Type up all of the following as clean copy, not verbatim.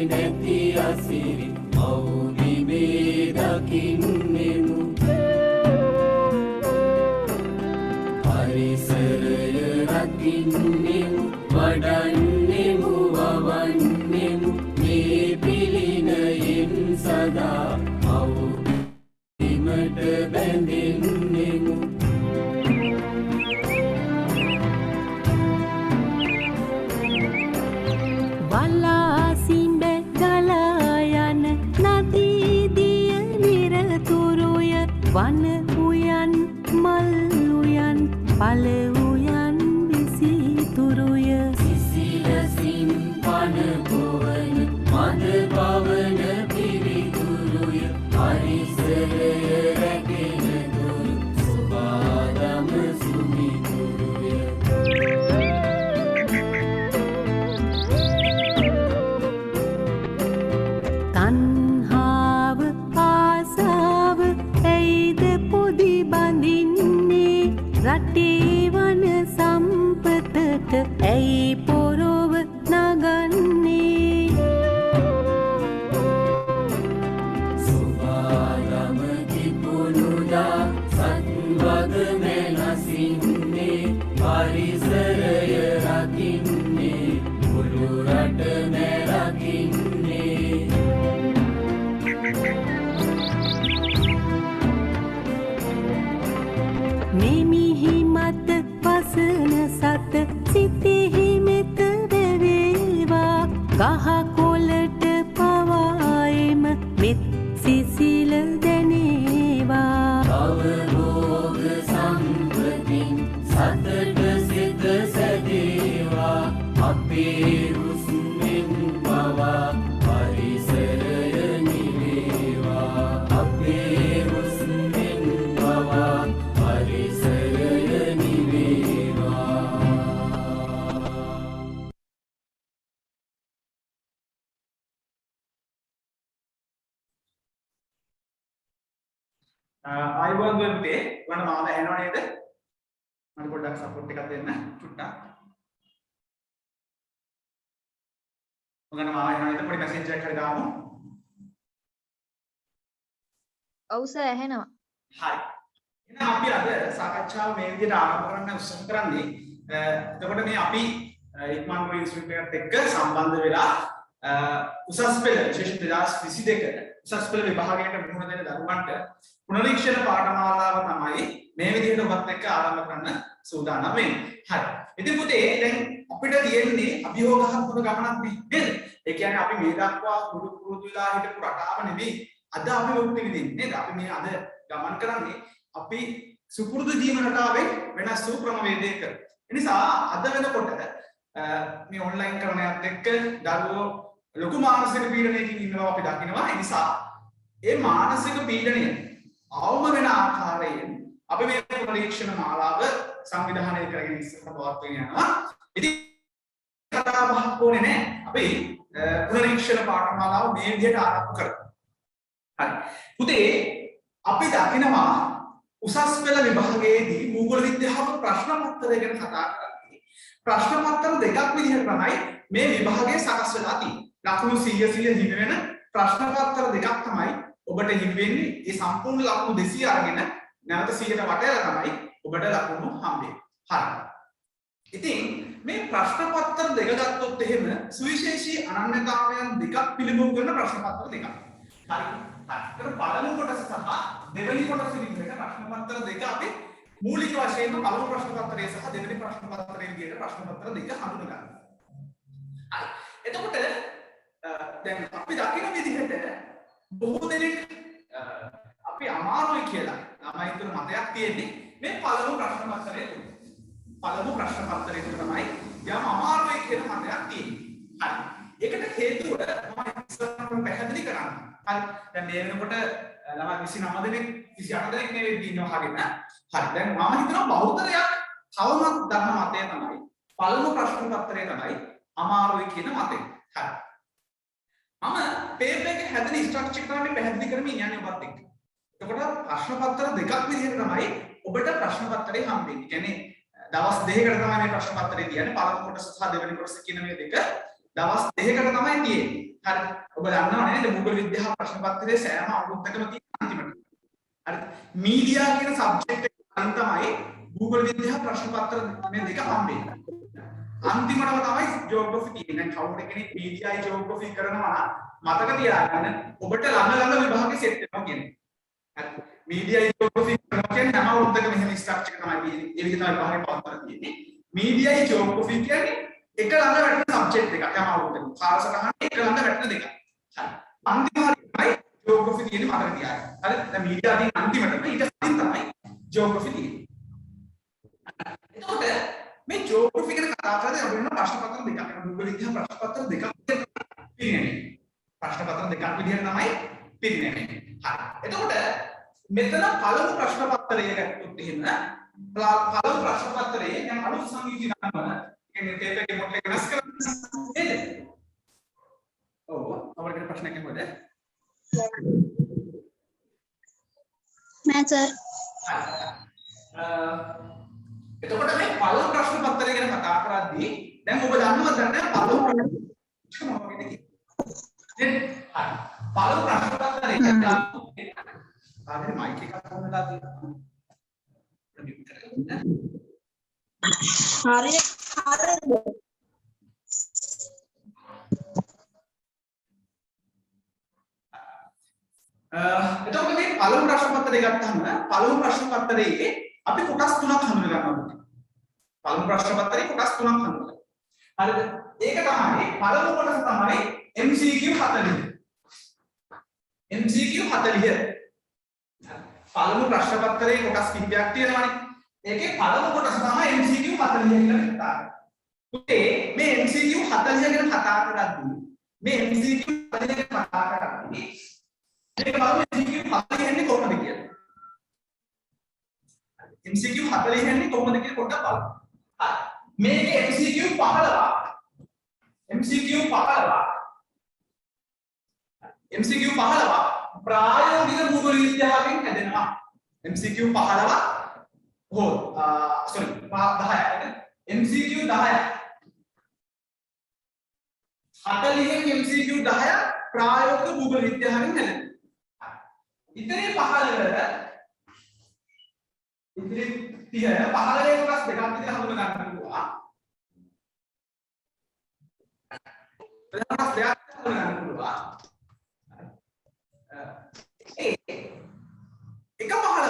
නැති අසිරි මෞබිමේ දකින්නෙමු පරිසරය රකින්නෙමු වඩන්නෙමු වවන්නෙමු මේ පිළිනයෙන් සදා මෞබිමට බැඳෙන්නෙමු වලාසිඹ ගලා යන නදීදිය නිරතුරුය වන උයන් මල් උයන් පල උයන් විසිතුරුය සිසිලසින් පන පොවන මද පවන පිරිතුරුය පරිසරය රැකෙන දුරු සුබාදම සුමිතුරුය තණ්හාව ආසාව ඇයිද පොදි බඳින්නේ රටේ වන සම්පතට ඇයි පොරොව නගන්නේ සුබාදම කිපුණුදා සත්වග මෙනසින්නේ පරිසරය රකින්නේ මුළු රට නැරකින්නේ මෙමිහි මත වසන සත සිතෙහි මෙත දැවේවා ගහ කොළට පවායම මෙත් සිසිල දැනේවා අවබෝධ සම්පතින් සතට සිත සැදේවා අපේ හුස්මෙන් පවා පරිසරය නිවේවා අපේ හුස්මෙන් පවා පරිසරය නිවේවා ආයිබෝන් දුන්නේ වන මාව ඇහෙනව නේද? මට පොඩ්ඩක් සපෝට් එකක් දෙන්න චුට්ටක්. ඔගන මාව ඇහෙනව නේද? පොඩි මැසේජ් එකක් හරි දාමු. ඔව් සර් ඇහෙනවා. හරි. එහෙනම් අපි අද සාකච්ඡාව මේ විදිහට ආරම්භ කරන්න උත්සාහ කරන්නේ. එතකොට මේ අපි ඉක්මන් ඉන්ස්ටිටියුට් එකත් එක්ක සම්බන්ධ වෙලා උසස් පෙළ විශේෂයෙන් 2022 උසස් පෙළ විභාගයට මුහුණ දෙන දරුවන්ට පුනරීක්ෂණ පාඨමාලාව තමයි මේ විදිහට ඔබත් එක්ක ආරම්භ කරන්න සූදානම් වෙන්නේ. හරි. ඉතින් පුතේ දැන් අපිට තියෙන්නේ අභියෝගාත්මක ගමනක් නේද? ඒ කියන්නේ අපි මේ දක්වා පුරුදු වෙලා හිටපු රටාව නෙවෙයි අද අපි වුක්ති විදින්නේ නේද? අපි මේ අද ගමන් කරන්නේ අපි සුපුරුදු ජීවන රටාවෙන් වෙනස් වූ ක්‍රමවේදයක. ඒ නිසා අද වෙනකොට මේ ඔන්ලයින් කරණයත් එක්ක දරුවෝ ලොකු මානසික පීඩනයකින් ඉන්නවා අපි දකිනවා. ඒ නිසා ඒ මානසික පීඩනය අවම වෙන ආකාරයෙන් අපි මේ පරීක්ෂණ මාලාව සංවිධානය කරගෙන ඉස්සරහට පවත්වාගෙන යනවා. ඉතින් කතා බහක් ඕනේ නැහැ. අපි පරීක්ෂණ පාඨමාලාව මේ විදිහට ආරම්භ කරමු. හරි. පුතේ අපි දකිනවා උසස් පෙළ විභාගයේදී භූගෝල විද්‍යාව ප්‍රශ්න පත්‍රය ගැන කතා කරන්නේ. ප්‍රශ්න පත්‍ර දෙකක් විදිහට තමයි මේ විභාගයේ සකස් වෙලා තියෙන්නේ. ලකුණු 100 හිමි වෙන ප්‍රශ්න පත්‍ර දෙකක් තමයි ඔබට හිමි වෙන්නේ. ඒ සම්පූර්ණ ලකුණු 200 අරගෙන නැවත 100ට වටේලා තමයි ඔබට ලකුණු හම්බෙන්නේ. හරි. ඉතින් මේ ප්‍රශ්න පත්‍ර දෙක ගත්තොත් එහෙම සුවිශේෂී අනන්‍යතාවයන් දෙකක් පිළිබඳ කරන ප්‍රශ්න පත්‍ර දෙකක්. හරි. හරි. පළමු කොටස සහ දෙවෙනි කොටස විදිහට ප්‍රශ්න පත්‍ර දෙක අපි මූලික වශයෙන්ම පළමු ප්‍රශ්න පත්‍රය සහ දෙවෙනි ප්‍රශ්න පත්‍රය විදිහට ප්‍රශ්න පත්‍ර දෙක හඳුනගන්න. හරි. එතකොට දැන් අපි දකින විදිහට බොහෝ දෙනෙක් අපි අමාරුයි කියලා ළමයි තුන මතයක් තියෙන්නේ මේ පළමු ප්‍රශ්න පත්‍රය තුල. පළමු ප්‍රශ්න පත්‍රය තුල තමයි යම් අමාරුයි කියලා මතයක් තියෙන්නේ. හරි. ඒකට හේතුව මම ඉස්සරහට පැහැදිලි කරන්න. හරි. දැන් මේ වෙනකොට ළමයි 29 දෙනෙක් 28 දෙනෙක් නෙවෙයි ඉන්නවා හරියට. හරි. දැන් මම හිතනවා බහුතරයක් තවමත් දන්න මතය තමයි පළමු ප්‍රශ්න පත්‍රය තමයි අමාරුයි කියන මතය. හරි. මම පේපර් එකේ හැදෙන ස්ට්‍රක්චර් කරන්නේ පැහැදිලි කරමින් යන්නේ ඔබත් එක්ක. එතකොට ප්‍රශ්න පත්‍ර දෙකක් විදිහට තමයි ඔබට ප්‍රශ්න පත්‍රේ හම්බෙන්නේ. කියන්නේ දවස් දෙකකට තමයි මේ ප්‍රශ්න පත්‍රේ තියන්නේ. පළමු කොටස සහ දෙවෙනි කොටස කියන මේ දෙක දවස් දෙකකට තමයි තියෙන්නේ. හරි. ඔබ දන්නවා නේද භූගෝල විද්‍යාව ප්‍රශ්න පත්‍රයේ සෑම අවුරුද්දකම තියෙන අන්තිමට. හරි. මීඩියා කියන සබ්ජෙක්ට් එක වලින් තමයි භූගෝල විද්‍යාව ප්‍රශ්න පත්‍ර මේ දෙක හම්බෙන්නේ. අන්තිමටම තමයි ජියෝග්‍රැෆි තියෙන්නේ. කවුරු කෙනෙක් මීඩියායි ජියෝග්‍රැෆි කරනවා නම් මතක තියාගන්න ඔබට ළඟ විභාගෙ සෙට් වෙනවා කියන්නේ. හරි. මීඩියායි ජියෝග්‍රැෆි කරනවා කියන්නේ හැම අවුරුද්දකම එහෙම ස්ට්‍රක්චර් එක තමයි තියෙන්නේ. ඒ විදිහට තමයි විභාගෙ පවත්වලා තියෙන්නේ. මීඩියායි ජියෝග්‍රැෆි කියන්නේ එක ළඟ වැටෙන සබ්ජෙක්ට් එකක් හැම අවුරුද්දකම. කාලසටහන එක ළඟ වැටෙන දෙකක්. හරි. අන්තිම හරියයි ජියෝග්‍රැෆි තියෙන්නේ මතක තියාගන්න. හරි. දැන් මීඩියා තියෙන අන්තිමටම ඊට කලින් තමයි ජියෝග්‍රැෆි තියෙන්නේ. එතකොට මේ ජියෝග්‍රැෆි ගැන කතා කරද්දී අපි වෙන ප්‍රශ්න පත්‍ර දෙකක් වෙන භූගෝල විද්‍යාව ප්‍රශ්න පත්‍ර දෙකක් පිළිගන්නේ. ප්‍රශ්න පත්‍ර දෙකක් විදිහට තමයි පිළිගන්නේ. හරි. එතකොට මෙතන පළමු ප්‍රශ්න පත්‍රය ගත්තොත් එහෙම පළමු ප්‍රශ්න පත්‍රයේ දැන් අලුත් සංගීතය ගන්නවා. කියන්නේ තේපේ මොකක්ද වෙනස් කරන්නේ නේද? ඔව්. අපේ ප්‍රශ්නයක් මොකද? නෑ සර්. එතකොට මේ පළමු ප්‍රශ්න පත්‍රය ගැන කතා කරද්දී දැන් ඔබ දන්නවද නැහැ පළමු ප්‍රශ්න මොකක්ද කියන්නේ? හරි. පළමු ප්‍රශ්න පත්‍රය ආයේ මයික් එකක් ගන්නලා තියෙනවා. හරියට එතකොට මේ පළමු ප්‍රශ්න පත්‍රය ගත්තාම පළමු ප්‍රශ්න පත්‍රයේ අපි කොටස් තුනක් හඳුනා ගන්නවා. පළමු ප්‍රශ්න පත්‍රයේ කොටස් තුනක් හඳුනා. හරිද? ඒක තමයි පළමු කොටස තමයි MCQ 40. MCQ 40. පළමු ප්‍රශ්න පත්‍රයේ කොටස් කිහිපයක් තියෙනවානේ. ඒකේ පළමු කොටස තමයි MCQ 40 කියලා කතා කරන්නේ. උතේ මේ MCQ 40 ගැන කතා කරද්දී මේ MCQ 40 ගැන කතා කරද්දී මේක බලමු MCQ 40 යන්නේ කොහොමද කියලා. MCQ 40 යන්නේ කොහොමද කියලා පොඩ්ඩක් බලමු. හරි. මේකේ MCQ 15ක්. MCQ 15ක්. MCQ 15ක් ප්‍රායෝගික භූගෝල විද්‍යාවෙන් හැදෙනවා. MCQ 15ක් sorry 10ක්. MCQ 10ක්. 40න් MCQ 10ක් ප්‍රායෝගික භූගෝල විද්‍යාවෙන් හැදෙනවා. ඉතින් 15 ඉතින් 30 15 කොටස් දෙකක් විතර හඳුනා ගන්න පුළුවන්. කොටස් දෙකක් හඳුනා ගන්න පුළුවන්. එක 15ක්.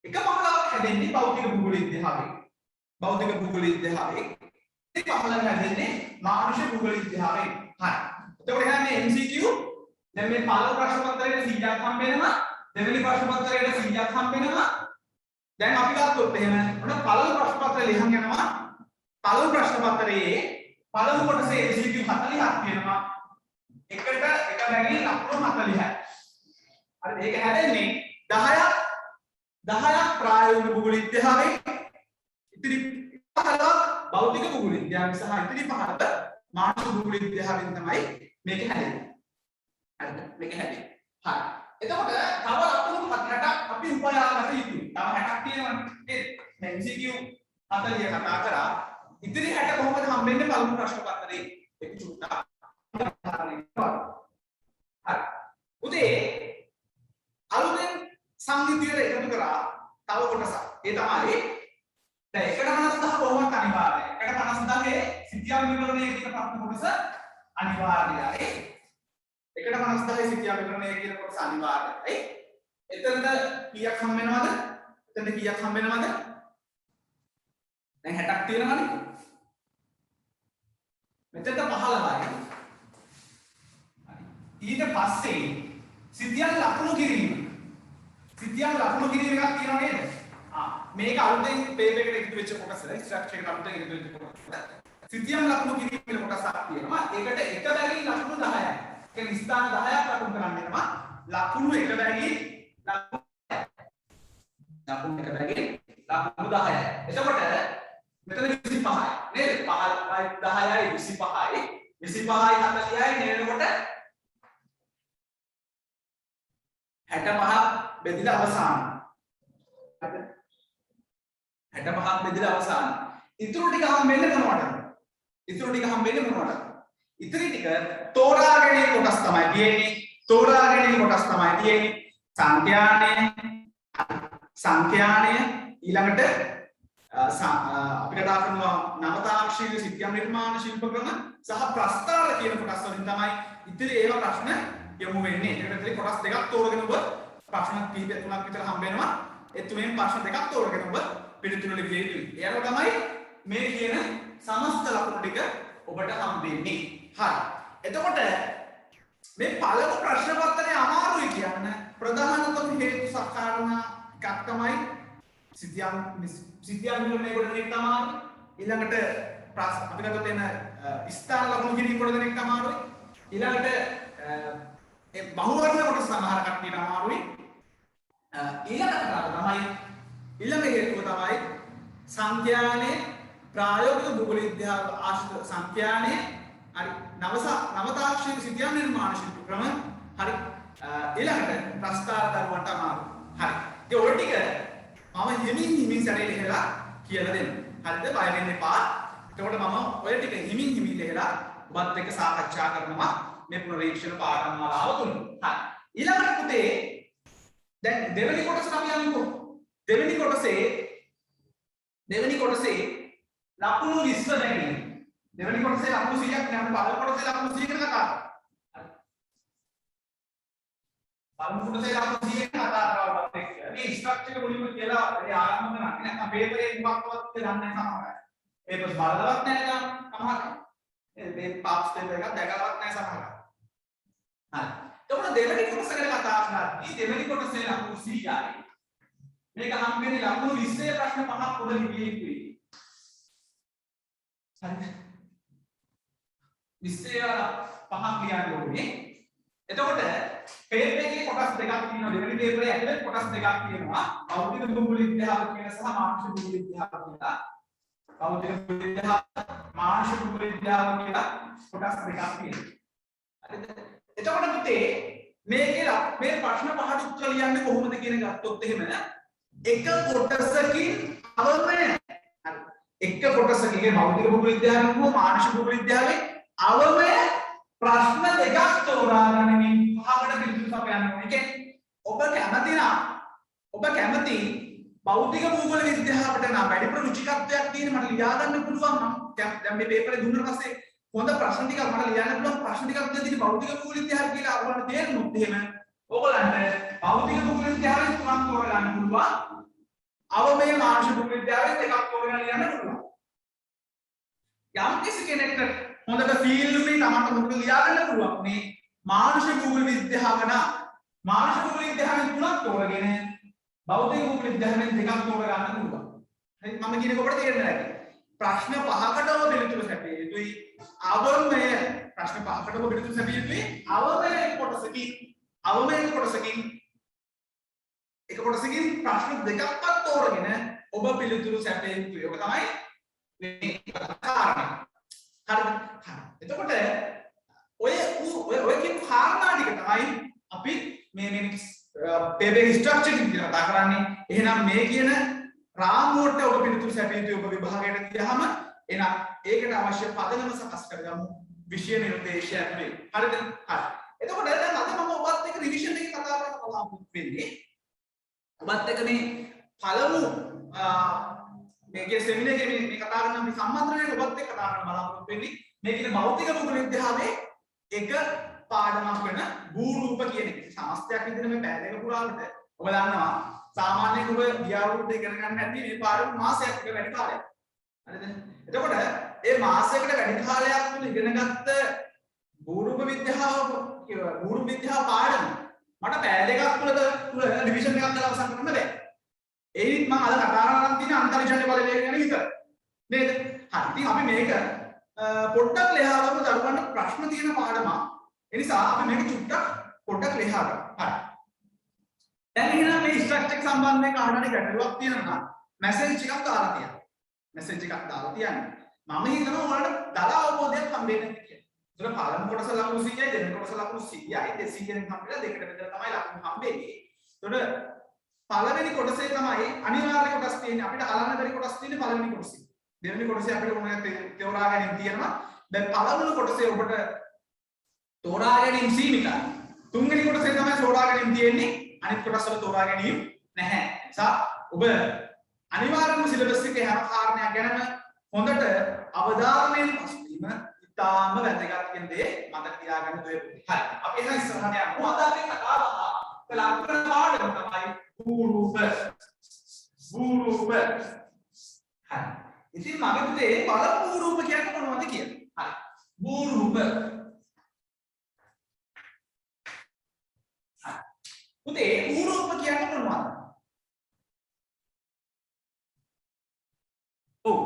එක 15ක් හැදෙන්නේ භෞතික භූගෝල විද්‍යාවෙන්. භෞතික භූගෝල විද්‍යාවෙන්. එක 15ක් හැදෙන්නේ මානුෂික භූගෝල විද්‍යාවෙන්. හරි. එතකොට එහෙනම් මේ MCQ දැන් මේ පළමු ප්‍රශ්න පත්‍රයේ 100ක් හම්බ වෙනවා. දෙවෙනි ප්‍රශ්න පත්‍රයේ 100ක් හම්බ වෙනවා. දැන් අපි ගත්තොත් එහෙම මොන පළමු ප්‍රශ්න පත්‍රය ලියන් යනවා. පළමු ප්‍රශ්න පත්‍රයේ පළමු කොටසේ MCQ 40ක් තියෙනවා. එකට එක බැගින් ලකුණු 40යි. හරි මේක හැදෙන්නේ 10ක් ප්‍රායෝගික භූගෝල විද්‍යාවෙන් ඉතිරි 15ක් භෞතික භූගෝල විද්‍යාවෙන් සහ ඉතිරි 5ක් මානව භූගෝල විද්‍යාවෙන් තමයි මේක හැදෙන්නේ. හරිද? මේක හැදෙන්නේ. හරි. එතකොට තව ලකුණු 60ක් අපි උපයාගත යුතුයි. තව 60ක් තියෙනවනේ. නේද? මේ MCQ 40 කතා කරා. ඉතිරි 60 කොහොමද හම්බෙන්නේ පළමු ප්‍රශ්න පත්‍රයේ? ඒක චුට්ටක්. හරි. උදේ අලුතෙන් සංගීතයට එකතු කරා තව කොටසක්. ඒ තමයි දැන් 150 කොහොමද අනිවාර්යයි. 150 සිතියම් විවරණයේ කියන ප්‍රශ්න කොටස අනිවාර්යයි. 150 සිතියම් විවරණයේ කියන කොටස අනිවාර්යයි. එතනද කීයක් හම් වෙනවද? එතනද කීයක් හම් වෙනවද? දැන් 60ක් තියෙනවනේ. මෙතනද 15යි. ඊට පස්සේ සිතියම් ලකුණු කිරීම. සිතියම් ලකුණු කිරීම එකක් තියෙනවා නේද? මේක අලුතෙන් පේපර් එකට එකතු වෙච්ච කොටස. ස්ට්‍රක්චර් එකට අලුතෙන් එකතු වෙච්ච කොටස. සිතියම් ලකුණු කිරීම කියලා කොටසක් තියෙනවා. ඒකට එක බැගින් ලකුණු 10යි. ඒ කියන්නේ ස්ථාන 10ක් ලකුණු කරන්න වෙනවා. ලකුණු එක බැගින් ලකුණු එක බැගින් ලකුණු 10යි. එතකොට මෙතන 25යි නේද? 5යි 10යි 25යි 25යි 40යි නේනකොට 65ක් බෙදලා අවසාන. හරිද? 65ක් බෙදලා අවසාන. ඉතුරු ටික හම් වෙන්නේ මොනවටද? ඉතුරු ටික හම්බෙන්නේ මොනවද? ඉතිරි ටික තෝරා ගැනීම කොටස් තමයි තියෙන්නේ. තෝරා ගැනීම කොටස් තමයි තියෙන්නේ. සංඛ්‍යාණය ඊළඟට අපි කතා කරනවා නවතාක්ෂික සිද්ධාන්ත නිර්මාණ ශිල්ප ක්‍රම සහ ප්‍රස්තාර කියන කොටස් වලින් තමයි ඉතිරි ඒවා ප්‍රශ්න යොමු වෙන්නේ. ඒකට ඉතිරි කොටස් දෙකක් තෝරගෙන ඔබ ප්‍රශ්න කිහිපයක් තුනක් විතර හම්බ වෙනවා. ඒ තුනෙන් ප්‍රශ්න දෙකක් තෝරගෙන ඔබ පිළිතුරු ලියවිය යුතුයි. ඒකට තමයි මේ කියන සමස්ත ලකුණු ටික ඔබට හම්බෙන්නේ. හරි. එතකොට මේ පළමු ප්‍රශ්න පත්‍රයේ අමාරුයි කියන ප්‍රධානතම හේතු සාකරණ එකක් තමයි සිද්ධාන්ත නිර්ණය කොට දෙනෙක් තමයි. ඊළඟට අපි ගත්තොත් එන ස්ථාන ලකුණු කිරීම කොට දෙනෙක් තමයි. ඊළඟට ඒ බහුවර්ණ කොට සමහර කට්ටියට අමාරුයි. ඊළඟ හේතුව තමයි සංඛ්‍යානේ ප්‍රායෝගික භූගෝල විද්‍යාව ආශ්‍රිත සංඛ්‍යානේ හරි නවතාක්ෂික සිද්ධාන්ත නිර්මාණ ශිල්ප ක්‍රම හරි ඊළඟට ප්‍රස්තාර දරුවන්ට අමාරු හරි ඒ ඔය ටික මම හිමින් සැරේ ලියලා කියලා දෙන්න හරිද බය වෙන්න එපා එතකොට මම ඔය ටික හිමින් ලියලා ඔබත් එක්ක සාකච්ඡා කරනවා මේ පුනරීක්ෂණ පාඩම් මාලාව තුන හරි ඊළඟට පුතේ දැන් දෙවෙනි කොටසට අපි යමුකෝ දෙවෙනි කොටසේ ලකුණු 20 දැනගන්න. දෙවෙනි කොටසේ ලකුණු 100ක් නෑ පළවෙනි කොටසේ ලකුණු 100කට කතා කරා. පළවෙනි කොටසේ ලකුණු 100කට කතා කරනවා එක්ක. මේ ස්ට්‍රක්චර් එක මුලින්ම කියලා ඒ ආරම්භ කරනවා. නැත්නම් පේපරේ මොකක්වත් දන්නේ නැහැ සමහර අය. පේපර්ස් බලලවත් නැහැ නේද සමහර අය. මේ පාස් පේපර් එකක් දැකලවත් නැහැ සමහර අය. හරි. එතකොට දෙවෙනි කොටස ගැන කතා කරද්දී දෙවෙනි කොටසේ ලකුණු 100යි. මේක හම්බෙන්නේ ලකුණු 20 ප්‍රශ්න පහක් පොඩ ලිපියේ ඉතිරි. හරි. 20 පහක් ලියන්න ඕනේ. එතකොට පේපර් එකේ කොටස් දෙකක් තියෙනවා. දෙවෙනි පේපරේ ඇතුලේ කොටස් දෙකක් තියෙනවා. භෞතික භූගෝල විද්‍යාව කියන සහ මානසික භූගෝල විද්‍යාව කියලා. භෞතික භූගෝල විද්‍යාව මානසික භූගෝල විද්‍යාව කියලා කොටස් දෙකක් තියෙනවා. හරිද? එතකොට පුතේ මේකේ මේ ප්‍රශ්න පහට උත්තර ලියන්නේ කොහොමද කියන ගත්තොත් එහෙම එක කොටසකින් අවමය හරි එක කොටසකින් භෞතික භූගෝල විද්‍යාවෙන් හෝ මානසික භූගෝල විද්‍යාවේ අවමය ප්‍රශ්න දෙකක් තෝරා ගනිමින් පහකට පිළිතුරු සපයන්න ඕනේ. ඒ කියන්නේ ඔබ කැමති භෞතික භූගෝල විද්‍යාවට නම් වැඩිපුර රුචිකත්වයක් තියෙන මට ලියා ගන්න පුළුවන් නම් දැන් මේ පේපරේ දුන්නාට පස්සේ හොඳ ප්‍රශ්න ටිකක් මට ලියන්න පුළුවන් ප්‍රශ්න ටිකක් දෙන්න භෞතික භූගෝල විද්‍යාව කියලා ඔයාලට තේරුනොත් එහෙම ඕගොල්ලන්ට භෞතික භූගෝල විද්‍යාවෙන් තුනක් තෝරා ගන්න පුළුවන්. අවමය මානසික භූගෝල විද්‍යාවෙන් දෙකක් තෝරා ගන්න යන්න පුළුවන්. යම් කිසි කෙනෙක්ට හොඳට ෆීල් උනේ තමන්ට හොඳට ලියා ගන්න පුළුවන් මේ මානසික භූගෝල විද්‍යාව නම් මානසික භූගෝල විද්‍යාවෙන් තුනක් තෝරගෙන භෞතික භූගෝල විද්‍යාවෙන් දෙකක් තෝරා ගන්න පුළුවන්. හරි මම කියන්නේ ඔබට තේරෙන්නේ නැහැ. ප්‍රශ්න පහකටම පිළිතුරු සැපිය යුතුයි. අවමය ප්‍රශ්න පහකටම පිළිතුරු සැපිය යුතුයි. අවමය කොටසකින් එක කොටසකින් ප්‍රශ්න දෙකක්වත් තෝරගෙන ඔබ පිළිතුරු සැපිය යුතුයි. ඔක තමයි මේ කාරණා. හරිද? එතකොට ඔය කියන කාරණා ටික තමයි අපි මේ පේපර් ස්ට්‍රක්චර් එක කියලා කතා කරන්නේ. එහෙනම් මේ කියන රාමුවට ඔබ පිළිතුරු සැපිය යුතුයි. ඔබ විභාගයට ගියහම එහෙනම් ඒකට අවශ්‍ය පදනම සකස් කරගමු විෂය නිර්දේශය ඇතුලේ. හරිද? හරි. එතකොට දැන් අද මම ඔබත් එක්ක රිවිෂන් එකේ කතා කරන්න බලාපොරොත්තු වෙන්නේ. ඔබත් එක්ක මේ පළමු මේකේ සෙමිනාර් එකේ මේ කතා කරන මේ සම්මන්ත්‍රණය ඔබත් එක්ක කතා කරන්න බලාපොරොත්තු වෙන්නේ. මේ කියන භෞතික භූගෝල විද්‍යාවේ එක පාඩමක් වෙන භූරූප කියන එක. සමස්තයක් විදිහට මේ පැය දෙක පුරාවට ඔබ දන්නවා සාමාන්‍යයෙන් ඔබ ගියාවුරුද්ද ඉගෙන ගන්න නැති මේ පාඩම මාසයක් එක වැඩි කාලයක්. හරිද? එතකොට මේ මාසයකට වැඩි කාලයක් තුල ඉගෙනගත්ත භූරූප විද්‍යාව පාඩම මට පැය දෙකක් තුල රිවිෂන් එකක් කරලා අවසන් කරන්න බෑ. ඒනිත් මම අද කතා කරන්න තියෙන අන්තර්ජාල බලවේග ගැන විතර. නේද? හරි. ඉතින් අපි මේක පොඩ්ඩක් ලියහම දරුවන්ට ප්‍රශ්න තියෙන පාඩමක්. ඒ නිසා අපි මේක චුට්ටක් පොඩ්ඩක් ලියහම. හරි. දැන් එහෙනම් මේ ස්ට්‍රක්චර් එක සම්බන්ධයෙන් කාටද ගැටලුවක් තියෙනවා නම් මැසේජ් එකක් දාලා තියන්න. මැසේජ් එකක් දාලා තියන්න. මම හිතනවා ඔයාලට දල අවබෝධයක් හම්බෙන්නේ නැති කියලා. ඒතර පළමු කොටස ලකුණු 100යි දෙවෙනි කොටස ලකුණු 100යි 200ෙන් හම්බෙලා දෙකට බෙදලා තමයි ලකුණු හම්බෙන්නේ. ඒතර පළවෙනි කොටසේ තමයි අනිවාර්ය කොටස් තියෙන්නේ අපිට අලන්න බැරි කොටස් තියෙන්නේ පළවෙනි කොටසේ. දෙවෙනි කොටසේ අපිට ඕනේ තෝරා ගැනීම තියෙනවා. දැන් පළවෙනි කොටසේ ඔබට තෝරා ගැනීම සීමිතයි. තුන්වෙනි කොටසේ තමයි තෝරා ගැනීම තියෙන්නේ. අනිත් කොටස් වල තෝරා ගැනීම නැහැ. නිසා ඔබ අනිවාර්යයෙන්ම සිලබස් එකේ හැම කාරණයක් ගැනම හොඳට අවධානයෙන් පසුබිම ඉතාම වැදගත් කියන දේ මතක තියාගන්න ඕනේ. හරි. අපි එහෙනම් ඉස්සරහට යමු. අද අපි කතා කරලා ලක්ෂණ පාඩම තමයි භූරූප. භූරූප. හරි. ඉතින් මගේ පුතේ බලමු භූරූප කියන්නේ මොනවද කියලා. හරි. භූරූප. හරි. පුතේ භූරූප කියන්නේ මොනවද? ඔව්.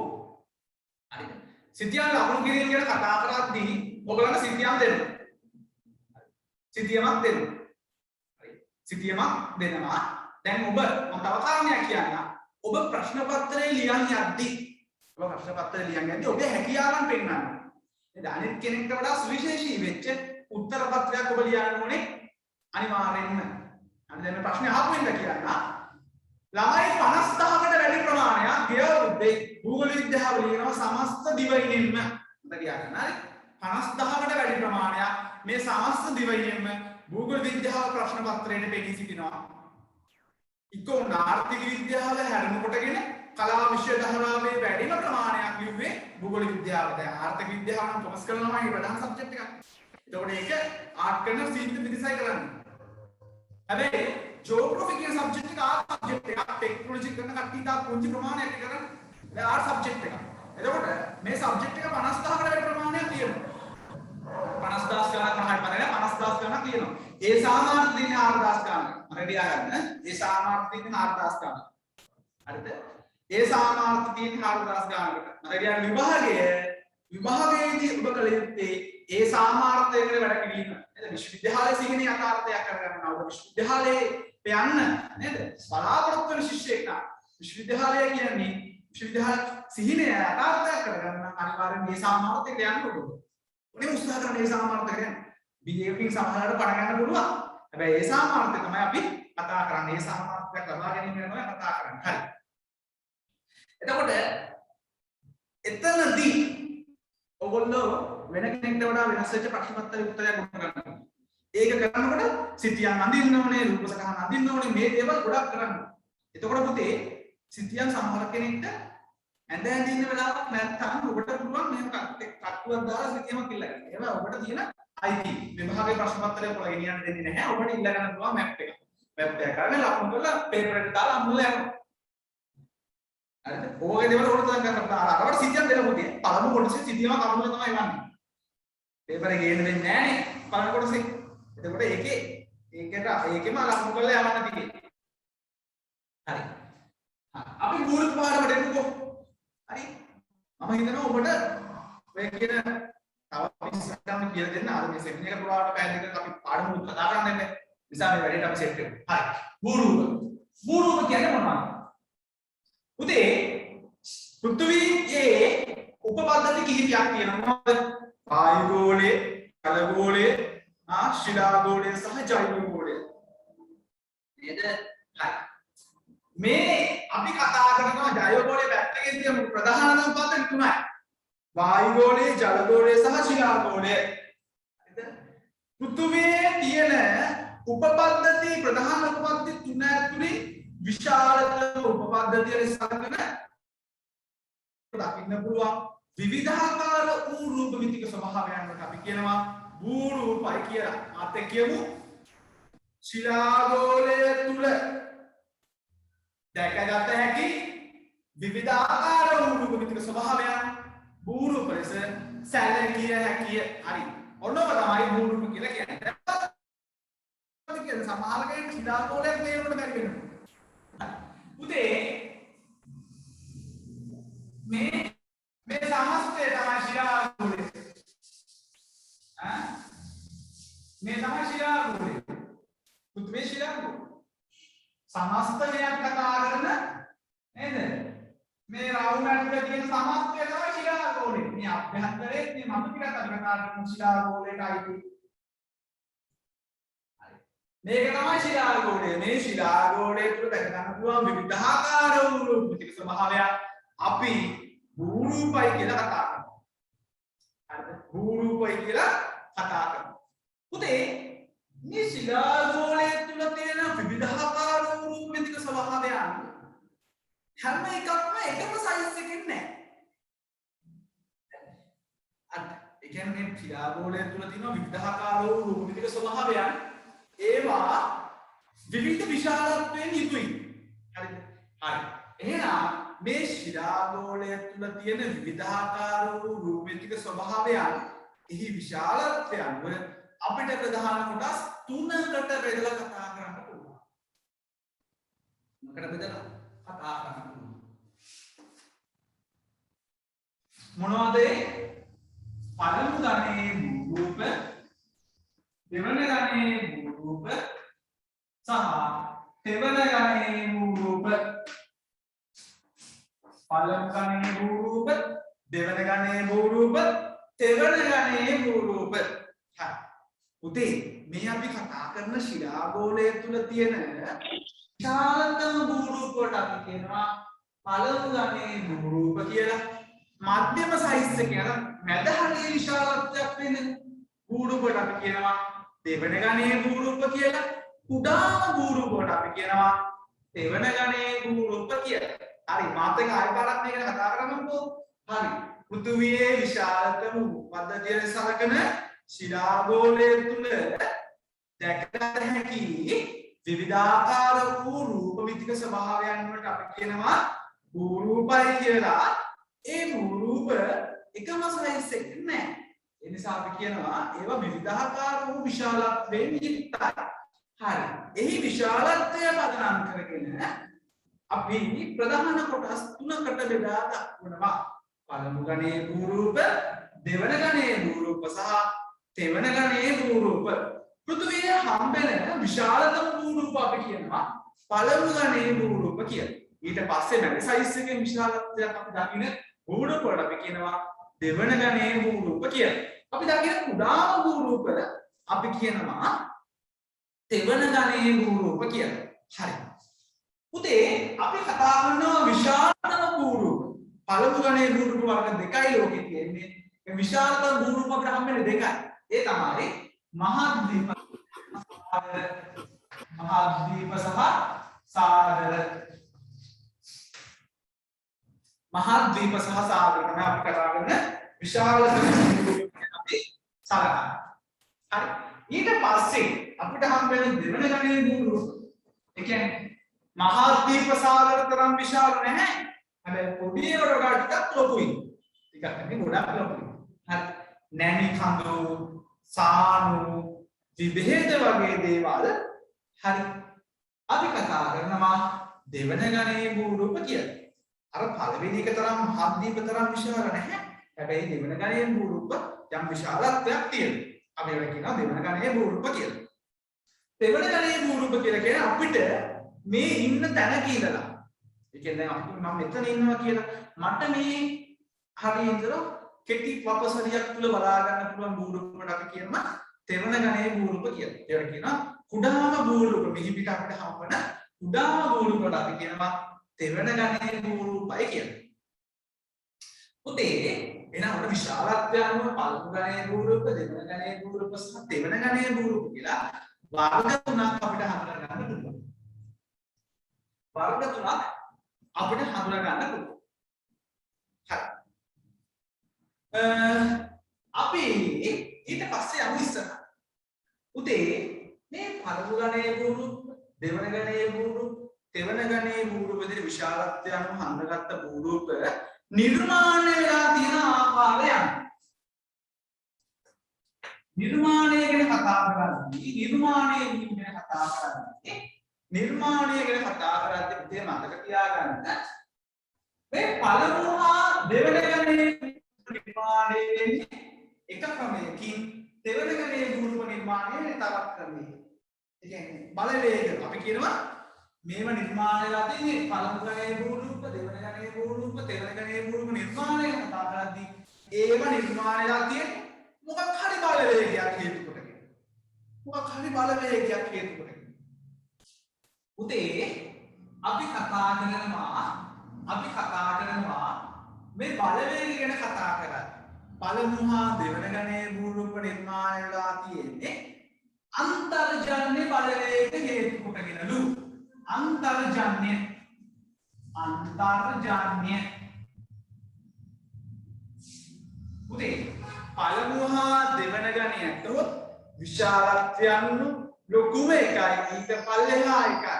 හරිද? සිතියම් ලකුණු කිරීම ගැන කතා කරද්දී ඔයගලන්ට සිතියම් දෙනවා. සිතියමක් දෙනවා. හරි. සිතියමක් දෙනවා. දැන් ඔබ මම තව කාරණයක් කියන්නම්. ඔබ ප්‍රශ්න පත්‍රය ලියන්න යද්දී ඔබේ හැකියාවන් පෙන්වන්න. නේද? අනිත් කෙනෙක්ට වඩා සුවිශේෂී වෙච්ච උත්තර පත්‍රයක් ඔබ ලියන්න ඕනේ අනිවාර්යෙන්ම. අන්න දැන් ප්‍රශ්නේ අහපු වෙන්න කියන්න. ළමයි 50000කට වැඩි ප්‍රමාණයක් ගිය භූගෝල විද්‍යාව ලියනවා සමස්ත දිවයිනෙන්ම. මතක තියාගන්න. හරි. 50000කට වැඩි ප්‍රමාණයක් මේ සමස්ත දිවයිනෙන්ම භූගෝල විද්‍යාව ප්‍රශ්න පත්‍රයට පෙනී සිටිනවා. ඉක්කොන් ආර්ථික විද්‍යාව හැරෙන කොටගෙන කලා විෂය ධාරාවේ වැඩිම ප්‍රමාණයක් ලිව්වේ භූගෝල විද්‍යාව. දැන් ආර්ථික විද්‍යාව නම් කොමර්ස් කරනවා මේ ප්‍රධාන සබ්ජෙක්ට් එකක්. එතකොට ඒක ආර්ට් කරන සීමිත පිටසයි කරන්නේ. හැබැයි ජෝග්‍රෆි කියන සබ්ජෙක්ට් එක ආර්ට් සබ්ජෙක්ට් එකක්. ටෙක්නොලොජි කරන කට්ටිය තා පුංචි ප්‍රමාණයක් කරන ආර්ට් සබ්ජෙක්ට් එකක්. එතකොට මේ සබ්ජෙක්ට් එක 50000කට වැඩි ප්‍රමාණයක් තියෙනවා. 50000 ගණන් මහයි පරණ 50000 ගණන් තියෙනවා. ඒ සාමාන්‍ය දිනේ 4000 ගණන්. මම ලියා ගන්න. ඒ සාමාන්‍ය දිනේ 4000 ගණන්. හරිද? ඒ සාමාර්ථ තියෙන 4000 ගානකට. මම කියන විභාගයේදී ඔබ කළ යුත්තේ ඒ සාමාර්ථයකට වැඩ කිරීම. නේද? විශ්වවිද්‍යාලයේ සිහින යථාර්ථයක් කරගන්නවා. ඔබ විශ්වවිද්‍යාලයේ යන්න නේද? බලාපොරොත්තු වෙන ශිෂ්‍යයෙක් නම් විශ්වවිද්‍යාලය කියන්නේ විශ්වවිද්‍යාල සිහින යථාර්ථයක් කරගන්න අනිවාර්යෙන් මේ සාමාර්ථයකට යන්න ඕනේ. උනේ උත්සාහ කරන මේ සාමාර්ථයකට යන්න. BA සමහරවට පණ ගන්න පුළුවන්. හැබැයි ඒ සාමාර්ථය තමයි අපි කතා කරන්නේ. ඒ සාමාර්ථයක් ලබා ගැනීම ගැන තමයි කතා කරන්නේ. හරි. එතකොට එතනදී ඔයගොල්ලෝ වෙන කෙනෙක්ට වඩා වෙනස් වෙච්ච ප්‍රශ්න පත්‍රයේ උත්තරයක් ගොඩ ගන්නවා. ඒක කරනකොට සිතියන් අඳින්න ඕනේ, රූප සටහන් අඳින්න ඕනේ, මේ දේවල් ගොඩක් කරන්න. එතකොට පුතේ සිතියන් සමහර කෙනෙක්ට ඇඳ ඇඳින්න වෙලාවක් නැත්නම් ඔබට පුළුවන් මේ කට්ටුවක් දාලා සිතියමක් ඉල්ල ගන්න. ඒවා ඔබට තියෙන අයිති. විභාගයේ ප්‍රශ්න පත්‍රය ඔයාලා ගෙනියන්න දෙන්නේ නැහැ. ඔබට ඉල්ල ගන්න පුළුවන් මැප් එක. මැප් එක කරගෙන ලකුණු කරලා පේපර් එකට දාලා අමුල යනවා. හරිද? ඕගේ දේවල් ඕන තරම් කරලා අරවට සිතියක් දෙලා පුතිය. පළමු කොටසේ සිතියම කමුල තමයි වන්නේ. පේපර් එකේ ගේන්න දෙන්නේ නැහනේ පළමු කොටසේ. එතකොට ඒකෙම ලකුණු කරලා යවන්න තියෙන්නේ. හරි. අපි මූලික පාඩමට එමුකෝ. හරි. මම හිතනවා ඔබට ඔය කියන තව විස්තරම් කියලා දෙන්න. අර මේ සෙමිනර් එක පුරාවට පැය දෙකක් අපි පාඩම කතා කරන්නේ. නිසා මේ වැඩේට අපි සෙට් වෙමු. හරි. භූරූප කියන්නේ මොනවද? උදේ පෘථිවියේ උපපද්ධති කිහිපයක් තියෙනවා. වායු ගෝලය, ජල ගෝලය, ශිලා ගෝලය සහ ජෛව ගෝලය. නේද? හරි. මේ අපි කතා කරනවා ජෛව ගෝලයේ පැත්තකින් තියෙන ප්‍රධාන උපපද්ධති තුනයි. වායු ගෝලය, ජල ගෝලය සහ ශිලා ගෝලය. හරිද? පෘථිවියේ තියෙන උපපද්ධති ප්‍රධාන උපපද්ධති තුන ඇතුලේ විශාලතම උපපද්ධතිය ලෙසගෙන දකින්න පුළුවන් විවිධාකාර වූ රූප මිතික ස්වභාවයන්ට අපි කියනවා භූරූපයි කියලා. අත කියමු ශිලා ගෝලය තුල දැකගත හැකි විවිධාකාර වූ රූප මිතික ස්වභාවයන් භූරූප ලෙස සැලකිය හැකිය. හරි. ඔන්නම තමයි භූරූප කියලා කියන්නේ. සමහර කෙනෙක් ශිලා ගෝලයක් තේරුම්ට බැරි වෙනවා. උදේ මේ සමස්තය තමයි ශිලා ගෝලය. මේ තමයි ශිලා ගෝලය. පුතේ ශිලා ගෝලය. සමස්තයක් කතා කරන නේද? මේ රවුම් එකක තියෙන සමස්තය තමයි ශිලා ගෝලය. මේ අභ්‍යන්තරයේ මේ මම පිටත් අපි කතා කරන ශිලා ගෝලයට අයිති. මේක තමයි ශිලා ගෝලය. මේ ශිලා ගෝලය තුල දැක ගන්න පුළුවන් විවිධාකාර වූ රූප මිතික ස්වභාවයන් අපි භූරූපයි කියලා කතා කරනවා. හරිද? භූරූපයි කියලා කතා කරනවා. පුතේ මේ ශිලාගෝලය තුල තියෙන විවිධාකාර රූපමිතික ස්වභාවයන් හැම එකක්ම එකම සයිස් එකකින් නැහැ. ඒ කියන්නේ ශිලාගෝලය තුල තියෙන විවිධාකාර රූපමිතික ස්වභාවයන් ඒවා විවිධ විශාලත්වයෙන් යුතුයි. හරිද? හරි. එහෙනම් මේ ශිලාගෝලය තුල තියෙන විවිධාකාර රූපමිතික ස්වභාවයන් එහි විශාලත්වයන් වල අපිට ප්‍රධාන කොටස් තුනකට බෙදලා කතා කරන්න පුළුවන්. මොකකට බෙදලා කතා කරන්න පුළුවන්. මොනවද ඒ? පළමු ගණයේ රූප, දෙවන ගණයේ රූප සහ තෙවන ගණයේ රූප. පළමු ගණයේ රූප, දෙවන ගණයේ රූප, තෙවන ගණයේ රූප. හරි. පුතේ මේ අපි කතා කරන ශිලාගෝලය තුල තියෙන විශාලතම රූප වලට අපි කියනවා පළමු ගණයේ රූප කියලා. මධ්‍යම සයිස් එක යන මැද හරිය විශාලත්වයක් වෙන රූප වලට අපි කියනවා දෙවන ගණයේ රූප කියලා. කුඩාම රූප වලට අපි කියනවා තෙවන ගණයේ රූප කියලා. හරි මාත් එක්ක ආයෙ පාරක් මේක කතා කරමුකෝ. හරි. පෘථුවියේ විශාලතම පද්ධතිය සලකන ශිලාගෝලය තුල දැකගත හැකි විවිධාකාර වූ රූපමිතික ස්වභාවයන් වලට අපි කියනවා භූරූපයි කියලා. ඒ භූරූප එකම සයිස් එකක් නෑ. ඒ නිසා අපි කියනවා ඒවා විවිධාකාර වූ විශාලත්වයෙන් යුක්තයි. හරි. එහි විශාලත්වය පදනම් කරගෙන අපි ප්‍රධාන කොටස් තුනකට බෙදා දක්වනවා. පළමු ගණයේ භූරූප, දෙවන ගණයේ භූරූප සහ තෙවන ගණයේ භූරූප. පෘථිවියේ හම්බෙන විශාලතම භූරූප අපි කියනවා පළමු ගණයේ භූරූප කියලා. ඊට පස්සේ මැද සයිස් එකේ විශාලත්වයක් අපි දකින භූරූප වලට අපි කියනවා දෙවන ගණයේ භූරූප කියලා. අපි දකින කුඩාම භූරූප අපි කියනවා තෙවන ගණයේ භූරූප කියලා. හරි. පුතේ අපි කතා කරනවා විශාලතම භූරූප. පළමු ගණයේ භූරූප වර්ග දෙකයි ලෝකේ තියෙන්නේ. මේ විශාලතම භූරූප අපිට හම්බෙන්නේ දෙකයි. ඒ තමයි මහද්වීප සහ සාගර. මහද්වීප සහ සාගර තමයි අපි කතා කරන විශාලතම භූරූප අපි සලකනවා. හරි. ඊට පස්සේ අපිට හම්බෙන දෙවන ගණයේ භූරූප. ඒ කියන්නේ මහද්වීප සාගර තරම් විශාල නැහැ. හැබැයි පොඩි ඒවට වඩා ටිකක් ලොකුයි. ටිකක් නෙමෙයි ගොඩක් ලොකුයි. හරි. නැණි කඳු, සානු, විභේද වගේ දේවල්. හරි. අපි කතා කරනවා දෙවන ගණයේ භූරූප කියලා. අර පළවෙනි එක තරම් මහද්වීප තරම් විශාල නැහැ. හැබැයි දෙවන ගණයේ භූරූප යම් විශාලත්වයක් තියෙනවා. අපි ඒකට කියනවා දෙවන ගණයේ භූරූප කියලා. දෙවන ගණයේ භූරූප කියලා කියන්නේ අපිට මේ ඉන්න තැන කියලා. ඒ කියන්නේ දැන් අපි මම මෙතන ඉන්නවා කියලා මට මේ හරිය ඉඳලා කෙටි වපසරියක් තුල බලා ගන්න පුළුවන් භූරූපකට අපි කියනවා තෙවන ගණයේ භූරූප කියලා. ඒකට කියනවා කුඩාම භූරූප. මෙහි පිට අපිට හම්බවන කුඩාම භූරූපකට අපි කියනවා තෙවන ගණයේ භූරූපයි කියලා. පුතේ එහෙනම් අපිට විශාලත්වය අනුව පළමු ගණයේ භූරූප, දෙවන ගණයේ භූරූප සහ තෙවන ගණයේ භූරූප කියලා වර්ග තුනක් අපිට හඳුනා ගන්න පුළුවන්. වර්ග තුනක් අපිට හඳුනා ගන්න පුළුවන්. හරි. අපි ඊට පස්සේ යමු ඉස්සරහ. උදේ මේ පළමු ගණයේ භූරූප, දෙවන ගණයේ භූරූප, තෙවන ගණයේ භූරූප විදිහට විශාලත්වය අනුව හඳුනාගත්ත භූරූප නිර්මාණය වෙලා තියෙන ආකාරය යන. නිර්මාණය ගැන කතා කරද්දී නිර්මාණය වීම ගැන කතා කරද්දී නිර්මාණය ගැන කතා කරද්දී පුතේ මතක තියාගන්න මේ පළමු හා දෙවන ගණයේ නිර්මාණය වෙන්නේ එක ක්‍රමයකින්, දෙවන ගණයේ භූරූප නිර්මාණය වෙන්නේ තවත් ක්‍රමයකින්. ඒ කියන්නේ බලවේග අපි කියනවා මේව නිර්මාණය වෙලා තියෙන්නේ පළමු ගණයේ භූරූප, දෙවන ගණයේ භූරූප, තෙවන ගණයේ භූරූප නිර්මාණය ගැන කතා කරද්දී ඒව නිර්මාණය වෙලා තියෙන්නේ මොකක් හරි බලවේගයක් හේතු කොටගෙන. මොකක් හරි බලවේගයක් හේතු කොටගෙන. උතේ අපි කතා කරනවා මේ බලවේග ගැන කතා කරන්නේ. පළමු හා දෙවන ගණයේ භූරූප නිර්මාණය වෙලා තියෙන්නේ අන්තර්ජන්‍ය බලවේග හේතු කොටගෙනලු. අන්තර්ජන්‍ය උදේ පළමු හා දෙවන ගණයට විශාලත්වය අනුව ලොකුම එකයි ඊට පල්ලෙහා එකයි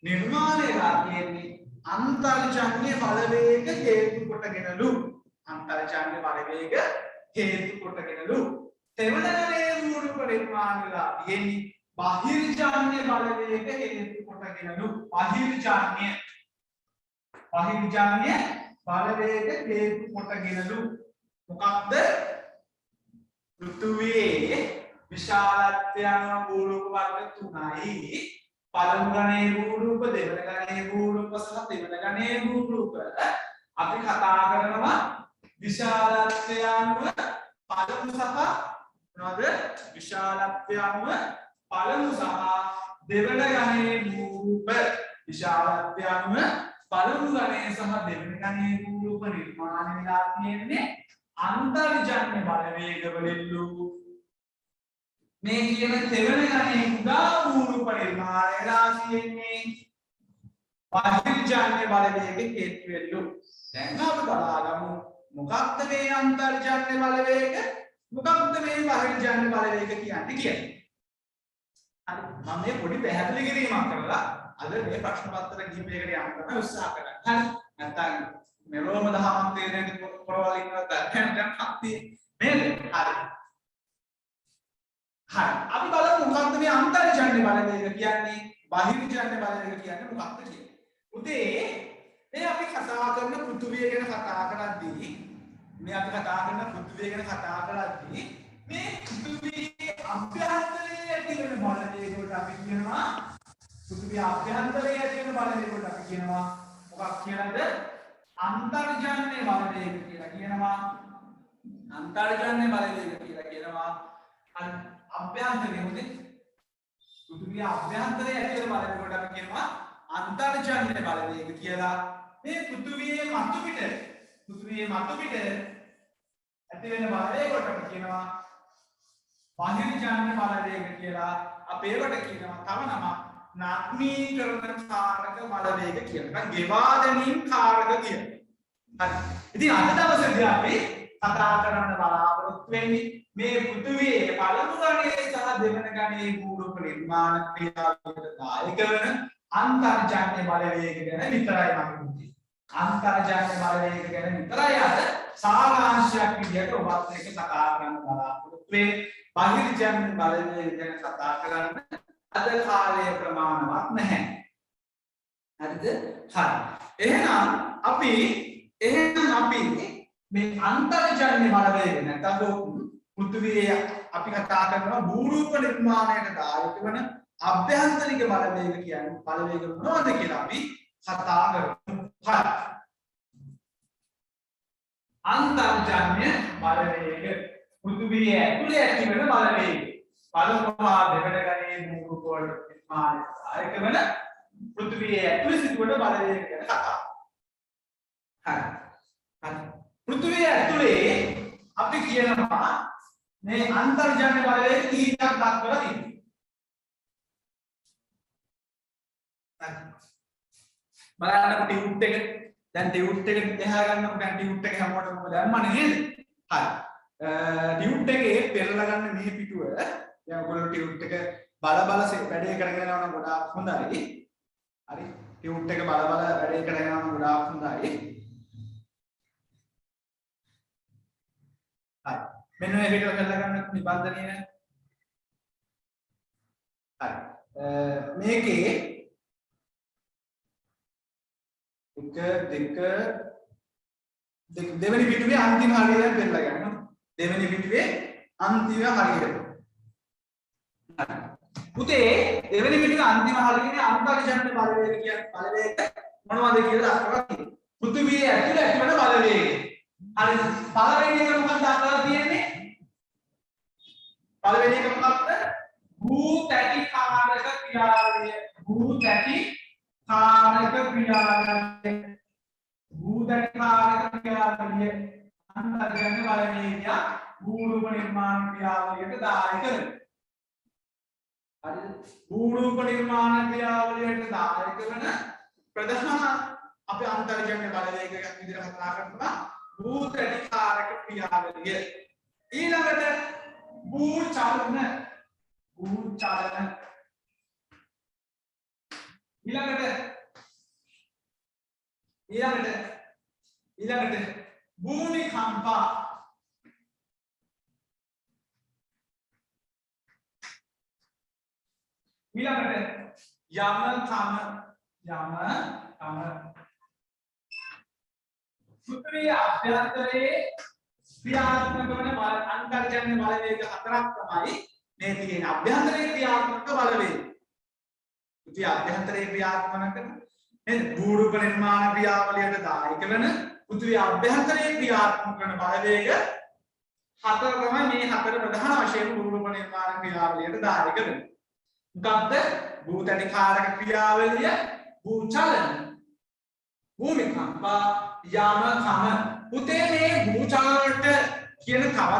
නිර්මාණය වෙලා තියෙන්නේ අන්තර්ජන්‍ය බලවේග හේතු කොටගෙනලු. අන්තර්ජන්‍ය බලවේග හේතු කොටගෙනලු. දෙවන ගණයේ භූරූප නිර්මාණය වෙලා තියෙන්නේ බහිර්ජන්‍ය බලවේග හේතු කොටගෙනලු. බහිර්ජන්‍ය බලවේග හේතු කොටගෙනලු. මොකක්ද? පෘථුවියේ විශාලත්වය අනුව භූරූප වර්ග 3යි. පළමු ගණයේ භූරූප, දෙවන ගණයේ භූරූප සහ දෙවන ගණයේ භූරූප අපි කතා කරනවා විශාලත්වය අනුව පළමු සහ මොනවද? විශාලත්වය අනුව පළමු සහ දෙවන ගණයේ භූරූප විශාලත්වය අනුව පළමු ගණයේ සහ දෙවන ගණයේ භූරූප නිර්මාණය වෙලා තියෙන්නේ අන්තර්ජන්‍ය බලවේග වලින්ලු. මේ කියන දෙවන ගණයේ කුඩා භූරූප නිර්මාණය වෙලා තියෙන්නේ බහිර්ජන්‍ය බලවේග හේතු වෙලු. දැන් අපි බලමු මොකක්ද මේ අන්තර්ජන්‍ය බලවේග? මොකක්ද මේ බහිර්ජන්‍ය බලවේග කියන්නේ කියලා. හරි මම මේ පොඩි පැහැදිලි කිරීමක් කරලා අද මේ ප්‍රශ්න පත්‍ර කිහිපයකට යන්න තමයි උත්සාහ කරන්නේ. හරි නැත්නම් මෙලොවම දහමක් තේරෙන්න පොරවල් ඉන්නවත් දැන් හත්ති නේද? හරි අපි බලමු මොකක්ද මේ අන්තර්ජන්‍ය බලවේග කියන්නේ බහිර්ජන්‍ය බලවේග කියන්නේ මොකක්ද කියලා. උදේ මේ අපි කතා කරන පෘථුවිය ගැන කතා කරද්දී මේ පෘථුවියේ අභ්‍යන්තරයේ ඇති වෙන බලවේගයට අපි කියනවා පෘථුවිය අභ්‍යන්තරයේ ඇති වෙන බලවේගයට අපි කියනවා මොකක් කියලාද? අන්තර්ජන්‍ය බලවේග කියලා කියනවා. අන්තර්ජන්‍ය බලවේග කියලා කියනවා. අභ්‍යන්තරයේ උදේ පෘථුවිය අභ්‍යන්තරයේ ඇති වෙන බලවේගයට අපි කියනවා අන්තර්ජන්‍ය බලවේග කියලා. මේ පෘථුවියේ මතු පිට ඇති වෙන බලවේගයට අපි කියනවා බහිර්ජන්‍ය බලවේග කියලා. අපි ඒකට කියනවා තව නමක් නාත්මීකරණ කාරක බලවේග කියලා. නැත්නම් ගෙවා දැමීම් කාරක කියලා. හරි. ඉතින් අද දවසේදී අපි කතා කරන්න බලාපොරොත්තු වෙන්නේ මේ පෘථුවියේ පළමු ගණයේ සහ දෙවන ගණයේ භූරූප නිර්මාණ ක්‍රියාවලියට දායක වන අන්තර්ජන්‍ය බලවේග ගැන විතරයි මම කියන්නේ. අන්තර්ජන්‍ය බලවේග ගැන විතරයි අද සාරාංශයක් විදිහට ඔබත් එක්ක කතා කරන්න බලාපොරොත්තු වෙන්නේ. බහිර්ජන්‍ය බලවේග ගැන කතා කරන්න අද කාලය ප්‍රමාණවත් නැහැ. හරිද? හරි. එහෙනම් අපි මේ අන්තර්ජන්‍ය බලවේග නැත්නම් පෘථුවියේ අපි කතා කරනවා භූරූප නිර්මාණයට දායක වන අභ්‍යන්තරික බලවේග කියන්නේ බලවේග මොනවද කියලා අපි කතා කරමු. හරි. අන්තර්ජන්‍ය බලවේග පෘථුවියේ ඇතුලේ ඇති වෙන බලවේග. පළමුවා දෙවන ගණයේ භූරූප වල නිර්මාණයට දායක වන පෘථුවියේ ඇතුලේ සිදුවන බලවේග ගැන කතා. හරි. පෘථුවිය ඇතුලේ අපි කියනවා මේ අන්තර්ජන්‍ය බලවේග කීයක් දක්වලා තියෙනවා. බලන්න ටියුට් එක දැන් ටියුට් එක දිහා ගන්නකො දැන් ටියුට් එක හැමෝටම දැම්මනේ නේද? හරි. ටියුට් එකේ පෙරලා ගන්න මේ පිටුව දැන් ඔයගොල්ලෝ ටියුට් එක බල වැඩේ කරගෙන යනවා නම් ගොඩාක් හොඳයි. හරි. ටියුට් එක බල වැඩේ කරගෙන යනවා නම් ගොඩාක් හොඳයි. හරි. මෙන්න මේ පිටුව කරලා ගන්න නිබන්ධනය. හරි. මේකේ 1 2 දෙවෙනි පිටුවේ අන්තිම හරිය දැන් පෙන්නලා ගන්න. දෙවෙනි පිටුවේ අන්තිම හරිය. හරි. පුතේ දෙවෙනි පිටුවේ අන්තිම හරියනේ අන්තර්ජන්‍ය බලවේග කියන්නේ බලවේග මොනවද කියලා දක්වලා තියෙනවා. පෘථිවියේ ඇතුළේ ඇතිවන බලවේගය. හරි. පළවෙනි එක මොකක්ද දක්වලා තියෙන්නේ? පළවෙනි එක මොකක්ද? භූ තැටි කාරක ක්‍රියාවලිය. භූ තැටි කාරක ක්‍රියාවලිය. භූ භූතකාරක ක්‍රියාවලිය අන්තර්ජන්‍ය බලවේගය භූරූප නිර්මාණ ක්‍රියාවලියට දායක වෙනවා. හරිද? භූරූප නිර්මාණ ක්‍රියාවලියට දායක වෙන ප්‍රධාන අපි අන්තර්ජන්‍ය බලවේගයක් විදිහට කතා කරනවා භූතකාරක ක්‍රියාවලිය. ඊළඟට භූචලන ඊළඟට භූමිකම්ප යමකම පෘථිවිය අභ්‍යන්තරයේ ක්‍රියාත්මක වන අන්තර්ජන්‍ය බලවේග හතරක් තමයි මේ තියෙන අභ්‍යන්තරයේ ක්‍රියාත්මක බලවේග. පෘථිවිය අභ්‍යන්තරයේ ක්‍රියාත්මක නේද? භූරූප නිර්මාණ ක්‍රියාවලියට දායක වෙන පෘථිවිය අභ්‍යන්තරයේ ක්‍රියාත්මක වන බලවේග හතර තමයි මේ හතර ප්‍රධාන වශයෙන් භූරූප නිර්මාණ ක්‍රියාවලියට දායක වෙන්නේ. මොකක්ද? භූතනිකාරක ක්‍රියාවලිය, භූචලන, භූමිකම්ප, යමකම. පුතේ මේ භූචලනට කියන තව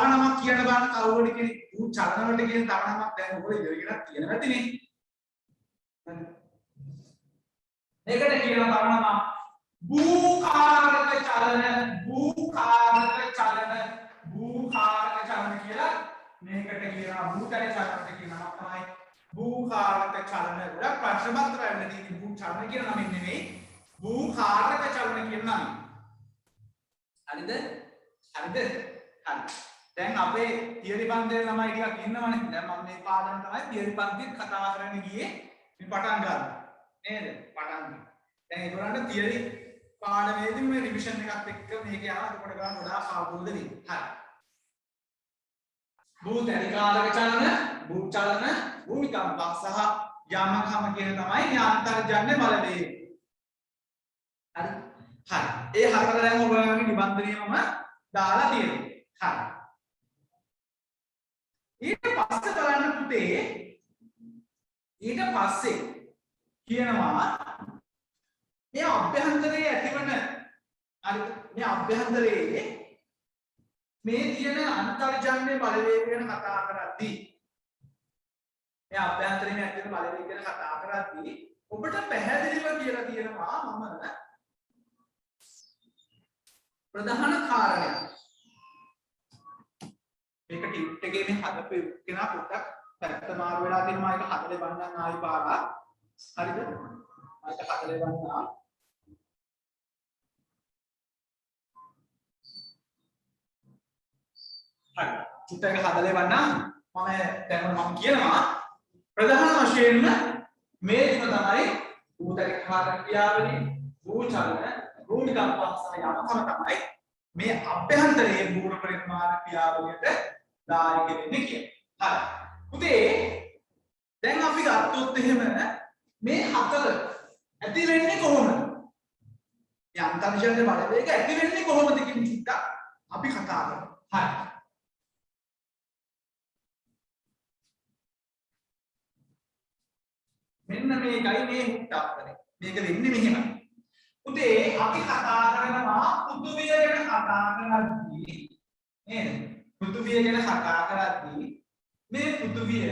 නමක් කියන බාන කවුරුද කියන්නේ? භූචලන වලට කියන තව නමක් දැන් ඔයගොල්ලෝ ඉගෙනගෙන තියෙන නැතිනේ. මේකට කියන තව නමක් භූකාරක චලන කියලා මේකට කියනවා භූතල චලනට කියන නම තමයි භූකාරක චලන. ගොඩක් ප්‍රශ්න පත්‍ර වෙන්න තියෙන භූචලන කියන නමින් නෙමෙයි භූකාරක චලන කියන නමින්. හරිද? හරි. දැන් අපේ තියරි පන්තියේ ළමයි ටිකක් ඉන්නවනේ. දැන් මම මේ පාඩම තමයි තියරි පන්තියේ කතා කරන්න ගියේ. මේ පටන් ගන්න. නේද? පටන් ගන්න. දැන් ඒගොල්ලන්ට තියරි පාඩමේදී මේ රිවිෂන් එකත් එක්ක මේක යනවා. එතකොට ගන්න ගොඩාක් අවබෝධ වෙයි. හරි. භූතනිකාරක චලන, භූචලන, භූමිකම්ප සහ යමකම කියන තමයි මේ අන්තර්ජන්‍ය බලවේග. හරි. ඒ හතර දැන් ඔයගොල්ලන්ගේ නිබන්ධනයේම දාලා තියෙනවා. හරි. ඊට පස්සේ බලන්න පුතේ ඊට පස්සේ කියනවා මේ අභ්‍යන්තරයේ ඇතිවන මේ අභ්‍යන්තරයේ මේ තියෙන අන්තර්ජන්‍ය බලවේග ගැන කතා කරද්දී මේ අභ්‍යන්තරයේ ඇතිවන බලවේග ගැන කතා කරද්දී ඔබට පැහැදිලිව කියලා තියෙනවා මම ප්‍රධාන කාරණයක්. මේක ටිප් එකේ මේ හදපු කෙනා පොඩ්ඩක් පැත්ත මාරු වෙලා තියෙනවා. ඒක හදලේ වන්නම් ආයි පාරක්. හරිද? ආයෙත් හදලේ වන්නම්. හරි. චුට්ටක් හදලේ වන්නම්. මම කියනවා ප්‍රධාන වශයෙන්ම මේ තුන තමයි භූතකාරක ක්‍රියාවලිය, භූචලන, භූමිකම්ප සහ යමකම තමයි මේ අභ්‍යන්තරයේ භූරූප නිර්මාණ ක්‍රියාවලියට දායක වෙන්නේ කියන්නේ. හරි. පුතේ දැන් අපි ගත්තොත් එහෙම මේ හතර ඇති වෙන්නේ කොහොමද? මේ අන්තර්ජන්‍ය බලවේග ඇති වෙන්නේ කොහොමද කියන චුට්ටක් අපි කතා කරමු. හරි. මෙන්න මේකයි මේ හුට්ටක්කනේ. මේක වෙන්නේ මෙහෙමයි. පුතේ අපි කතා කරනවා පෘථුවිය ගැන කතා කරද්දී නේද? පෘථුවිය ගැන කතා කරද්දී මේ පෘථුවිය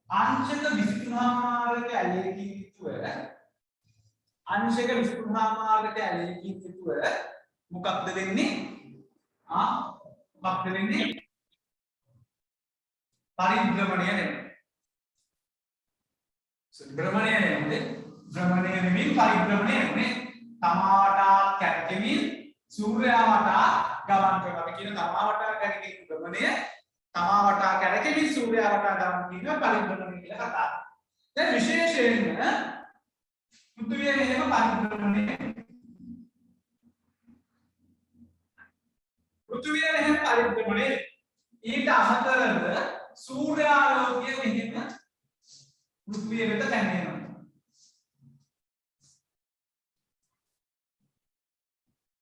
අංශක 23මාරක ඇලයකින් යුතුව මොකක්ද වෙන්නේ? මොකක්ද වෙන්නේ? පරිභ්‍රමණය වෙනවා. භ්‍රමණය නෙමෙයි පරිභ්‍රමණය නෙමෙයි. තමා වටා කැරකෙමින් සූර්යයා වටා ගමන් කරනවා. අපි කියන තමා වටා කැරකෙමින් භ්‍රමණය, තමා වටා කැරකෙමින් සූර්යයා වටා ගමන් කියන පරිභ්‍රමණය කියලා කතා කරනවා. දැන් විශේෂයෙන්ම පෘථිවිය මෙහෙම පරිභ්‍රමණය ඊට අමතරව සූර්යාලෝකය මෙහෙම පෘථිවිය වෙත පැමිණෙනවා.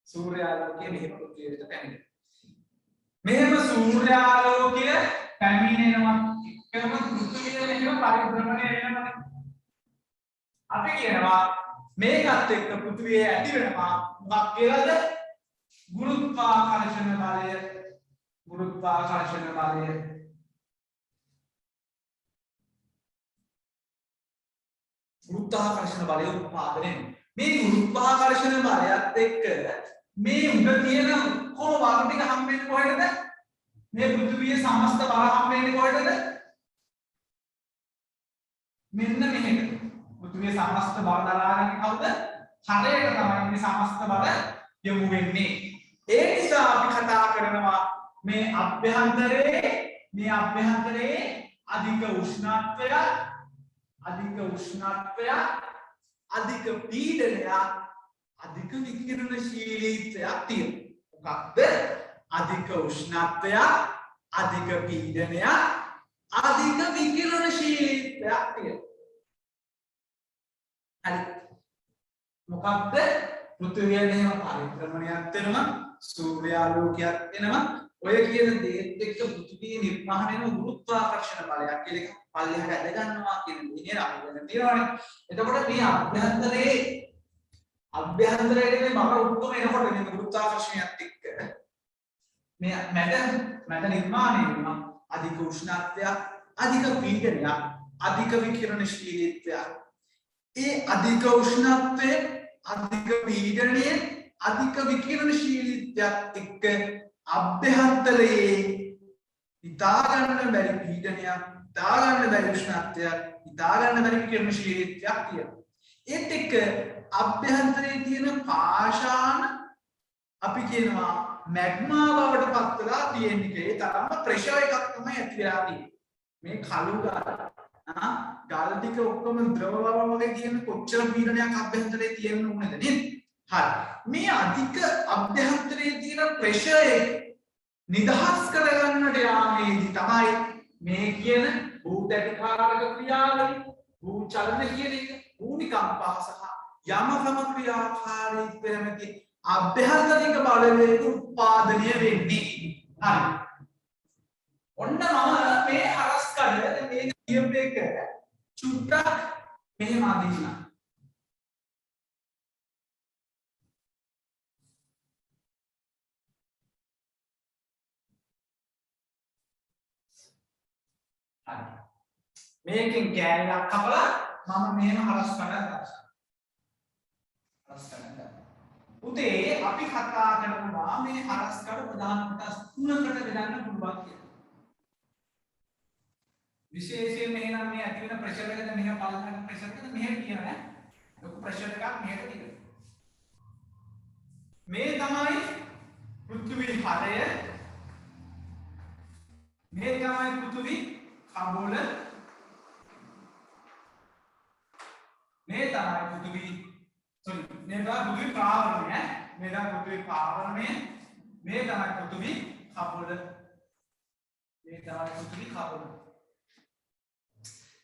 සූර්යාලෝකය මෙහෙම පෘථිවිය වෙත පැමිණෙනවා. මෙහෙම සූර්යාලෝකය පැමිණෙනවා එක්කම පෘථිවිය මෙහෙම පරිභ්‍රමණය වෙනවා. අපි කියනවා මේකත් එක්ක පෘථිවියේ ඇති වෙනවා මොකක් කියලාද? ගුරුත්වාකර්ෂණ බලය. ගුරුත්වාකර්ෂණ බලය. ගුරුත්වාකර්ෂණ බලය උත්පාදනය වෙනවා. මේ ගුරුත්වාකර්ෂණ බලයත් එක්ක මේ උඩ තියෙන කොහොම බර ටික හම්බෙන්නේ කොහෙටද? මේ පෘථිවියේ සමස්ත බර හම්බෙන්නේ කොහෙටද? මෙන්න මෙහෙට. පෘථිවියේ සමස්ත බර දරාගෙන කවුද? හරයට තමයි මේ සමස්ත බර යොමු වෙන්නේ. ඒ නිසා අපි කතා කරනවා මේ අභ්‍යන්තරයේ අධික උෂ්ණත්වය අධික පීඩනය අධික විකිරණශීලීත්වයක් තියෙනවා. මොකක්ද? අධික උෂ්ණත්වය අධික පීඩනය අධික විකිරණශීලීත්වයක් තියෙනවා. හරි. මොකක්ද? පෘථිවියට එහෙම පරික්‍රමණයක් වෙනවා, සූර්යාලෝකයක් එනවා. ඔය කියන දේත් එක්ක පෘථිවිය නිර්මාණය වෙන ගුරුත්වාකර්ෂණ බලයක් කියලා එකක් පල්ලෙහාට ඇද ගන්නවා කියන දේ නේද අපි දැන් තියෙනවානේ. එතකොට මේ අභ්‍යන්තරයේ මේ බර ඔක්කොම එනකොට මේ ගුරුත්වාකර්ෂණයත් එක්ක මේ මැද නිර්මාණය වෙනවා අධික උෂ්ණත්වයක්, අධික පීඩනයක්, අධික විකිරණශීලීත්වයක්. ඒ අධික උෂ්ණත්වය, අධික පීඩනය, අධික විකිරණශීලීත්වයක් එක්ක අභ්‍යන්තරයේ හිතා ගන්න බැරි පීඩනයක්, හිතා ගන්න බැරි උෂ්ණත්වයක්, හිතා ගන්න බැරි විකිරණශීලීත්වයක් තියෙනවා. ඒත් එක්ක අභ්‍යන්තරයේ තියෙන පාෂාණ අපි කියනවා මැග්මා බවට පත් වෙලා තියෙන එකේ තරම්ම ප්‍රෙෂර් එකක් තමයි ඇති වෙලා තියෙන්නේ. මේ කළු ගාල ටික ඔක්කොම ද්‍රව බව වගේ තියෙන කොච්චර පීඩනයක් අභ්‍යන්තරයේ තියෙන්න ඕනද නේද? හරි. මේ අධික අභ්‍යන්තරයේ තියෙන ප්‍රෙෂර් එක නිදහස් කරගන්නට යාමේදී තමයි මේ කියන භූතැටිකාරක ක්‍රියාවලිය, භූ චලන කියන එක, භූමිකම්පා සහ යමකම ක්‍රියාකාරීත්වය නැති අභ්‍යන්තරික බලවේග උත්පාදනය වෙන්නේ. හරි. ඔන්න මම මේ හරස්කඩ මේ කියපු එක චුට්ටක් මෙහෙම අදින්නම්. හරි. මේකෙන් කෑල්ලක් කපලා මම මෙහෙම හරස්කඩක් දානවා. හරස්කඩක් දානවා. උදේ අපි කතා කරනවා මේ හරස්කඩ ප්‍රධාන කොටස් තුනකට බෙදන්න පුළුවන් කියලා. විශේෂයෙන් එහෙනම් මේ ඇති වෙන ප්‍රෙෂර් එකද මෙහෙම බලන්න ප්‍රෙෂර් එකද මෙහෙම කියන ඈ ලොකු ප්‍රෙෂර් එකක් මෙහෙට තියෙනවා. මේ තමයි පෘථිවි හරය. මේ තමයි පෘථිවි කබොල. මේ තමයි පෘථිවි මේ තමයි පෘථිවි ප්‍රාවරණය. මේ තමයි පෘථිවි ප්‍රාවරණය. මේ තමයි පෘථිවි කබොල. මේ තමයි පෘථිවි කබොල.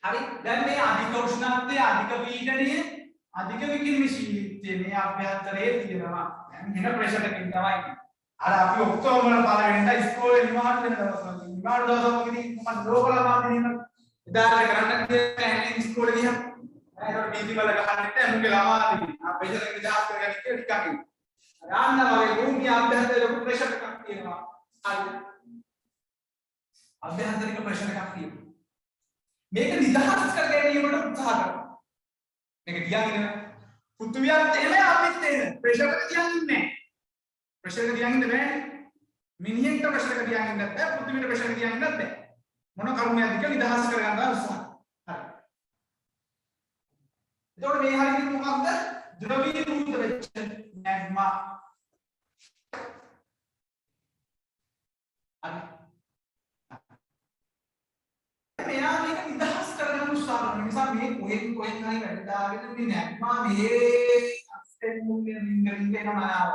හරි. දැන් මේ අධික උෂ්ණත්වය, අධික පීඩනය, අධික විකිරණශීලීත්වය මේ අභ්‍යන්තරයේ තියෙනවා. දැන් වෙන ප්‍රෙෂර් එකකින් තමයි. අර අපි ඔක්තෝබර් පළවෙනිදා ඉස්කෝලේ නිවාඩු වෙන දවස්වල නිවාඩු දවසකදී මම ලෝකල මාධ්‍යයෙන් ඉදාර කරන්න කියන්නේ ඉස්කෝලේ ගියා. ඒකට බීති වල ගහන්න මුගේ ළමා තිබුණා. ප්‍රෙෂර් එක දාස් කරගන්න කියලා ටිකක්. අරන්න වගේ භූමිය අභ්‍යන්තරයේ ලොකු ප්‍රෙෂර් එකක් තියෙනවා. හරි. අභ්‍යන්තරික ප්‍රෙෂර් එකක් තියෙනවා. මේක නිදහස් කර ගැනීමට උත්සාහ කරනවා. මේක තියාගෙන පෘථිවියත් එහෙම අපිත් එහෙම ප්‍රෙෂර් එක තියාගෙන ඉන්නේ. ප්‍රෙෂර් එක තියාගෙන ඉන්න බෑ. මිනිහෙක්ට ප්‍රෙෂර් එක තියාගෙන ඉන්නත් බෑ. පෘථිවියට ප්‍රෙෂර් එක තියාගෙන ඉන්නත් බෑ. මොන කරුණයක්ද කියලා නිදහස් කර ගන්න උත්සාහ. හරි. එතකොට මේ හරියට මොකක්ද? ද්‍රවීභූත වෙච්ච මැග්මා. හරි. මෙයා මේක නිදහස් කරගන්න උත්සාහ කරන නිසා මේ කොහෙන් හරි වැඩදාගෙන මේ නැග්මා මේ අස්තෙන් මුන්නේ රින්ග යනවා.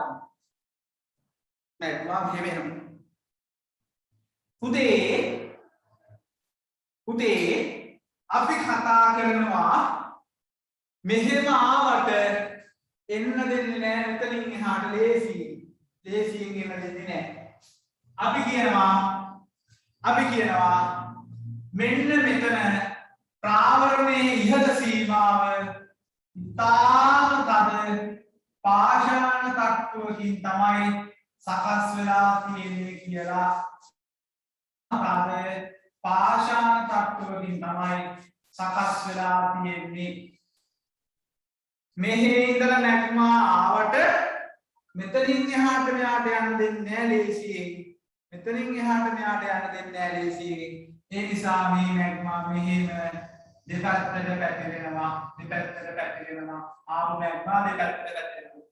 නැග්මා මෙහෙම එනවා. උදේ අපි කතා කරනවා මෙහෙම ආවට එන්න දෙන්නේ නැහැ මෙතනින් එහාට ලේසියෙන් එන්න දෙන්නේ නැහැ. අපි කියනවා මෙන්න මෙතන ප්‍රාවරණයේ ඉහළ සීමාව ඉතාම තද පාෂාණ තට්ටුවකින් තමයි සකස් වෙලා තියෙන්නේ කියලා. තද පාෂාණ තට්ටුවකින් තමයි සකස් වෙලා තියෙන්නේ. මෙහි ඉඳලා නැග්මා ආවට මෙතනින් එහාට මෙහාට යන්න දෙන්නේ නැහැ ලේසියෙන්. මෙතනින් එහාට මෙහාට යන්න දෙන්නේ නැහැ ලේසියෙන්. ඒ නිසා මේ මැග්මා මෙහෙම දෙපැත්තට පැතිරෙනවා ආපු මැග්මා දෙපැත්තට පැතිරෙනවා.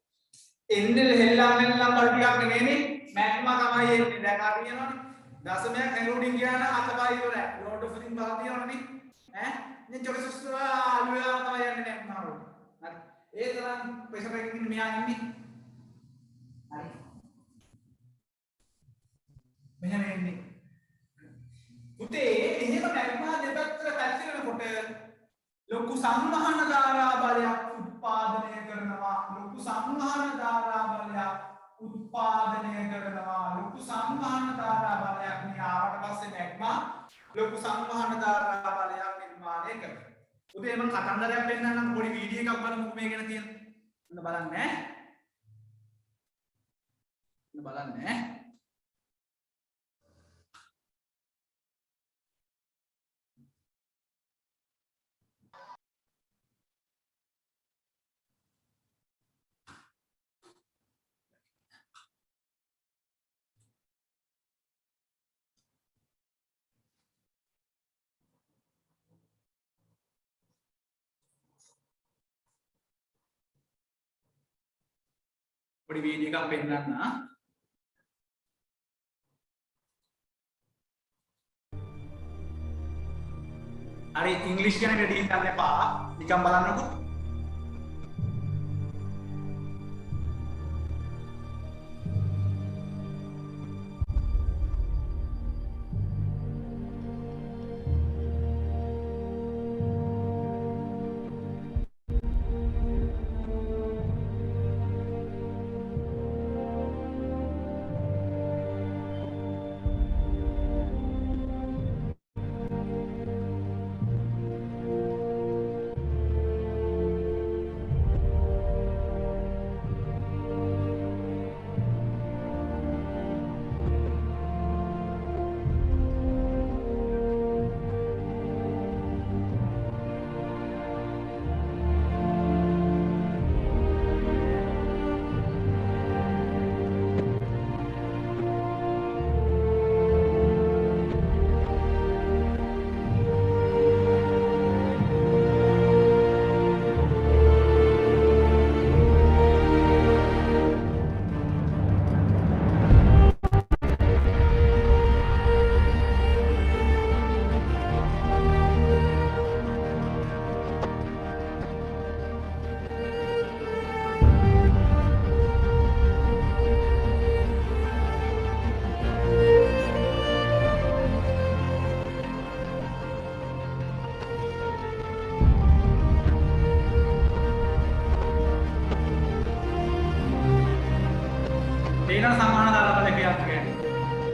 එන්නේ හෙල්ලම් බල ටිකක් නෙමෙයි මැග්මා තමයි එන්නේ. දැන් අපි කියනවනේ දශමයක් හැරුණින් ගියා නම් අතපය ඉවරයි. ලෝඩ් ඔෆ් රින් බල තියනවනේ ඈ ඉතින් චොරිසස්වා අලුලා තමයි යන්නේ මැග්මා වල. හරි ඒ තරම් ප්‍රෙෂර් එකකින් මෙයා ඉන්නේ. හරි මෙහෙම එන්නේ පුතේ එහෙම මැග්මා දෙපැත්තට පැතිරෙනකොට ලොකු සංවහන ධාරා බලයක් උත්පාදනය කරනවා. ලොකු සංවහන ධාරා බලයක් උත්පාදනය කරනවා. ලොකු සංවහන ධාරා බලයක් මේ ආවට පස්සේ මැග්මා ලොකු සංවහන ධාරා බලයක් නිර්මාණය කරනවා. පුතේ මම කතන්දරයක් පෙන්නන්නම් පොඩි වීඩියෝ එකක් බලමු මේ ගැන තියෙන. ඔන්න බලන්න ඈ. ඔන්න බලන්න ඈ. පොඩි වීඩියෝ එකක් පෙන්නන්න. අර ඉංග්‍රීසි ගැන වැඩි හිතන්න එපා. නිකන් බලන්නකෝ. ඒන සම්මාන දාලා බලක යක් කියන්නේ.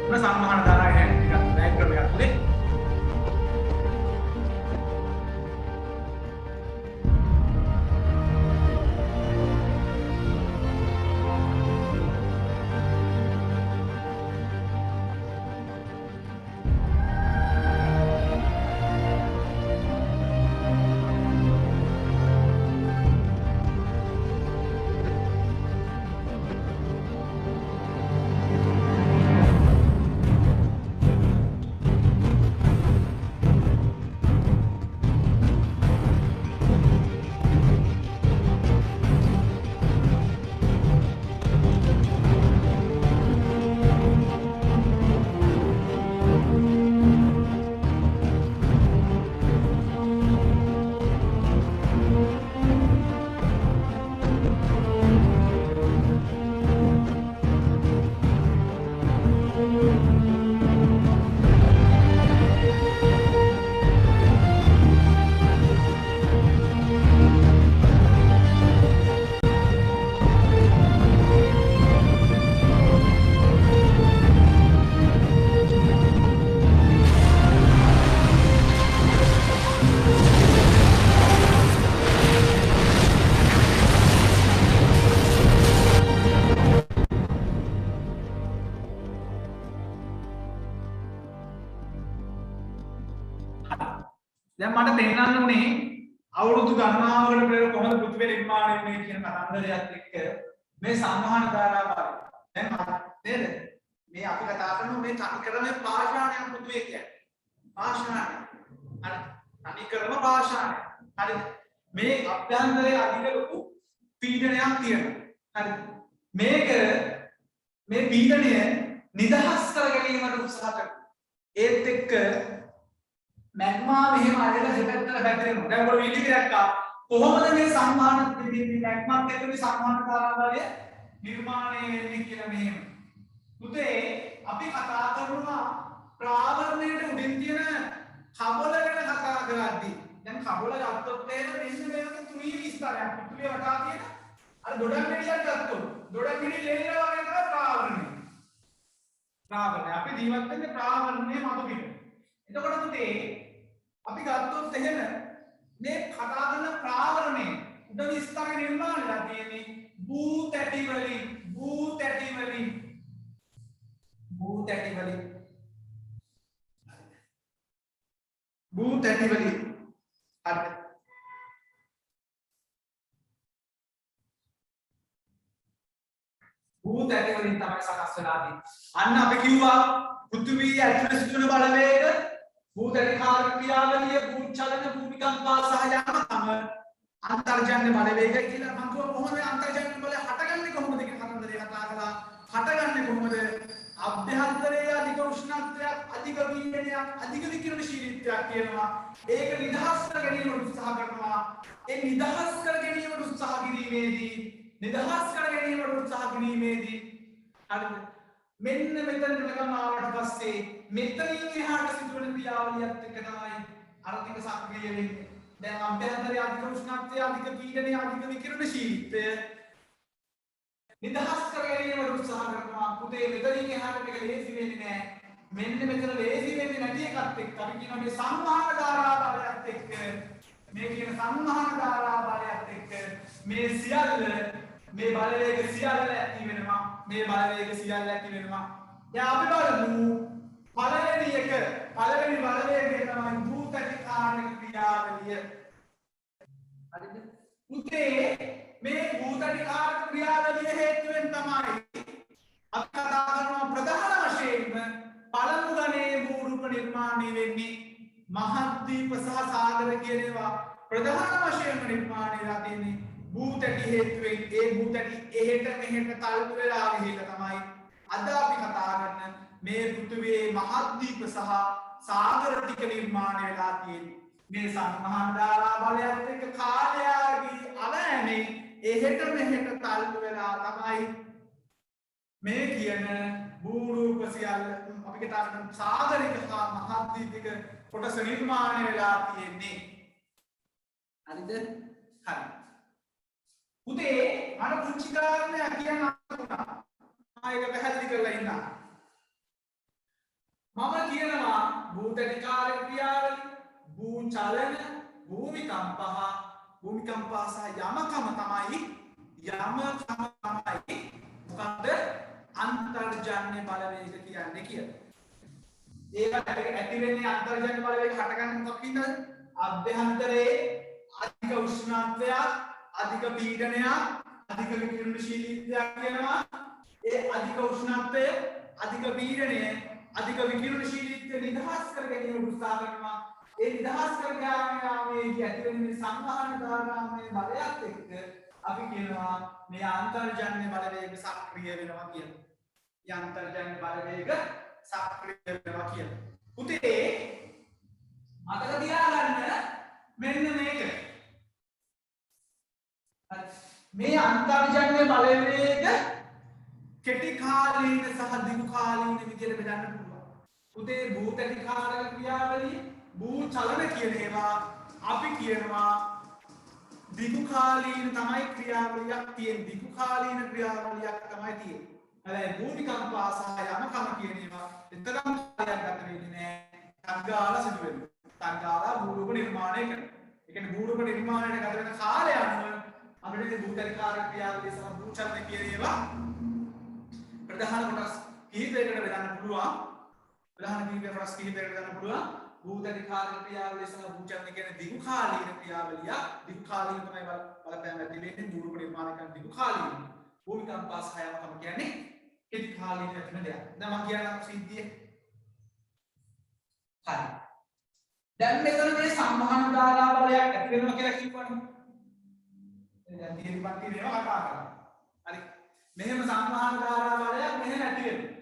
මොන සම්මාන දාලා කියන්නේ ටිකක් ඩයග්‍රෑම් එකක් තුලේ. දැන් මට පෙන්නන්න උනේ අවුරුදු ගණනාවකට පෙර කොහොමද පෘථිවිය නිර්මාණය වෙන්නේ කියන කතන්දරයත් එක්ක මේ සංවහන ධාරාවයි. දැන් නේද? මේ අපි කතා කරන මේ තනිකරම පාෂාණයක් පෘථිවිය කියන්නේ. පාෂාණය. හරි. තනිකරම පාෂාණය. හරි. මේ අභ්‍යන්තරයේ අධික ලොකු පීඩනයක් තියෙනවා. හරි. මේ පීඩනය නිදහස් කර ගැනීමට උත්සාහ කරනවා. ඒත් එක්ක මැග්මා මෙහෙම අරගෙන දෙපැත්තට පැතිරෙනවා. දැන් ඔය වීඩියෝ එක දැක්කා. කොහොමද මේ සංවහන මැග්මාත් එක්ක මේ සංවහන ධාරාවලිය නිර්මාණය වෙන්නේ කියලා මෙහෙම. පුතේ අපි කතා කරනවා ප්‍රාවරණයට උඩින් තියෙන කබල ගැන කතා කරද්දී දැන් කබල ගත්තොත් එහෙම මෙන්න මේ වගේ තුනී විස්තරයක් පෘථිවිය වටා තියෙන අර දොඩම් ගෙඩියක් ගත්තොත් දොඩම් ගෙඩිය ලේන වගේ තමයි ප්‍රාවරණය. ප්‍රාවරණය අපි ජීවත් වෙන්නේ ප්‍රාවරණයේ මතු පිට. එතකොට පුතේ අපි ගත්තොත් එහෙම මේ කතා කරන ප්‍රාවරණය උඩ විස්තරය නිර්මාණය වෙලා තියෙන්නේ භූ තැටි වලින් භූ තැටි වලින් භූ තැටි වලින් භූ තැටි වලින් හරි භූ තැටි වලින් තමයි සකස් වෙලා තියෙන්නේ. අන්න අපි කිව්වා පෘථිවිය ඇතුළේ සිදුවන බලවේග භූ තැටි කාර්ය ක්‍රියාවලිය භූ චලන භූමිකම්පා සහ යමකම අන්තර්ජන්‍ය බලවේගය කියලා මම කිව්වා කොහොමද අන්තර්ජන්‍ය බලය හටගන්නේ කොහොමද කියන කතන්දරය කතා කළා. හටගන්නේ කොහොමද? අභ්‍යන්තරයේ අධික උෂ්ණත්වයක් අධික පීඩනයක් අධික විකිරණශීලීත්වයක් තියෙනවා. ඒක නිදහස් කර ගැනීමට උත්සාහ කරනවා. ඒ නිදහස් කර ගැනීමට උත්සාහ කිරීමේදී හරිද? මෙන්න මෙතනට ගම ආවට පස්සේ මෙතනින් එහාට සිදුවන ක්‍රියාවලියත් එක්ක තමයි අර්ථික සක්‍රිය වෙන්නේ. දැන් අභ්‍යන්තරයේ අධික උෂ්ණත්වය අධික පීඩනය අධික විකිරණශීලීත්වය නිදහස් කර ගැනීමට උත්සාහ කරනවා. පුතේ මෙතනින් එහාට මේක ලේසි වෙන්නේ නැහැ. මෙන්න මෙතන ලේසි වෙන්නේ නැති එකත් එක්ක අපි කියන මේ සංවහන ධාරා බලයත් එක්ක මේ කියන සංවහන ධාරා බලයත් එක්ක මේ සියල්ල මේ බලවේග සියල්ල ඇති වෙනවා. මේ බලවේග සියල්ල ඇති වෙනවා. දැන් අපි බලමු පළවෙනි බලවේගය තමයි භූතටි කාර්ය ක්‍රියාවලිය. හරිද? පුතේ මේ භූතටි කාර්ය ක්‍රියාවලිය හේතුවෙන් තමයි අපි කතා කරනවා ප්‍රධාන වශයෙන්ම පළමු ගණයේ භූරූප නිර්මාණය වෙන්නේ. මහද්වීප සහ සාගර කියන ඒවා ප්‍රධාන වශයෙන්ම නිර්මාණය වෙලා තියෙන්නේ භූතටි හේතුවෙන්. ඒ භූතටි එහෙට මෙහෙට තල්ලු වෙලා ගිහිල්ලා තමයි අද අපි කතා කරන මේ පෘථිවියේ මහද්වීප සහ සාගර ටික නිර්මාණය වෙලා තියෙන්නේ. මේ සංවහන ධාරා බලයත් එක්ක කාලයාගේ අවෑමෙන් එහෙට මෙහෙට තල්ලු වෙලා තමයි මේ කියන භූරූප සියල්ල අපි කතා කරන සාගරික සහ මහද්වීපික කොටස නිර්මාණය වෙලා තියෙන්නේ. හරිද? හරි. පුතේ අර පුංචි කාරණයක් කියන්න අහුණා. ආයෙක පැහැදිලි කරලා ඉන්න. මම කියනවා භූතටි කාර්ය ක්‍රියාවලිය, භූ චලන, භූමිකම්පහ, භූමිකම්පා සහ යමකම තමයි මොකද්ද? අන්තර්ජන්‍ය බලවේග කියන්නේ කියලා. ඒකට ඇති වෙන්නේ අන්තර්ජන්‍ය බලවේග හටගන්නේ මොකක්ද? අභ්‍යන්තරයේ අධික උෂ්ණත්වයක් අධික පීඩනයක් අධික විකිරණශීලීත්වයක් වෙනවා. ඒ අධික උෂ්ණත්වය අධික පීඩනය අධික විකිරණශීලීත්වය නිදහස් කර ගැනීමට උත්සාහ කරනවා. ඒ නිදහස් කර ගැනීමේදී ඇති වෙන මේ සංවහන ධාරාමය බලයත් එක්ක අපි කියනවා මේ අන්තර්ජන්‍ය බලවේග සක්‍රිය වෙනවා කියලා. මේ අන්තර්ජන්‍ය බලවේග සක්‍රිය වෙනවා කියලා. පුතේ මතක තියාගන්න මෙන්න මේක. මේ අන්තර්ජන්‍ය බලවේග කෙටි කාලීන සහ දිගු කාලීන විදිහට බෙදන්න පුළුවන්. පුතේ භූතටි කාර්ය ක්‍රියාවලිය, භූ චලන කියන ඒවා අපි කියනවා දිගු කාලීන තමයි ක්‍රියාවලියක් තියෙන්නේ. දිගු කාලීන ක්‍රියාවලියක් තමයි තියෙන්නේ. හැබැයි භූමිකම්පා සහ යමකම කියන ඒවා එතරම් කාලයක් ගත වෙන්නේ නැහැ. තංගාලා සිදු වෙනවා. තංගාලා භූරූප නිර්මාණය කරනවා. ඒ කියන්නේ භූරූප නිර්මාණයට ගත වෙන කාලය අනුව අපිට භූතටි කාර්ය ක්‍රියාවලිය සහ භූ චලන කියන ඒවා ප්‍රධාන කොටස් කිහිපයකට බෙදන්න පුළුවන්. ප්‍රධාන කොටස් කිහිපයකට බෙදන්න පුළුවන්. භූතනිකාරක ක්‍රියාවලිය සහ භූචලන කියන දිගුකාලීන ක්‍රියාවලිය දිගුකාලීන තමයි බලපෑම ඇති වෙන්නේ දුරුක නිර්මාණය කරන දිගුකාලීන භූමිකම්ප සහයම තමයි කියන්නේ කෙටිකාලීන ඇතින දෙයක්. දැන් මම කියනවා සිද්ධිය. හරි. දැන් මෙතන මේ සම්මහන ධාරා බලයක් ඇති වෙනවා කියලා කිව්වනේ. දැන් තීරපත් වෙනවා කතා කරලා. හරි. මෙහෙම සම්මහන ධාරා බලයක් මෙහෙම ඇති වෙනවා.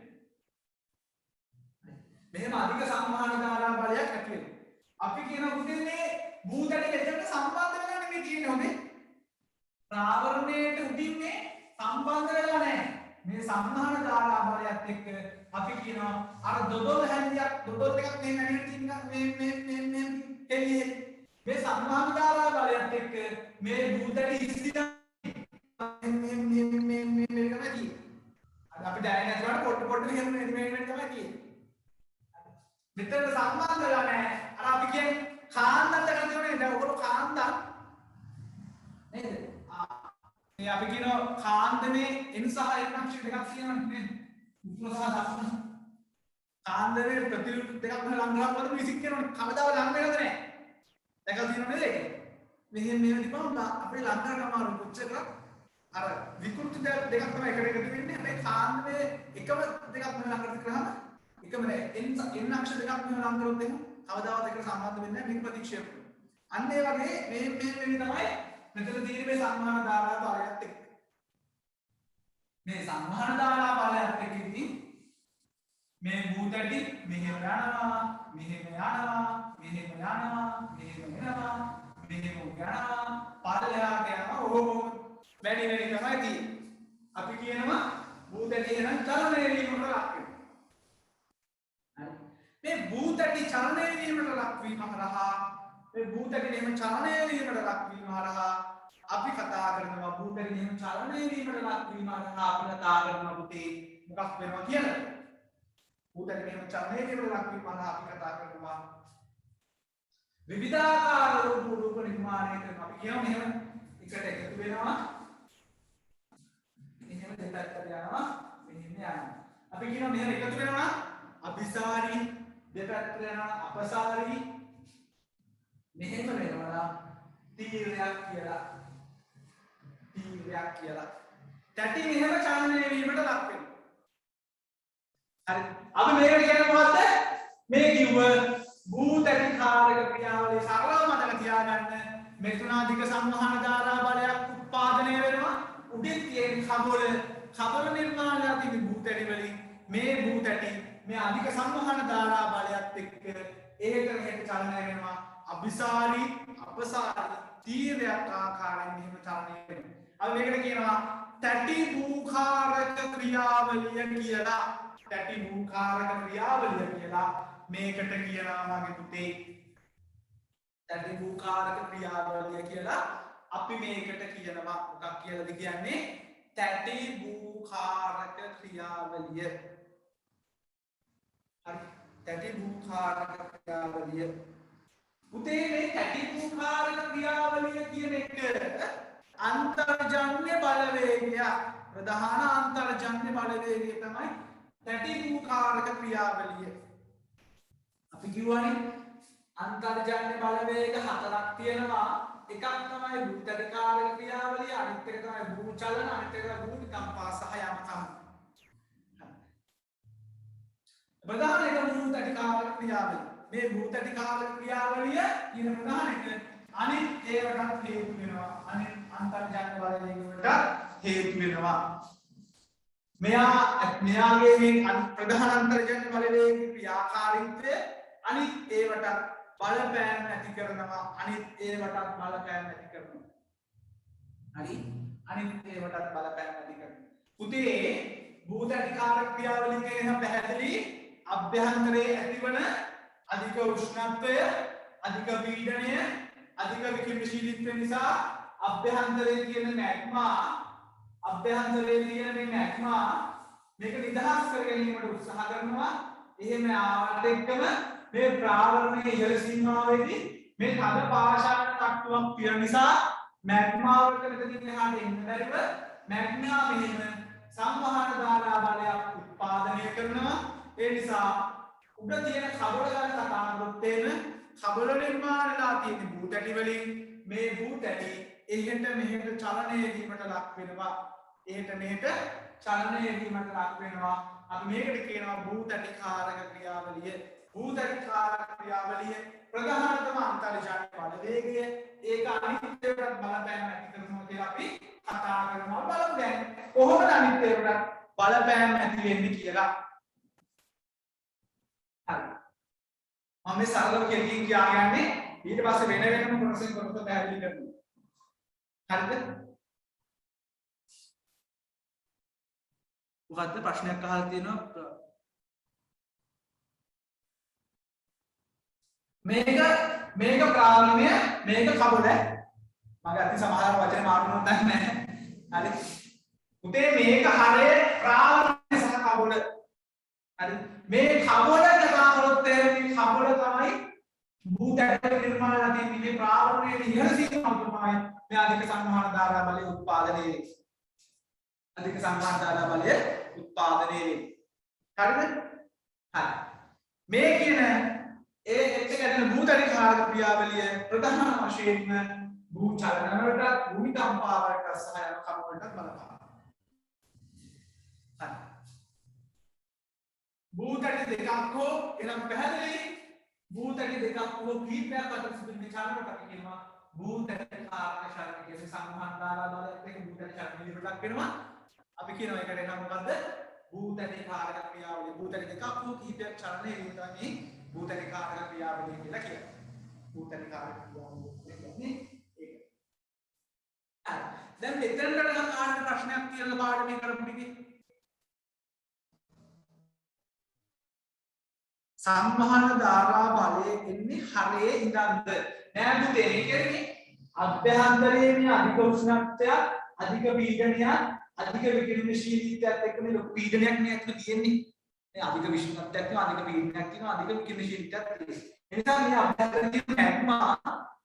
මෙහෙම අධික සම්මහන ධාරා බලයක් ඇති වෙනවා. අපි කියන පුතේ මේ භූතලෙ එතනට සම්බන්ධ වෙලා නෙමෙයි තියෙන්නේ හොඳේ. ප්‍රාවරණයට උඩින් මේ සම්බන්ධ වෙලා නැහැ. මේ සම්මහන ධාරා බලයත් එක්ක අපි කියනවා අර දොඩොල් හැන්දියක් දොඩොල් එකක් මේ නැගිට තියෙනවා මේ එළියේ මේ සම්මහන ධාරා බලයත් එක්ක මේ භූතලෙ ඉස්සිනා මේ තමයි තියෙන්නේ. අපි දැනෙන්නේ නැතුවට පොඩ මෙහෙම මේ තමයි තියෙන්නේ. මෙතන සම්බන්ධ වෙලා නැහැ. අර අපි කියන්නේ කාන්දම් දෙකක් තියෙනවා නේද? ඔයගොල්ලෝ කාන්දම් නේද? මේ අපි කියනවා කාන්දමේ එන සහ එක්කක්ෂ දෙකක් තියෙනවා නේද? උතුර සහ දකුණ. කාන්දමේ ප්‍රතිවිරුද්ධ දෙකක් වෙන ලං කරලා බලමු විසික් කරනවා. කවදාවත් ලං වෙනවද නැහැ? දැකලා තියෙනව නේද ඒක? මෙහෙම දීපම අපේ ලං කරන අමාරු කොච්චර අර විකෘති දෙකක් තමයි එකට එකතු වෙන්නේ. මේ කාන්දමේ එකම දෙකක් වෙන ලං කරලා එකම නෑ එන් අක්ෂර දෙකක් මෙහෙම ලං කරොත් එහෙම කවදාවත් එකට සම්බන්ධ වෙන්නේ නැහැ. මේක ප්‍රතික්ෂේප කරනවා. අන්න ඒ වගේ මේ තමයි මෙතන තියෙන මේ සංවහන ධාරා බලයත් එක්ක. මේ සංවහන ධාරා බලයත් එක්ක ඉතින් මේ භූතටි මෙහෙම යනවා, මෙහෙම යනවා, මෙහෙම යනවා, මෙහෙම යනවා, මෙහෙම යනවා, පල්ලෙහාට යනවා. ඕම වැඩි තමයි තියෙන්නේ. අපි කියනවා භූතටි එන චලනය වීමකට ලක් වෙනවා. මේ භූතටි චලනය වීමට ලක් වීම හරහා මේ භූතටි එහෙම චලනය වීමට ලක් වීම හරහා අපි කතා කරනවා භූතටි එහෙම චලනය වීමට ලක් වීම හරහා අපි කතා කරනවා පුතේ මොකක් වෙනවා කියලා. භූතටි එහෙම චලනය වීමට ලක් වීම හරහා අපි කතා කරනවා විවිධාකාර රූප නිර්මාණය කරනවා. අපි කියනවා මෙහෙම එකට එකතු වෙනවා මෙහෙම දෙපැත්තට යනවා මෙහෙම යනවා. අපි කියනවා මෙහෙම එකතු වෙනවා අபிසාරි දෙපැත්තට යනවා අපසාරි මෙහෙම වෙනවා තීරයක් කියලා. තැටි මෙහෙම චලනය වීමට ලක් වෙනවා. හරි. අපි මේකට කියන්නේ මොකද්ද? මේ කිව්ව භූතටි කාරක ක්‍රියාවලිය සරලව මතක තියාගන්න. මෙතුන අධික සංවහන ධාරා බලයක් උත්පාදනය වෙනවා. උඩින් තියෙන කබල නිර්මාණය තියෙන භූතටි වලින් මේ භූතටි මේ අධික සංවහන ධාරා බලයත් එක්ක ඒකට මෙහෙට චලනය වෙනවා. අபிසාරි අපසාරි තීරයක් ආකාරයෙන් මෙහෙම චලනය වෙනවා. අපි මේකට කියනවා තැටි භූකාරක ක්‍රියාවලිය කියලා. තැටි භූකාරක ක්‍රියාවලිය කියලා මේකට කියනවා මගේ පුතේ. තැටි භූකාරක ක්‍රියාවලිය කියලා අපි මේකට කියනවා මොකක් කියලාද කියන්නේ? තැටි භූකාරක ක්‍රියාවලිය. හරි. තැටි භූකාරක ක්‍රියාවලිය. පුතේ මේ තැටි භූකාරක ක්‍රියාවලිය කියන එක අන්තර්ජන්‍ය බලවේගය. ප්‍රධාන අන්තර්ජන්‍ය බලවේගය තමයි තැටි භූකාරක ක්‍රියාවලිය. අපි කියවනේ අන්තර්ජන්‍ය බලවේග හතරක් තියෙනවා. එකක් තමයි භූතකාරක ක්‍රියාවලිය, අනිත් එක තමයි භූචලන, අනිත් එක තමයි භූමිකම්ප සහ යමකම්. ප්‍රධාන එක භූතකාරක ක්‍රියාවලිය. මේ භූතකාරක ක්‍රියාවලිය කියන ප්‍රධාන එක අනිත් ඒවටත් හේතු වෙනවා. අනිත් අන්තර්ජන්‍ය බලවේගවලට හේතු වෙනවා. මෙයාගේ මේ ප්‍රධාන අන්තර්ජන්‍ය බලවේග ක්‍රියාකාරීත්වය අනිත් ඒවට බලපෑම් ඇති කරනවා. අනිත් ඒවටත් බලපෑම් ඇති කරනවා. හරි? අනිත් ඒවටත් බලපෑම් ඇති කරනවා. පුතේ භූතකාරක ක්‍රියාවලිය කියන පැහැදිලි අභ්‍යන්තරයේ ඇතිවන අධික උෂ්ණත්වය, අධික පීඩනය, අධික විකිරණශීලීත්වය නිසා අභ්‍යන්තරයේ තියෙන මැග්මා මේක නිදහස් කර ගැනීමට උත්සාහ කරනවා. එහෙම ආවට එක්කම මේ ප්‍රාවරණයේ ඉහළ සීමාවෙදී මේ තද පාෂාණ තට්ටුවක් තියෙන නිසා මැග්මා වලට මෙතනින් එහාට එන්න බැරිව මැග්මා මෙහෙම සංවහන ධාරා බලයක් උත්පාදනය කරනවා. ඒ නිසා උඩ තියෙන කබල ගන්න කතා කරොත් එහෙම කබල නිර්මාණලා තියෙන භූත ඇටි වලින් මේ භූත ඇටි එහෙට මෙහෙට චලනය වීමට ලක් වෙනවා. එහෙට මෙහෙට චලනය වීමට ලක් වෙනවා. අපි මේකට කියනවා භූත ඇටි කාරක ක්‍රියාවලිය. භූත ඇටි කාරක ක්‍රියාවලිය ප්‍රධානතම අන්තර්ජාතික බලවේගය. ඒක අනිත්‍යයට බලපෑම ඇති කරනවා කියලා අපි කතා කරනවා. බලමු දැන් කොහොමද අනිත්‍යයට බලපෑම ඇති වෙන්නේ කියලා. හරි. මම මේ සරලව කියකින් කියන්නේ ඊට පස්සේ වෙන වෙනම කොටසෙන් කොටස පැහැදිලි කරනවා. හරිද? මොකද්ද ප්‍රශ්නයක් අහලා තියෙනවා? මේක ප්‍රාණය මේක කබල. මගේ අති සමහර වචන මාරුනොත් නැහැ. හරි. උතේ මේක හරේ ප්‍රාණය සහ කබල. හරි. මේ කබල කතා කරොත් මේ කබල තමයි භූත ඇටි නිර්මාණලා තියෙන මේ ප්‍රාණයේ ඉහළ සීමාව තමයි මේ අධික සංවහන ධාරා බලය උත්පාදනය වෙන්නේ. අධික සංවහන ධාරා බලය උත්පාදනය වෙන්නේ. හරිද? හරි. මේ කියන ඒ එක්ක ඇතුළේ භූත ඇටි කාරක ක්‍රියාවලිය ප්‍රධාන වශයෙන්ම භූ චලන වලට භූමිකම්පාවලට සහ යන කම් වලට බලපානවා. හරි. භූත ඇටි දෙකක් හෝ එනම් පැහැදිලි භූත ඇටි දෙකක් හෝ කීපයක් අතර සිදුවන චලනකට අපි කියනවා භූත ඇටි කාරක චලන කියන්නේ සංවහන ධාරා බලයත් එක්ක භූත ඇටි චලන විදිහට වෙනවා. අපි කියනවා ඒකට එනම් මොකද්ද? භූත ඇටි කාරක ක්‍රියාවලිය. භූත ඇටි දෙකක් හෝ කීපයක් චලනය වීම තමයි භූත ඇටි කාරක ක්‍රියාවලිය කියලා කියනවා. භූත ඇටි කාරක ක්‍රියාවලිය කියන්නේ ඒක. හරි. දැන් මෙතනට නම් ආන්න ප්‍රශ්නයක් කියලා පාඩමේ කරමු ටිකේ. සංවහන ධාරා බලය එන්නේ හරේ ඉඳන්ද නෑ පුතේ මේ කියන්නේ අභ්‍යන්තරයේ මේ අධික උෂ්ණත්වයක් අධික පීඩනයක් අධික විකිරණශීලීත්වයත් එක්ක මේ ලොකු පීඩනයක් නේ ඇතුළේ තියෙන්නේ මේ අධික විෂ්ණත්වයක් තියෙනවා අධික පීඩනයක් තියෙනවා අධික විකිරණශීලීත්වයක් තියෙනවා ඒ නිසා මේ අභ්‍යන්තරයේ මැග්මා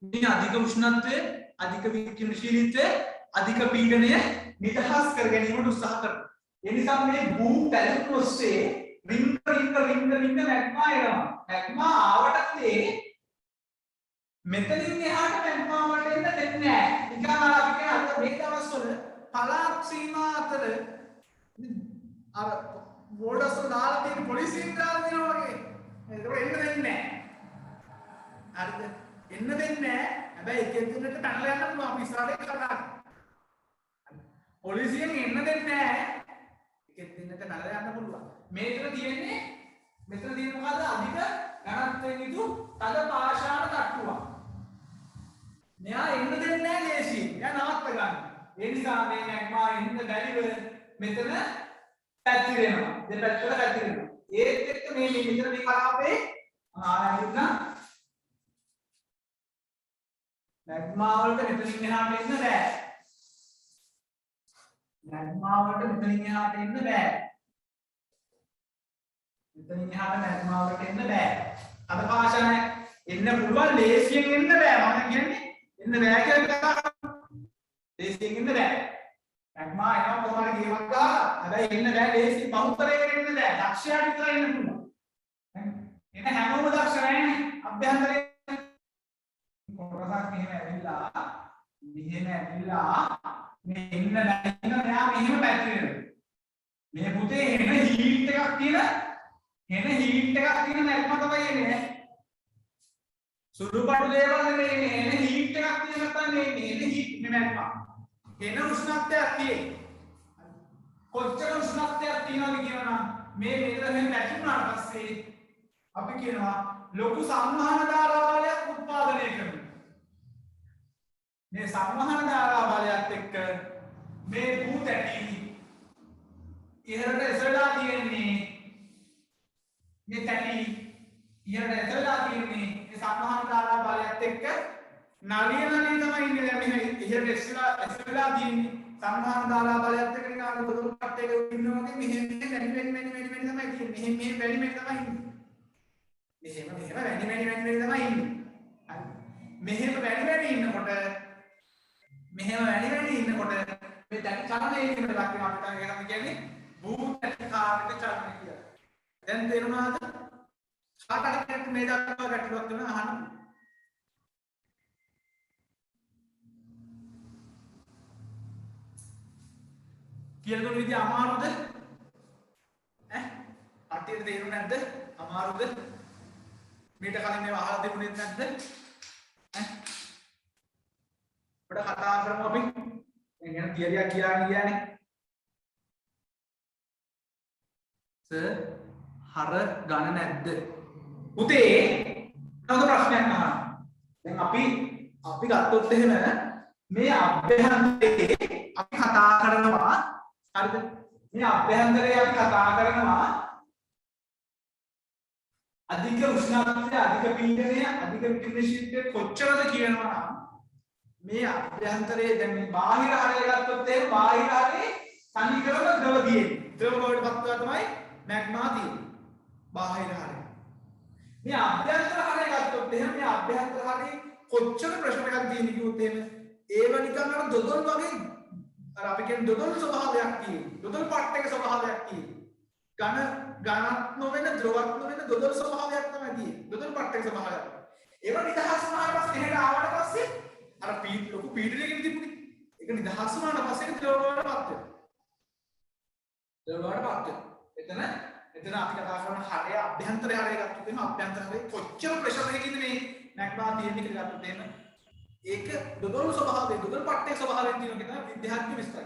මේ අධික උෂ්ණත්වය අධික විකිරණශීලීත්වය අධික පීඩනය නිදහස් කර ගැනීමට උත්සාහ කරනවා ඒ නිසා මේ භූ පැලතුන් ඔස්සේ රිංග මැග්මා එනවා. මැග්මා ආවට මෙතනින් එහාට මැග්මා වලට එන්න දෙන්නේ නැහැ. නිකන් අර අපි කියන අර මේ දවස්වල පළාත් සීමා අතර අර බෝඩර්ස් වල දාලා තියෙන පොලිසියෙන් දාලා තියෙනවා වගේ. ඒක එන්න දෙන්නේ නැහැ. හරිද? එන්න දෙන්නේ නැහැ. හැබැයි එක එක්කෙනෙක්ට පැනලා යන්න පුළුවන් අපි ඉස්සරහට කතා කරා. පොලිසියෙන් එන්න දෙන්නේ නැහැ. එක එක්කෙනෙක්ට පැනලා යන්න පුළුවන්. මෙතන තියෙන්නේ මොකද අධික ඝනත්වයෙන් යුතු තද පාෂාණ තට්ටුවක්. මෙයා එන්න දෙන්නේ නැහැ ලේසියෙන්. එයා නවත්ත ගන්න. ඒ නිසා මේ මැග්මා එන්න බැරිව මෙතන පැතිරෙනවා. දෙපැත්තට පැතිරෙනවා. ඒත් එක්ක මේ මෙතන මේ කලාපේ ආයෙත් මැග්මා වලට මෙතනින් එහාට එන්න බෑ. මැග්මා වලට මෙතනින් එහාට එන්න බෑ. මෙතනින් එහාට මැග්මා වලට එන්න බෑ. අද පාෂාණය එන්න පුළුවන් ලේසියෙන් එන්න බෑ. මම කියන්නේ එන්න බෑ කියලා කතා කරනවා. ලේසියෙන් එන්න බෑ. මැග්මා එනවා කොහොමද ගේමක් ගහලා. හැබැයි එන්න බෑ ලේසියෙන් බහුතරයකට එන්න බෑ. දක්ෂයාට විතරයි එන්න පුළුවන්. එන්න හැමෝම දක්ෂ නැහැ. අභ්‍යන්තරේ කොටසක් මෙහෙම ඇවිල්ලා මේ එන්න නැතිනම් එයා මෙහෙම පැතිරෙනවා. මේ පුතේ එන හීට් එකක් තියෙන මැග්මා තමයි එන්නේ. සුළුපටු දේවල් නෙමෙයි එන හීට් එකක් තියෙන නැත්නම් එන හීට් මැග්මා. එන උෂ්ණත්වයක් තියෙන්නේ. කොච්චර උෂ්ණත්වයක් තියෙනවද කියනවා මේ මෙතන මෙහෙම පැතිරුණාට පස්සේ අපි කියනවා ලොකු සංවහන ධාරා බලයක් උත්පාදනය කරනවා. මේ සංවහන ධාරා බලයත් එක්ක මේ භූත ඇටි ඉහළට එසවලා තියෙන්නේ මේ තැටි ඉහළට එසවලා තියෙන්නේ මේ සංවහන ධාරා බලයත් එක්ක නලියනනේ තමයි ඉන්නේ දැන් මෙහෙම ඉහළට එසවලා තියෙන්නේ සංවහන ධාරා බලයත් එක්ක නිකන් උඩුරු කට්ටයක ඉන්නවා වගේ මෙහෙම වැඩි තමයි තියෙන්නේ මෙහෙම වැඩි තමයි ඉන්නේ මෙහෙම වැඩි තමයි ඉන්නේ මෙහෙම වැඩි ඉන්නකොට මේ දැන් චලනයේ ඉන්න ලක්ෂණ අපිට ගන්න කියන්නේ භූත කාර්යක චලනය කියලා. දැන් තේරුණාද? කාට හරි කෙනෙක් මේ දක්වා ගැටලුවක් තියෙනවා අහන්න. කියලා දුන්න විදිය අමාරුද? අට්ටියට තේරුනේ නැද්ද? අමාරුද? මීට කලින් මේව අහලා තිබුණෙත් නැද්ද? අපිට කතා කරමු අපි. මේ ගැන තියරියක් කියන්නේ. සර් හර ගණ නැද්ද? පුතේ තව ප්‍රශ්නයක් අහන්න. දැන් අපි ගත්තොත් එහෙම මේ අභ්‍යන්තරේ අපි කතා කරනවා හරිද? මේ අභ්‍යන්තරේ අපි කතා කරනවා අධික උෂ්ණත්වය, අධික පීඩනය, අධික විකිරණශීලීත්වය කොච්චරද කියනවා නම් මේ අභ්‍යන්තරයේ දැන් මේ බාහිර හරය ගත්තොත් එහෙම බාහිර හරේ තනිකරම ද්‍රව තියෙන්නේ. ද්‍රව බවට පත්වලා තමයි මැග්මා තියෙන්නේ. බාහිර හරය. මේ අභ්‍යන්තර හරය ගත්තොත් එහෙම මේ අභ්‍යන්තර හරේ කොච්චර ප්‍රශ්න එකක් තියෙන්නේ කිව්වොත් එහෙම ඒව නිකන් අර දොදොල් වගේ අර අපි කියන දොදොල් ස්වභාවයක් තියෙනවා. දොදොල් පට්ටක ස්වභාවයක් තියෙනවා. ඝනත් නොවන ද්‍රවත් නොවන දොදොල් ස්වභාවයක් තමයි තියෙන්නේ. දොදොල් පට්ටක ස්වභාවයක්. ඒව නිදහස් වුණාට පස්සේ එහෙට ආවට පස්සේ අර ලොකු පීඩනයකින් තිබුණේ. ඒක නිදහස් වුණාට පස්සේ ද්‍රව වලටපත් වෙනවා. ද්‍රව වලටපත් වෙනවා. එතන අපි කතා කරන හරය අභ්‍යන්තරය හරය ගත්තොත් එහෙම අභ්‍යන්තර හරය කොච්චර ප්‍රෙෂර් එකකින්ද මේ මැග්මා තියෙන්නේ කියලා ගත්තොත් එහෙම ඒක දොදොල් ස්වභාවය දොදොල් පට්ටේ ස්වභාවයෙන් තියෙනවා කියන විද්‍යාත්මක විස්තර.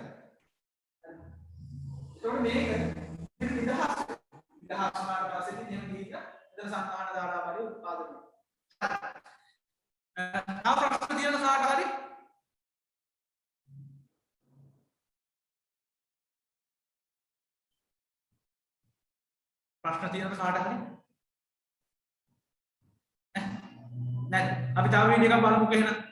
ඒතකොට මේක නිදහස් වුණාට පස්සේ නියම දීලා එතන සංඛාන ධාරා බලය උත්පාදනය වෙනවා. ප්‍රශ්න තියෙන කාට හරි ප්‍රශ්න තියෙන කාට හරි නැත් අපි තව වීඩියෝ එකක් බලමුකෝ එහෙනම්.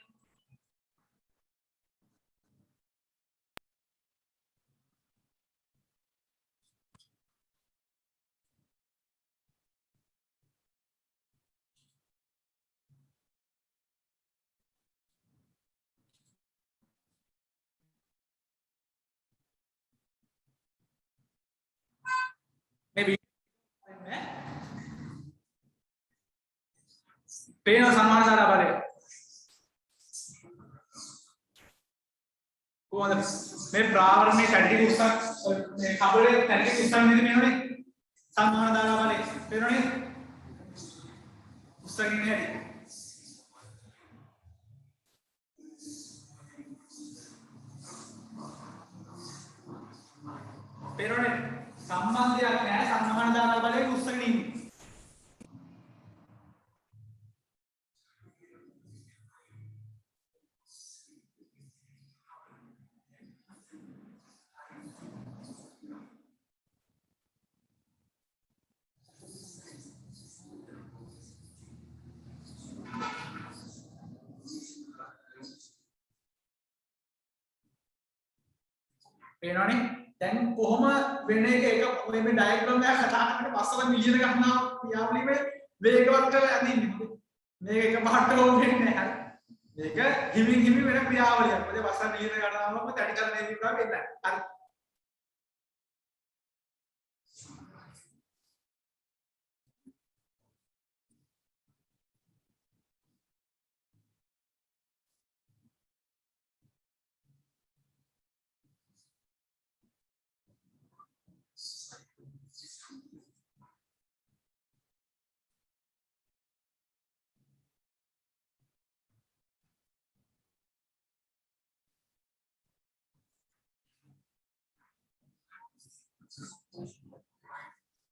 maybe පේන සම්මාන ධාරා බලය කොහොමද මේ ප්‍රාවරණයේ කැටි උස්සක් මේ කබලේ කැටි උස්සක් නේද මේවනේ සම්මාන ධාරා බලය පේනවනේ උස්සකින් හැටි පේනවනේ සම්බන්ධයක් නැහැ සම්මාන ධාරා බලයෙන් උස්සගෙන ඉන්නේ. පේනවනේ දැන් කොහොම වෙන එක ඔය මේ ඩයග්‍රෑම් එක කතා කරනකොට පස්සල මිලියන ගණනාවක් ක්‍රියාවලියේ වේගවත් කරලා යන්නේ. මේක එක පාට ඕනේ නැහැ. මේක හිමින් වෙන ක්‍රියාවලියක්. මොකද පස්සල මිලියන ගණනාවක්ම තැටි කරන එක විතරක් වෙන්නේ නැහැ. හරි.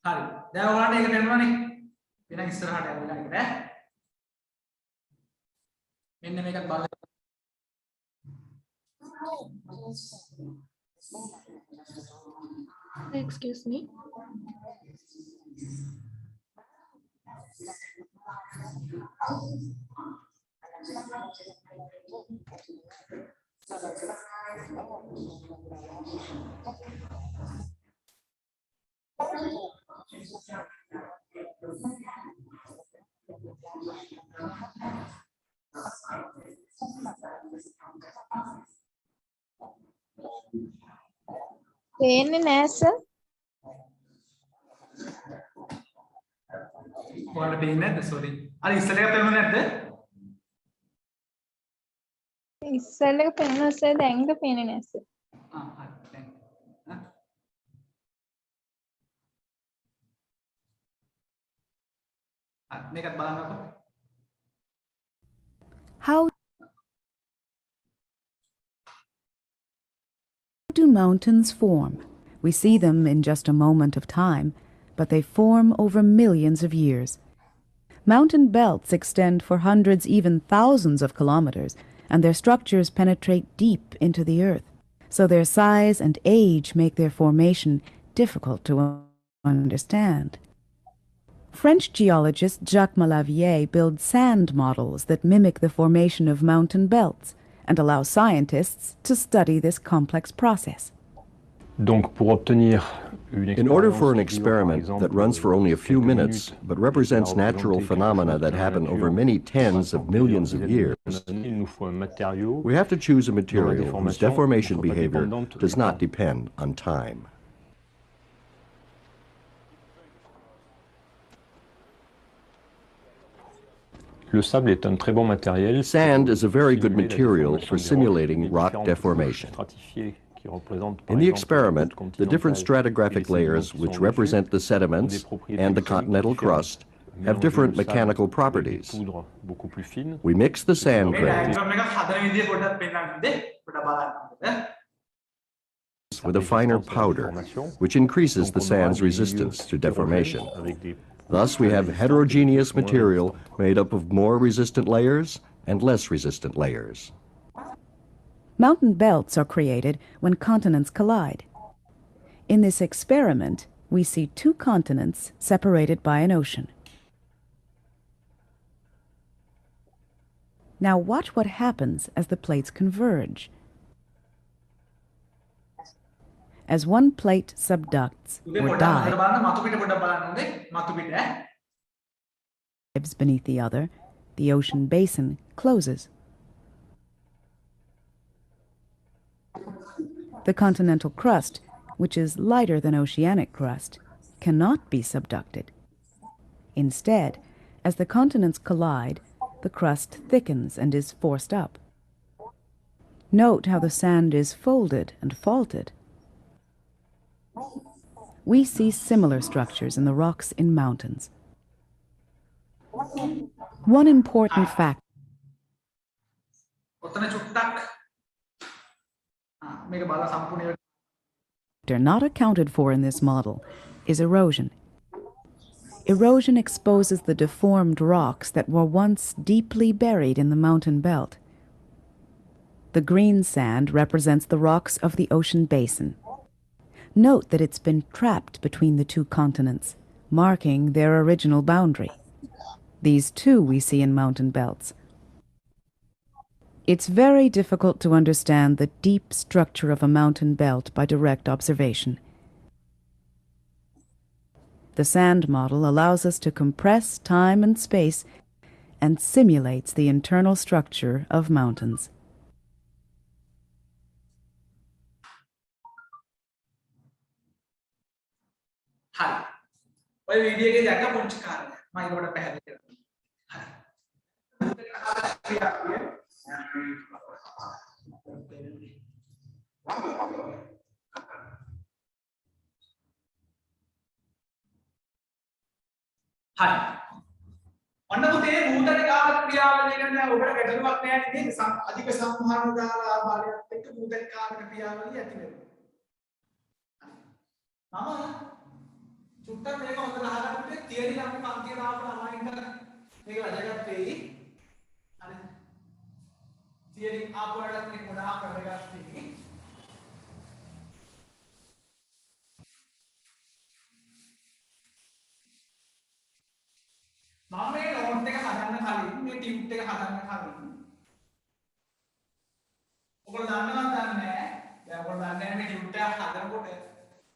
හරි. දැන් ඔයාලට ඒක තේරුණානේ. වෙන ඉස්සරහට යන්න එක ඈ. මෙන්න මේකත් බලන්න. Excuse me. පේන්නේ නැහැ සර්. ඔයාලට පේන්නේ නැද්ද? sorry. අර ඉස්සර එක පේන්නේ නැද්ද? ඉස්සෙල්ලක පේනවා සර් දැන් එක පේන්නේ නැහැ සර්. හරි. දැන්. මේකත් බලන්නකො. How do mountains form? We see them in just a moment of time, but they form over millions of years. Mountain belts extend for hundreds, even thousands of kilometers, and their structures penetrate deep into the earth, so their size and age make their formation difficult to understand. French geologist Jacques Malavier builds sand models that mimic the formation of mountain belts and allow scientists to study this complex process. In order for an experiment that runs for only a few minutes but represents natural phenomena that happen over many tens of millions of years, we have to choose a material whose deformation behavior does not depend on time. Sand is a very good material for simulating rock deformation. In the experiment, the different stratigraphic layers which represent the sediments and the continental crust have different mechanical properties. We mix the sand grains with a finer powder, which increases the sand's resistance to deformation. Thus, we have heterogeneous material made up of more resistant layers and less resistant layers. Mountain belts are created when continents collide. In this experiment, we see two continents separated by an ocean. Now watch what happens as the plates converge. As one plate subducts or dives beneath the other, the ocean basin closes. The continental crust, which is lighter than oceanic crust, cannot be subducted. Instead, as the continents collide, the crust thickens and is forced up. Note how the sand is folded and faulted. We see similar structures in the rocks in mountains. One important factor not accounted for in this model is erosion. Erosion exposes the deformed rocks that were once deeply buried in the mountain belt. The green sand represents the rocks of the ocean basin. Note that it's been trapped between the two continents, marking their original boundary. These too we see in mountain belts. It's very difficult to understand the deep structure of a mountain belt by direct observation. The sand model allows us to compress time and space and simulates the internal structure of mountains. Hi. ඔය video එකේ දැක්ක පුංචි කාරණා මම ඒකට පැහැදිලි කරනවා. හරි. ඔන්න පුතේ භූතන කාරක ක්‍රියාවලිය ගැන ඔබට ගැටලුවක් නැහැ නේද? අධික සම්හාර දාලා ආභාරයත් එක්ක භූතන කාරක ක්‍රියාවලිය ඇති වෙනවා. මම චුට්ටක් මේක හොඳට අහගන්න පුතේ තියරි නම් පන්තිය දාපුවා අමායින්ට මේක වැදගත් වෙයි. හරි. තියරි ආපුවාට මේක ගොඩාක් වැදගත් වෙයි. මම මේ නෝට් එක හදන්න කලින් මේ ටියුට් එක හදන්න කලින් ඔයගොල්ලෝ දන්නවද දන්නේ නැහැ. දැන් ඔයගොල්ලෝ දන්නේ නැහැ මේ ටියුට් එක හදනකොට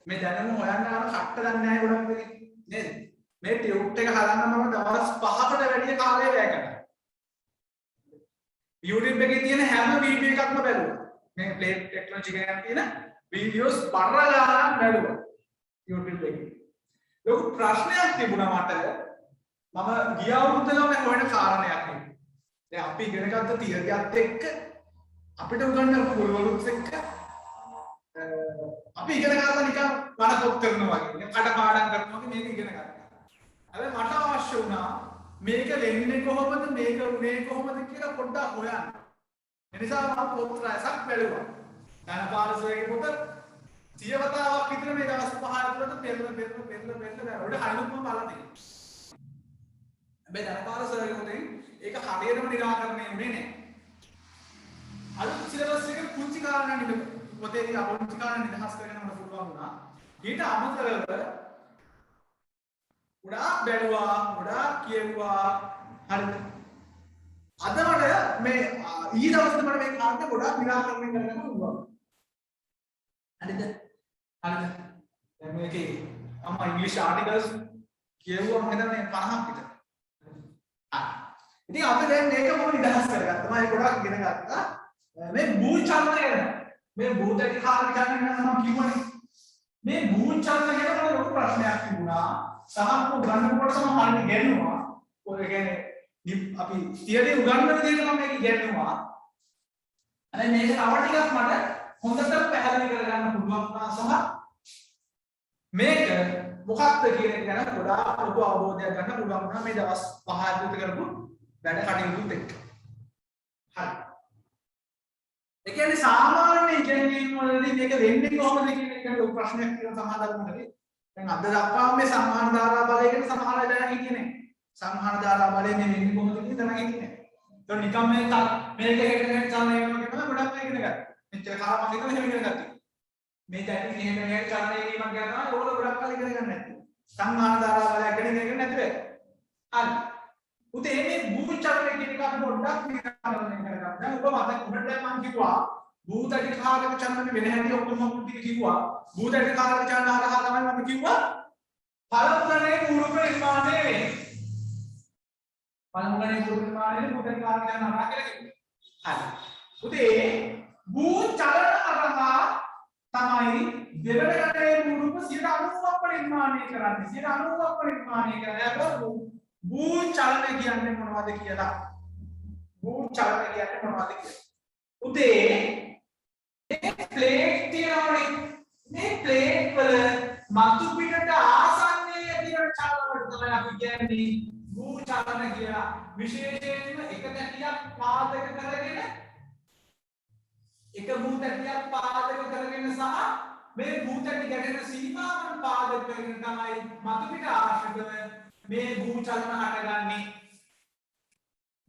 මේ දැනුම හොයන්න යන කට්ට දන්නේ නැහැ ගොඩක් වෙන්නේ නේද? මේ ටියුට් එක හදන්න මම දවස් 5කට වැඩි කාලයක් වැය කරා. YouTube එකේ තියෙන හැම වීඩියෝ එකක්ම බැලුවා. මේ ප්ලේට් ටෙක්නොලොජි ගැන තියෙන වීඩියෝස් පරලගානක් බැලුවා YouTube එකේ. ලොකු ප්‍රශ්නයක් තිබුණා මට. මම ගිය අවුරුද්දේම මම හොයන කාරණයක් නේ. දැන් අපි ඉගෙන ගත්ත තියරියත් එක්ක අපිට උගන්වන ගුරුවරුත් එක්ක අපි ඉගෙන ගන්න නිකන් වරදොත් කරනවා වගේ. නිකන් කඩපාඩම් කරනවා වගේ මේක ඉගෙන ගන්න. හැබැයි මට අවශ්‍ය වුණා මේක වෙන්නේ කොහොමද මේක උනේ කොහොමද කියලා පොඩ්ඩක් හොයන්න. ඒ නිසා මම පොත් රැසක් බැලුවා. ධනපාලසේගේ පොත 100 වතාවක් විතර මේ දවස් 5 ඇතුළත පෙරලා උඩ හරිනුත් මම බලලා තියෙනවා. හැබැයි ධනපාලසේගේ පොතෙන් ඒක හරියටම නිරාකරණය වෙන්නේ නැහැ. අලුත් සිලබස් එකේ පුංචි කාරණා නෙමෙයි. පොතේ තියෙන පුංචි කාරණා නිදහස් කරගෙන මම පුළුවන් වුණා. ඊට අමතරව ගොඩාක් බැලුවා, ගොඩාක් කියුවා. හරිද? අද මට මේ ඊ දවස්වල මට මේ කාරණා ගොඩාක් නිරාකරණය කරගන්න පුළුවන්. හරිද? හරිද? දැන් මේකේ අම්මා ඉංග්‍රීසි ආටිකල්ස් කියවුවා මම හිතන්නේ 50ක් විතර. ඉතින් අපි දැන් මේක මොකද නිදහස් කරගත්තා. මම ගොඩාක් ඉගෙන ගත්තා. මේ භූ චලනය ගැන. මේ භූතටි කාර්ය ගැන මම කිව්වනේ. මේ භූ චලනය ගැන මට ලොකු ප්‍රශ්නයක් තිබුණා. සමහර උගන්වන කොට සමහර හරියට ගැන්නුවා. ඔය කියන්නේ අපි තියදී උගන්වන විදිහට මම මේක ගැන්නුවා. අනේ මේක තව ටිකක් මට හොඳට පැහැදිලි කරගන්න පුළුවන් වුණා සහ මේක මොකක්ද කියන එක ගැන ගොඩාක් ලොකු අවබෝධයක් ගන්න පුළුවන් වුණා මේ දවස් 5 ඇතුළත කරපු වැඩ කටයුතුත් එක්ක. හරි. ඒ කියන්නේ සාමාන්‍ය ඉගෙනීම් වලදී මේක වෙන්නේ කොහොමද කියන එක ගැන ලොකු ප්‍රශ්නයක් තියෙන සමාජගතවලදී. දැන් අද දක්වා මේ සම්මාන ධාරා බලය ගැන සමහර අය දැනගෙන හිටියේ නැහැ. සම්මාන ධාරා බලය මේ වෙන්නේ කොහොමද කියන දැනගෙන හිටියේ නැහැ. ඒක නිකම් මේක හේකට චලනය වෙනවා කියන ගොඩක් අය ඉගෙන ගත්තා. මෙච්චර කාලයක් මම හිතුවා එහෙම ඉගෙන ගත්තා. මේ දැටි මෙහෙම චලනය වීමක් ගැන තමයි ඕගොල්ලෝ ගොඩක් කාලෙ ඉගෙන ගන්න නැත්තේ. සම්මාන ධාරා බලයක් ගැන ඉගෙන ගන්න නැතුව. හරි. උතේ මේ භූ චලනය කියන එක අපි පොඩ්ඩක් විස්තරණය කරගන්න. දැන් ඔබ මතක උඩට මම කිව්වා භූතටි කාරක චලන වෙන හැටි ඔක්කොම මම ටික කිව්වා. භූතටි කාරක චලන හරහා තමයි මම කිව්වා පළමුගණේ පූර්ව නිර්මාණය වෙන්නේ. පළමුගණේ පූර්ව නිර්මාණය භූතටි කාරක චලන හරහා කියලා කිව්වා. හරි. උතේ භූ චලන හරහා තමයි දෙවන ගණයේ පූර්ව 90ක් නිර්මාණය කරන්නේ. 90ක් නිර්මාණය කරලා භූ චලන කියන්නේ මොනවද කියලා. භූ චලන කියන්නේ මොනවද කියලා. උදේ මේ ප්ලේට් තියෙනවනේ. මේ ප්ලේට් වල මතු පිටට ආසන්නයේ ඇතිවන චලනවලට තමයි අපි කියන්නේ භූ චලන කියලා. විශේෂයෙන්ම එක තැටියක් පාදක කරගෙන එක භූ තැටියක් පාදක කරගෙන සහ මේ භූ තැටි ගැටෙන සීමාවන් පාදක කරගෙන තමයි මතු පිට ආශ්‍රිතව මේ භූ චලන හටගන්නේ.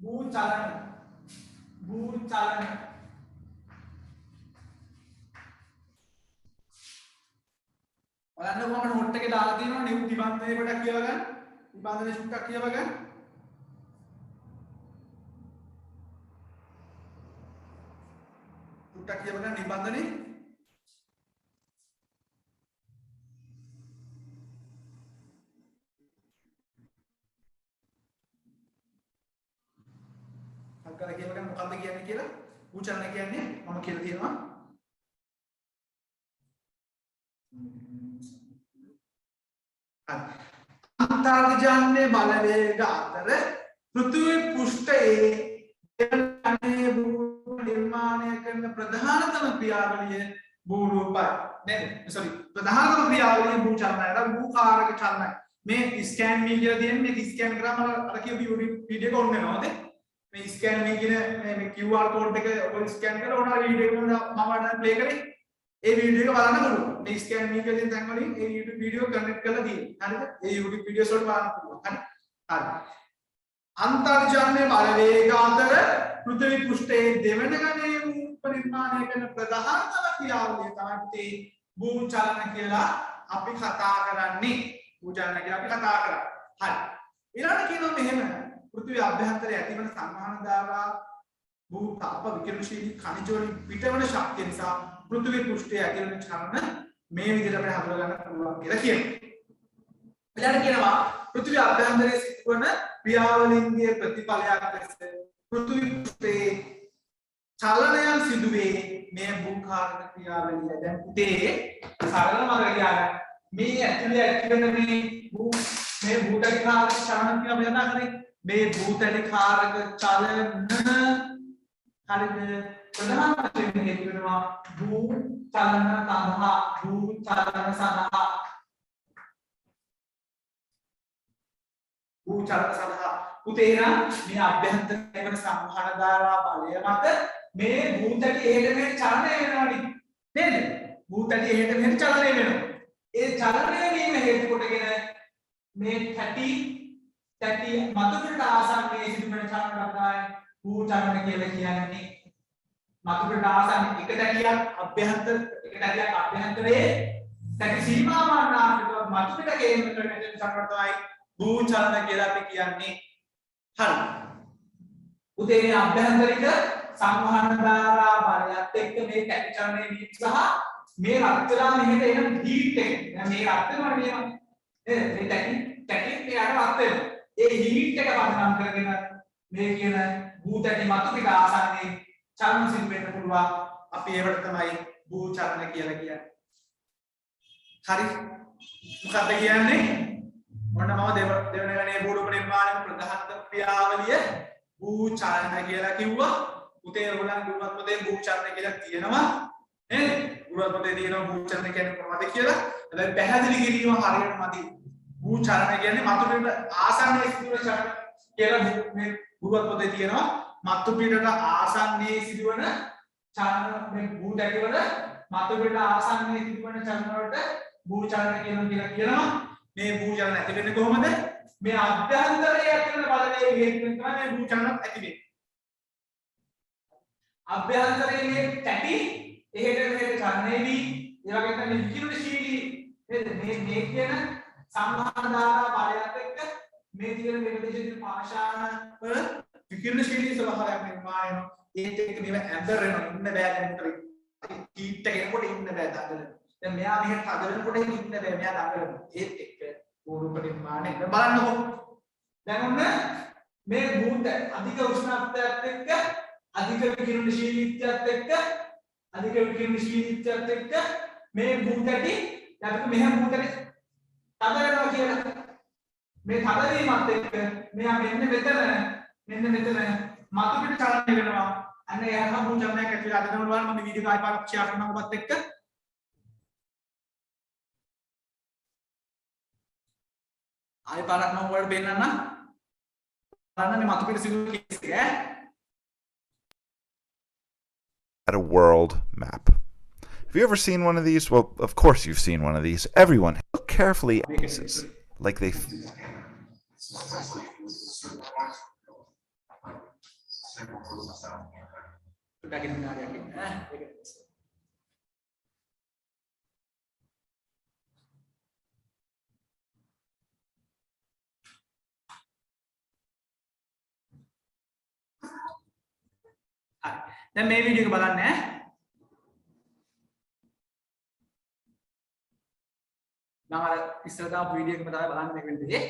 භූ චලන බලන්න මම නෝට් එකේ දාලා තියෙනවා නිබන්ධනය පොඩක් කියව ගන්න. නිබන්ධනය චුට්ටක් කියව ගන්න. චුට්ටක් කියව ගන්න නිබන්ධනය. අක්කලා කියව ගන්න මොකද්ද කියන්නේ කියලා. භූ චලන කියන්නේ මම කියලා තියෙනවා. අන්තර්ජාලයේ බලවේග අතර පෘථිවි පෘෂ්ඨයේ ගණයේ භූ නිර්මාණය කරන ප්‍රධානතම ක්‍රියාවලිය භූ රූපයි. නේද? sorry ප්‍රධානතම ක්‍රියාවලිය භූ චලනයි. භූ කාරක චලනයි. මේ ස්කෑන් මී කියලා තියෙන්නේ මේ ස්කෑන් කරාම අර කියපු වීඩියෝ එක ඔන් වෙනවද? මේ ස්කෑන් මී කියන මේ QR කෝඩ් එක ඔබ ස්කෑන් කරලා ඔන්න වීඩියෝ එක මම ප්ලේ කරේ. ඒ වීඩියෝ එක බලන්න පුළුවන්. මේ ස්කෑන් මී කියන තැන් වලින් ඒ YouTube වීඩියෝ කනෙක්ට් කරලා තියෙනවා. හරිද? ඒ YouTube වීඩියෝස් වලට බලන්න පුළුවන්. හරි. හරි. අන්තර්ජාලයේ බලවේග අතර පෘථිවි පෘෂ්ඨයේ දෙවන ගණයේ නිර්මාණය කරන ප්‍රධානතම ක්‍රියාවලිය තමයි භූ චලන කියලා අපි කතා කරන්නේ. භූ චලන කියලා අපි කතා කරා. හරි. ඊළඟට කියනවා මෙහෙම පෘථිවි අභ්‍යන්තරයේ ඇතිවන සම්මාන ධාරා භූ තාප විකිරණශීලී khනිජ වලින් පිටවන ශක්තිය නිසා පෘථිවි පෘෂ්ඨයේ ඇතිවන චලන මේ විදිහට අපිට හඳුනා ගන්න පුළුවන් කියලා කියනවා. ඊළඟට කියනවා පෘථිවි අභ්‍යන්තරයේ සිදුවන ක්‍රියාවලින්ගේ ප්‍රතිඵලයක් ලෙස පෘථිවි පෘෂ්ඨයේ චලනයන් සිදුවේ මේ භූකාරක ක්‍රියාවලිය. දැන් පුතේ සරලම කරගන්න මේ ඇතුලේ ඇතිවෙන මේ භූ මේ භූතඩිකාරක චලන කියලා අපි කතා කරේ. මේ භූතඩිකාරක චලන හරිද? ප්‍රධාන වශයෙන් හේතු වෙනවා භූ චලන සඳහා පුතේ නම් මේ අභ්‍යන්තර වෙන සංවහන ධාරා බලය මත මේ භූතටි එහෙට මෙහෙට චලනය වෙනවනේ නේද? භූතටි එහෙට මෙහෙට චලනය වෙනවා. ඒ චලනය වීම හේතු කොටගෙන මේ තැටි මතුපිට ආසන්නයේ සිදුවන චලනයක් තමයි භූ චලන කියලා කියන්නේ. මතුපිට ආසන්න එක තැටියක් අභ්‍යන්තරයේ තැටි සීමාවන් ආශ්‍රිතව මතුපිට ගේන්න කරන චලන තමයි භූ චලන කියලා අපි කියන්නේ. හරි. උදේ මේ අභ්‍යන්තරික සංවහන ධාරා බලයත් එක්ක මේ තැටි චලනයේ වීම සහ මේ රත් වෙලා මෙහෙට එන හීට් එක. දැන් මේ රත් වෙනවා නේද? මේ තැටි මෙයාට රත් වෙනවා. ඒ හීට් එක පදනම් කරගෙන මේ කියන භූ තැටි මතුපිට ආසන්නයේ චලන සිදු වෙන්න පුළුවන්. අපි ඒවට තමයි භූ චලන කියලා කියන්නේ. හරි. මොකක්ද කියන්නේ? ඔන්න මම දෙවන ගණයේ භූරූප නිර්මාණ ප්‍රධාන ක්‍රියාවලිය භූ චලන කියලා කිව්වා. උතේ ඔයගොල්ලන් ගුරුවත් පොතේ භූ චලන කියලා තියෙනවා. නේද? ගුරුවත් පොතේ තියෙනවා භූ චලන කියන්නේ මොනවද කියලා. හැබැයි පැහැදිලි කිරීම හරියට මදි. භූ චලන කියන්නේ මතුපිට ආසන්නයේ සිදුවන චලන කියලා මේ ගුරුවත් පොතේ තියෙනවා. මතුපිටට ආසන්නයේ සිදුවන චලන මේ භූ තැටිවල මතුපිට ආසන්නයේ සිදුවන චලන වලට භූ චලන කියනවා. මේ භූ චලන ඇති වෙන්නේ කොහොමද? මේ අභ්‍යන්තරයේ ඇති වෙන බලවේගය හේතුවෙන් තමයි මේ භූ චලන ඇති වෙන්නේ. අභ්‍යන්තරයේ මේ තැටි එහෙට මෙහෙට චලනය වී ඒ වගේ තමයි විකිරණශීලී නේද? මේ කියන සංවහන ධාරා බලයත් එක්ක මේ තියෙන ප්‍රදේශයේ තියෙන පාෂාණ වල විකිරණශීලී ස්වභාවයක් නිර්මාණය වෙනවා. ඒත් එක්ක මේව ඇම්බර් වෙනවා. ඉන්න බෑ දැන් උතර හීට් එක එනකොට ඉන්න බෑ දඟලන. දැන් මෙයා මෙහෙට හද වෙනකොට ඉන්න බෑ මෙයා දඟලනවා. ඒත් එක්ක භූරූප නිර්මාණය බලන්නකො. දැන් ඔන්න මේ භූත අධික උෂ්ණත්වයත් එක්ක අධික විකිරණශීලීත්වයත් එක්ක මේ භූතටි යටට මෙහෙම භූතටි තද වෙනවා කියලා. මේ තද වීමත් එක්ක මෙයා මෙන්න මෙතන මතුපිට චලනය වෙනවා. අන්න එයාම භූ චලනයක් ඇති වෙලා අද කරනවා. මම වීඩියෝ එක ආයෙත් ෂෙයා කරනවා ඔබත් එක්ක. ආයෙ පාරක් මම ඔයාලට පෙන්නන්නම්. බලන්න මේ මතුපිට සිදුවන කේස් එක ඈ. At a world map. Have you ever seen one of these? Well, of course you've seen one of these. Everyone, look carefully at this, like they. දැන් මේ වීඩියෝ එක බලන්න ඈ. මම අර ඉස්සර දාපු වීඩියෝ එකම තමයි බලන්න මේක වෙන්නේ.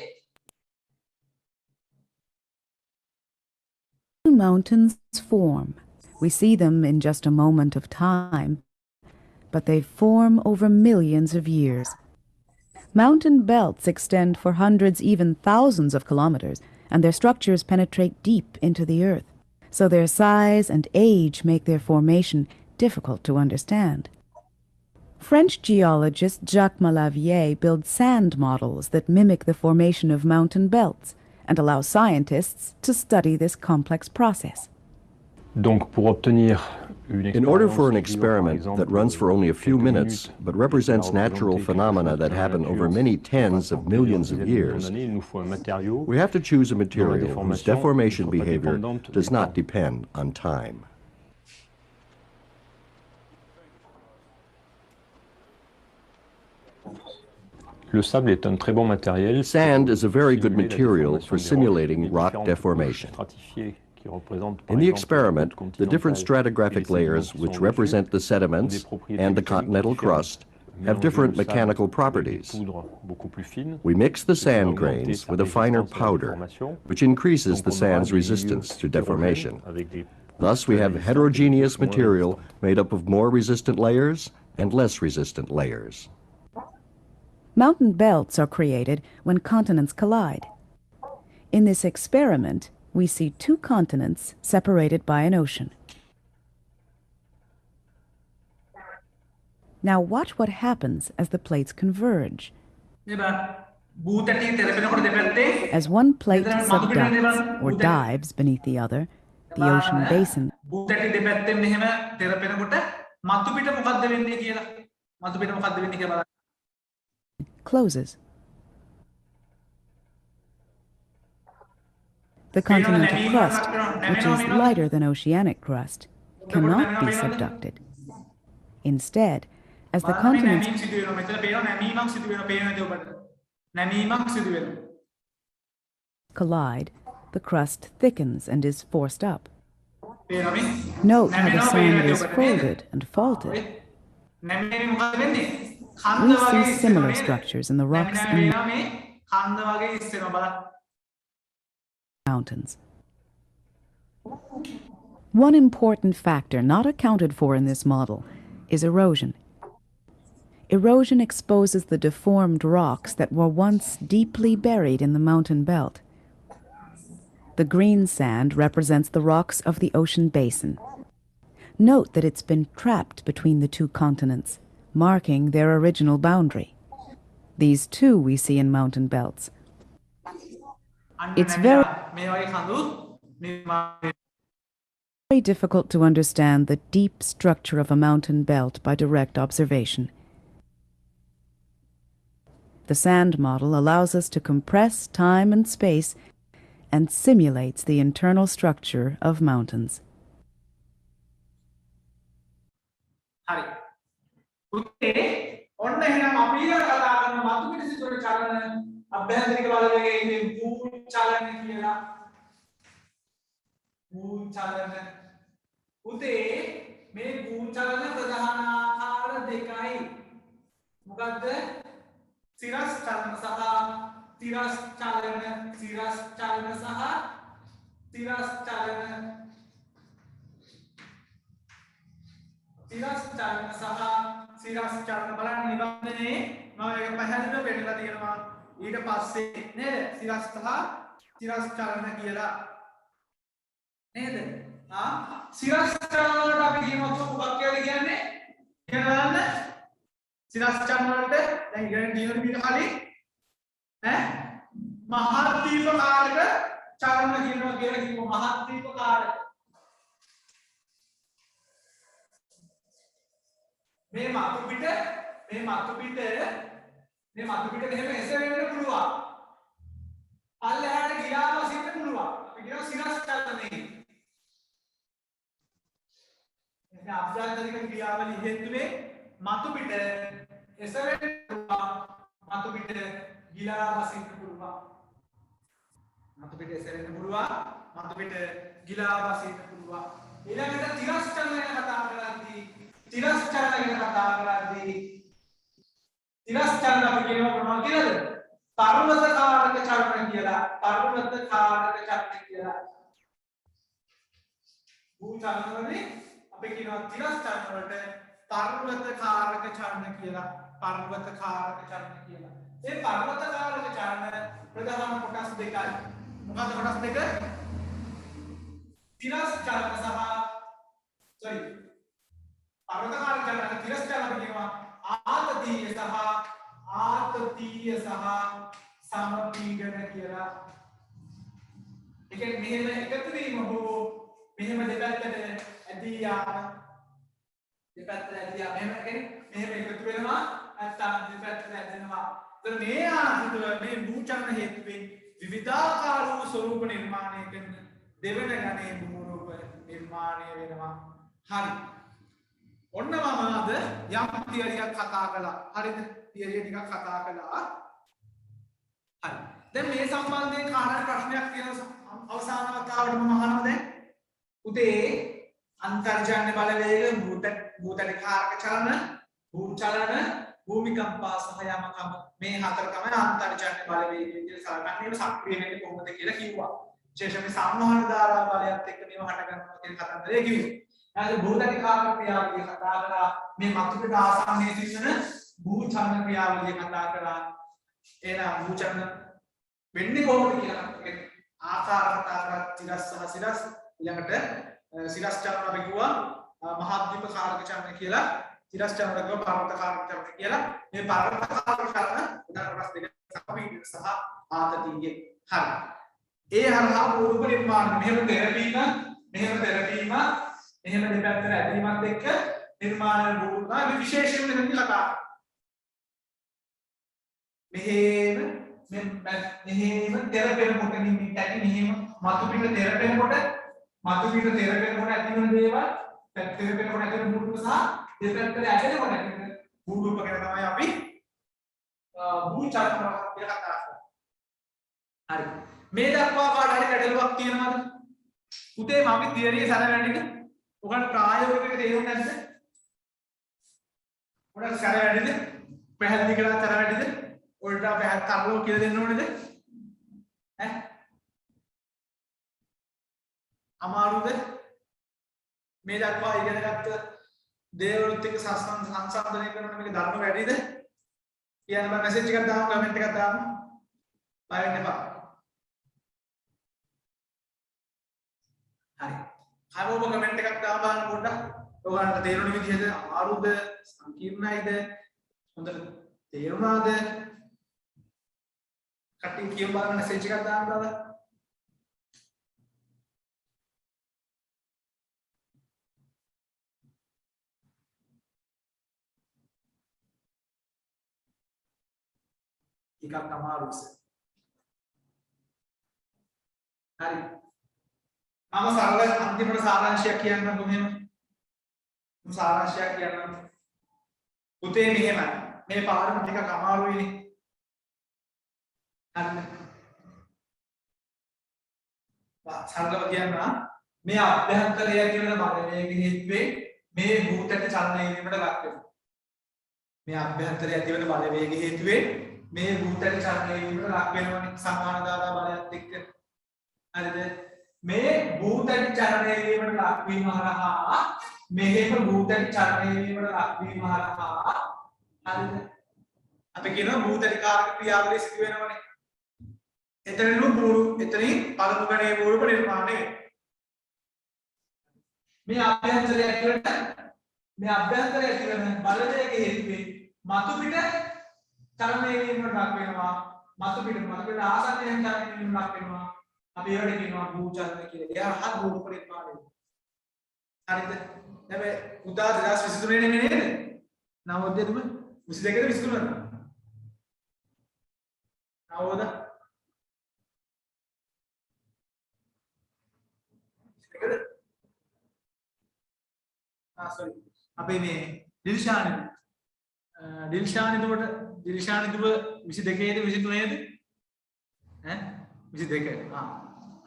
Mountains form. We see them in just a moment of time, but they form over millions of years. Mountain belts extend for hundreds, even thousands of kilometers, and their structures penetrate deep into the earth. So their size and age make their formation difficult to understand. French geologist Jacques Malavier built sand models that mimic the formation of mountain belts and allow scientists to study this complex process. In order for an experiment that runs for only a few minutes but represents natural phenomena that happen over many tens of millions of years, we have to choose a material whose deformation behavior does not depend on time. Sand is a very good material for simulating rock deformation. In the experiment, the different stratigraphic layers which represent the sediments and the continental crust have different mechanical properties. We mix the sand grains with a finer powder, which increases the sand's resistance to deformation. Thus, we have heterogeneous material made up of more resistant layers and less resistant layers. Mountain belts are created when continents collide. In this experiment, we see two continents separated by an ocean. Now watch what happens as the plates converge. As one plate subducts or dives beneath the other, the ocean basin closes. The continental crust, which is lighter than oceanic crust, cannot be subducted. Instead, as the continents collide, the crust thickens and is forced up. Note how the sand is folded and faulted. We see similar structures in the rocks and mountains. One important factor not accounted for in this model is erosion. Erosion exposes the deformed rocks that were once deeply buried in the mountain belt. The green sand represents the rocks of the ocean basin. Note that it's been trapped between the two continents, marking their original boundary. These too we see in mountain belts. It's very difficult to understand the deep structure of a mountain belt by direct observation. The sand model allows us to compress time and space and simulates the internal structure of mountains. භූ චලන ක්‍රියාවලිය කතා කරා. එහෙනම් භූ චලන වෙන්නේ කොහොමද කියලා ආකාර කතා කරා සිරස් සහ සිරස් ඊළඟට සිරස් චලන අපි කිව්වා මහද්වීප කාරක චලන කියලා සිරස් චලන කිව්වා පර්වත කාරක චලන කියලා මේ පර්වත කාරක චලන උදාහරණ කොටස් දෙක සමීප සහ ආතතියේ හරි ඒ හරහා රූප නිර්මාණ මෙහෙම තෙරපීම මෙහෙම දෙපැත්තට ඇදීමත් එක්ක නිර්මාණ රූප මේ විශේෂයෙන් මෙතන කතා මෙහෙම තෙරපෙනකොට නිමිට ඇති මෙහෙම මතු පිට තෙරපෙනකොට ඇති වෙන දේවල් තෙරපෙනකොට ඇති වෙන රූප සහ දෙපැත්තට ඇදෙනකොට ඇති වෙන රූප ගැන තමයි අපි භූ චලන කියලා කතා කරන්නේ. හරි. මේ දක්වා කාට හරි ගැටලුවක් තියෙනවද? පුතේ මගේ තියරිය සැරවැඩිද? ඔයාලට ප්‍රායෝගිකව තේරුම් නැද්ද? ඔයාලට සැරවැඩිද? පැහැදිලි කරලා සැරවැඩිද? ඔයාලට පැහැදිලි කරලා කියලා දෙන්න ඕනේද? ඈ? අමාරුද? මේ දක්වා ඉගෙනගත්ත දේවලුත් එක්ක සංසන්දනය කරනකොට මේක ධර්ම වැඩිද? කියන්න බෑ මැසේජ් එකක් දාන්න කමෙන්ට් එකක් දාන්න. බය වෙන්න එපා. හරි. හැමෝම කමෙන්ට් එකක් දාලා බලන්න පොඩ්ඩක්. ඔයාලට තේරුණ විදිහද අමාරුද සංකීර්ණයිද හොඳට තේරුණාද? කට්ටිය කියමු බලන්න මැසේජ් එකක් දාන්න දාලා. එකක් අමාරුයි. හරි. මම සරල අන්තිමට සාරාංශයක් කියන්නම් මෙහෙම. මම සාරාංශයක් කියන්නම්. පුතේ මෙහෙමයි. මේ පාඩම ටිකක් අමාරුයිනේ. හරිද? සරලව කියන්න මේ අභ්‍යන්තරය කියන බලවේග හේතුවේ මේ භූතක චලනය වීමට ලක් වෙනවා. මේ අභ්‍යන්තරය ඇති වෙන බලවේග හේතුවේ මේ භූතක චලනය වීමට ලක් වෙනවනේ සමාන ධාරා බලයත් එක්ක. හරිද? මේ භූතක චලනය වීමට ලක් වීම හරහා මෙහෙම භූතක චලනය වීමට ලක් වීම හරහා හරිද? අපි කියනවා භූතනිකාරක ක්‍රියාවලිය සිදු වෙනවනේ. එතනින් පළමු ගණයේ රූප නිර්මාණය වෙනවා. මේ අභ්‍යන්තරය ඇතුළත මේ අභ්‍යන්තරය ඇතුළත බලවේග හේතුවෙන් මතු පිට චලනය වීමට ලක් වෙනවා. මතු පිට ආසන්නයෙන් චලනය වීමට ලක් වෙනවා. අපි ඒවට කියනවා භූ චලන කියලා. එයා හත් රූප නිර්මාණය වෙනවා. හරිද? දැන් උදා 2023 නේ නේද? නවෝදයද 22ද 23ද? නවෝද? sorry. අපේ මේ දිල්ෂානි එතකොට දිල්ෂානි දුව 22ද 23ද? ඈ 22.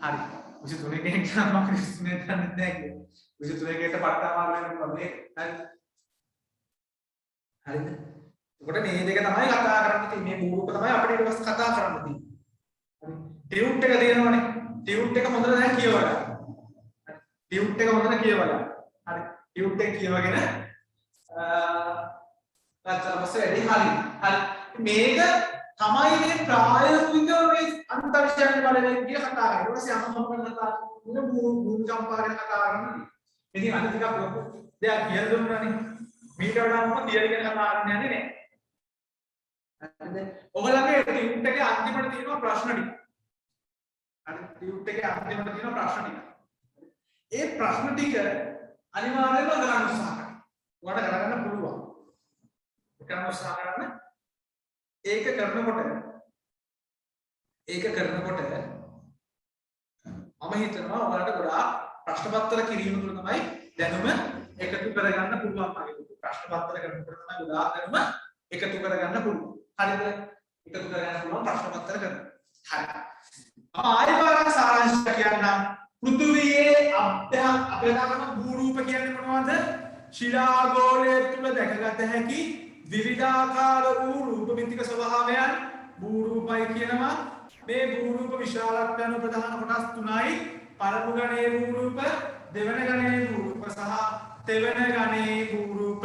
හරි. 23 කෙනෙක් නම් මම ක්‍රිස්තුනේ දන්නේ නැහැ කියලා. 23 කෙනෙක්ට පට්ටාමාරු වෙන්න පුළුවන් නේ. හරිද? එතකොට මේ දෙක තමයි කතා කරන්න තියෙන්නේ. මේ භූරූප තමයි අපිට ඊට පස්සේ කතා කරන්න තියෙන්නේ. හරි. ටියුට් එක තියෙනවනේ. ටියුට් එක හොඳට දැන් කියවලා. හරි. ටියුට් එක හොඳට කියවලා. හරි. ටියුට් එක කියවගෙන පස්සේ වැඩි හරි. මේක තමයි මේ ප්‍රායෝගිකව මේ අන්තර්ජාල බලවේග කියලා කතා කරන්නේ. ඊට පස්සේ අමම කරන කතා වෙන භූමිකම්පා ගැන කතා කරන්නේ. ඉතින් අද ටිකක් ලොකු දෙයක් කියලා දුන්නානේ. මීට වඩා මොකද තියරි ගැන කතා කරන්න යන්නේ නැහැ. හරිද? ඔයගලගේ ටියුට් එකේ අන්තිමට තියෙනවා ප්‍රශ්න ටික. හරි ටියුට් එකේ අන්තිමට තියෙනවා ප්‍රශ්න ටික. ඒ ප්‍රශ්න ටික අනිවාර්යයෙන්ම කරන්න උත්සාහ කරන්න. ඔයාලට කරගන්න පුළුවන්. කරන්න උත්සාහ කරන්න. ඒක කරනකොට මම හිතනවා ඔයාලට ගොඩාක් ප්‍රශ්න පත්‍ර කිරීම තුළ තමයි දැනුම එකතු කරගන්න පුළුවන් වගේ. ප්‍රශ්න පත්‍ර කරනකොට තමයි ගොඩාක් දැනුම එකතු කරගන්න පුළුවන්. හරිද? එකතු කරගන්න පුළුවන් ප්‍රශ්න පත්‍ර කරනවා. හරි. ආයෙත් සාරාංශය කියන්නම්. පෘථිවියේ අභ්‍යන්තර භූරූප කියන්නේ මොනවද? ශිලාගෝලය තුල දැකගත හැකි විවිධාකාර වූ රූපමිතික ස්වභාවයන් භූරූපයි කියනවා. මේ භූරූප විශාලත්වයන් ප්‍රධාන කොටස් තුනයි. පළමු ගණයේ භූරූප, දෙවන ගණයේ භූරූප සහ තෙවන ගණයේ භූරූප.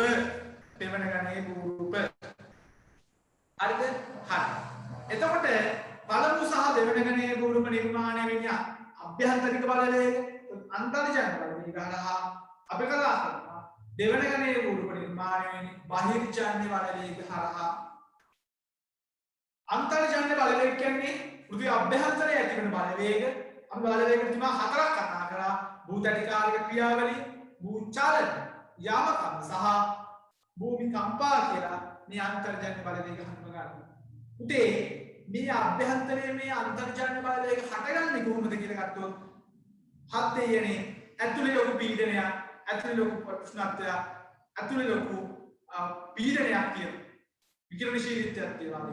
දෙවෙනිගනේ රූප නිර්මාණය වෙන්නේ අභ්‍යන්තරික බලවේග අන්තර්ජාල බලවේග හරහා අපි කතා කරනවා දෙවෙනිගනේ රූප නිර්මාණය වෙන්නේ බාහිරජාන්‍ය බලවේග හරහා අන්තර්ජාන්‍ය බලවේග කියන්නේ පෘථිවි අභ්‍යන්තරයේ ඇතිවන බලවේග අපි බලවේග තුන හතරක් කතා කරා භූතටිකාරක ක්‍රියාවලිය භූචලන යාමකම් සහ භූමිකම්පා කියලා මේ අන්තර්ජාන්‍ය බලවේග හඳුනා ගන්නවා. උදේ මේ අභ්‍යන්තරයේ මේ අන්තර්ජාන්‍ය බලවේග හටගන්නේ කොහොමද කියලා ගත්තොත් හත් දෙයනේ ඇතුලේ ලොකු පීඩනයක් ඇතුලේ ලොකු උෂ්ණත්වයක් ඇතුලේ ලොකු පීඩනයක් කියන විකිරණශීලීත්වයක් තියෙනවා.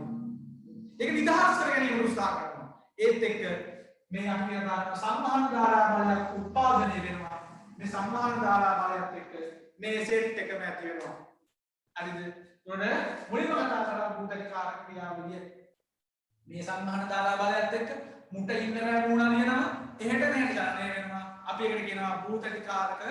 ඒක නිදහස් කර ගැනීම උත්සාහ කරනවා. ඒත් එක්ක මේ අපි කියන සංවහන ධාරා බලයක් උත්පාදනය වෙනවා. මේ සංවහන ධාරා බලයත් එක්ක මේ සෙට් එකම ඇති වෙනවා. හරිද? ඒකට මුලින්ම කතා කරලා භූතකාරක ක්‍රියාවලිය මේ සංවහන ධාරා බලයත් එක්ක මුට ඉන්නරා වුණා කියනවා. එහෙට මෙහෙට චලනය වෙනවා. අපි ඒකට කියනවා භූතකාරක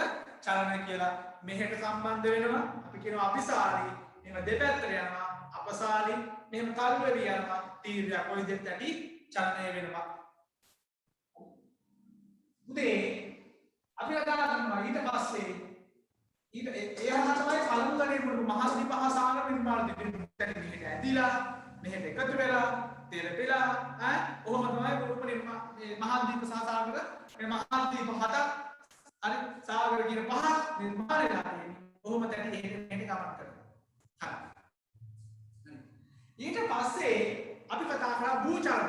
චලනය කියලා. මෙහෙට සම්බන්ධ වෙනවා. අපි කියනවා අபிසාරී. එහෙම දෙපැත්තට යනවා. අපසාරී. මෙහෙම තල්ල වෙවි යනවා. තීරයක් ඔය දෙත් ඇටි චලනය වෙනවා. උදේ අපි කතා කරනවා ඊට පස්සේ ඊට ඒවම තමයි පළමු ගණේ මහස්ති පහ සාගර නිර්මාණ දෙකෙන් මෙහෙට ඇදිලා මෙහෙට එකතු වෙලා තෙරපෙලා ඔහොම තමයි රූප නිර්මාණ මේ මහද්වීප සහ සාගර මේ මහද්වීප හතක් හරි සාගර කියන පහක් නිර්මාණය වෙලා තියෙන්නේ. ඔහොම තමයි එහෙට ගමන් කරනවා. හරි. ඊට පස්සේ අපි කතා කරා භූචලන.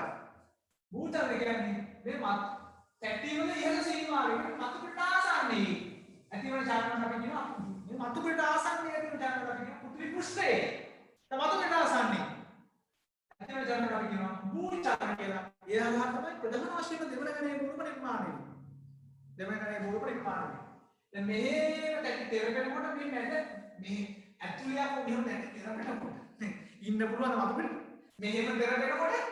භූචලන කියන්නේ මේ තැටිවල ඉහළ සීමාවෙන් මතු පිට ආසන්නයේ ඇතිවන චලනයක් අපි කියනවා මේ මතු පිට ආසන්නයේ ඇතිවන චලනයක් අපි කියනවා පෘථිවි පෘෂ්ඨයේ මතු පිට ආසන්නයේ ඇතිවන චලනයක් අපි කියනවා භූචලන කියලා. ඒ හරහා තමයි ප්‍රධාන වශයෙන් දෙවනගනේ රූප නිර්මාණය වෙන්නේ. දෙවනගනේ රූප නිර්මාණය. දැන් මේ තැටි තෙරපෙනකොට මේ මැද මේ ඇතුළේ යපු මෙහෙම තැටි තෙරපෙනකොට ඉන්න පුළුවන් මතු පිට මෙහෙම තෙරපෙනකොට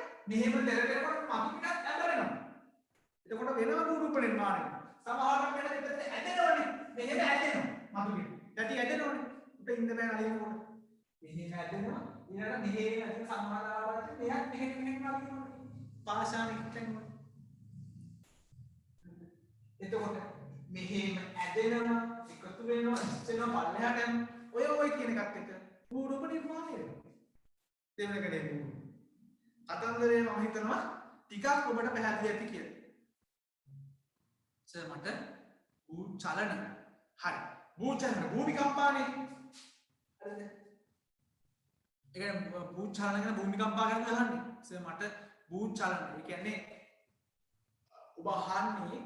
මතු පිටත් ඇදරෙනවා. එතකොට වෙනවා රූප නිර්මාණය. සමහරවිට වෙන දෙපැත්තේ ඇදෙනවනේ. මෙහෙම ඇදෙනවා. මතුවේ. යටි ඇදෙනවනේ. උට ඉන්න බෑ අලියනකොට. මෙහෙම ඇදෙනවා. ඊළඟ මෙහෙම ඇදෙන සම්මාදාවට මෙයක් මෙහෙම වදිනවා. පාෂාණික වෙනවා. එතකොට මෙහෙම ඇදෙනවා, එකතු වෙනවා, ඉස්සෙනවා පල්ලෙහාට යනවා. ඔය කියන එකත් එක්ක රූප නිර්මාණය වෙනවා. දෙවෙනිකනේ රූප. අතන්දරේ මම හිතනවා ටිකක් ඔබට පැහැදිලි ඇති කියලා. මට භූ චලන හරි භූ චලන භූමිකම්පානේ හරිද ඒක භූ චලන කියන භූමිකම්පා ගැන අහන්නේ මට භූ චලන ඒ කියන්නේ ඔබ අහන්නේ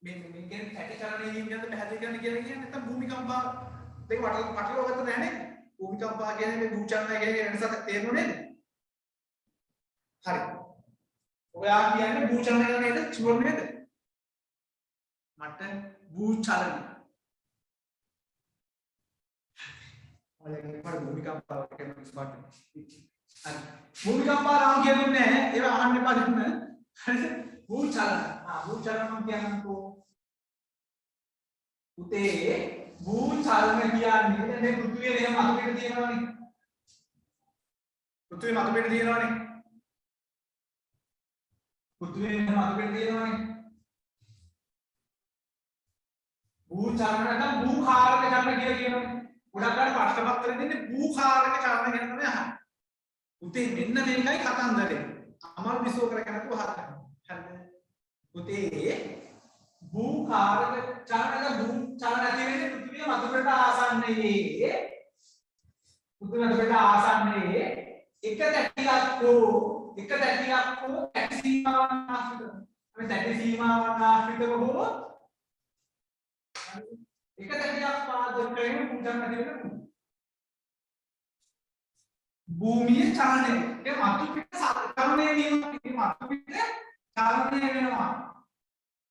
මේ කියන්නේ පැටි චලනයේ කියන්නේ පැහැදිලි කරන්න කියන්නේ නැත්නම් භූමිකම්පා දෙක පටලවා ගත්ත නැහැ නේද භූමිකම්පා කියන්නේ මේ භූ චලනය කියන්නේ වෙනසක් තේරෙන්නේ නේද හරි ඔයා කියන්නේ භූ චලනය නේද ෂුවර් නේද මට භූ චලන ඔයාලගේ මට භූමිකම්පාව කියන ඉස්පාට හරි භූමිකම්පාව නම් කියන්නේ නැහැ ඒවා අහන්න එපා දෙන්න හරිද භූ චලන භූ චලන නම් කියන්නකෝ උතේ භූ චලන කියන්නේ මේ පෘථිවිය මෙහෙම අතු පිට තියෙනවනේ පෘථිවිය අතු පිට තියෙනවනේ පෘථිවිය මෙහෙම අතු පිට තියෙනවනේ භූ චලන නැත්නම් භූකාරක චලන කියලා කියනවා. ගොඩක් අය ප්‍රශ්න පත්‍රෙ දෙන්නේ භූකාරක චලන ගැන තමයි අහන්නේ. උතේ මෙන්න මේකයි කතන්දරේ. අමල් විසෝ කරගෙන නැතුව අහන්න. හරිද? උතේ භූකාරක චලනක භූ චලන ඇති වෙන්නේ පෘථිවිය මතුපිට ආසන්නයේ. පෘථිවිය මතුපිට ආසන්නයේ එක තැටියක් හෝ තැටි සීමාවන් ආශ්‍රිතව. අපි තැටි සීමාවන් ආශ්‍රිතව හෝ එක තැටියක් පාදක වෙන පුජන් නැති වෙන භූමියේ චලනය ඒ මතු පිට චලනය වීම මතු පිට චලනය වෙනවා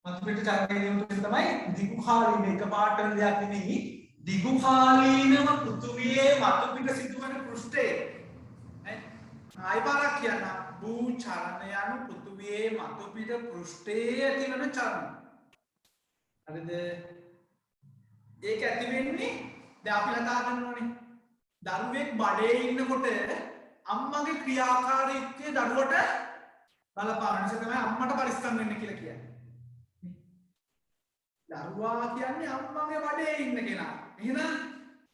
මතු පිට චලනය වීම තමයි දිගුකාලීන එකපාරටම දෙයක් නෙමෙයි දිගුකාලීනම පෘථුවියේ මතු පිට සිදුවන පෘෂ්ඨය ආයි පාරක් කියන්න භූ චලනය යන පෘථුවියේ මතු පිට පෘෂ්ඨයේ ඇතිවන චලනය හරිද ඒක ඇති වෙන්නේ දැන් අපි කතා කරනෝනේ දරුවෙක් බඩේ ඉන්නකොට අම්මගේ ක්‍රියාකාරීත්වය දරුවට බලපාන නිසා තමයි අම්මට පරිස්සම් වෙන්න කියලා කියන්නේ. දරුවා කියන්නේ අම්මගේ බඩේ ඉන්න කෙනා. එහෙනම්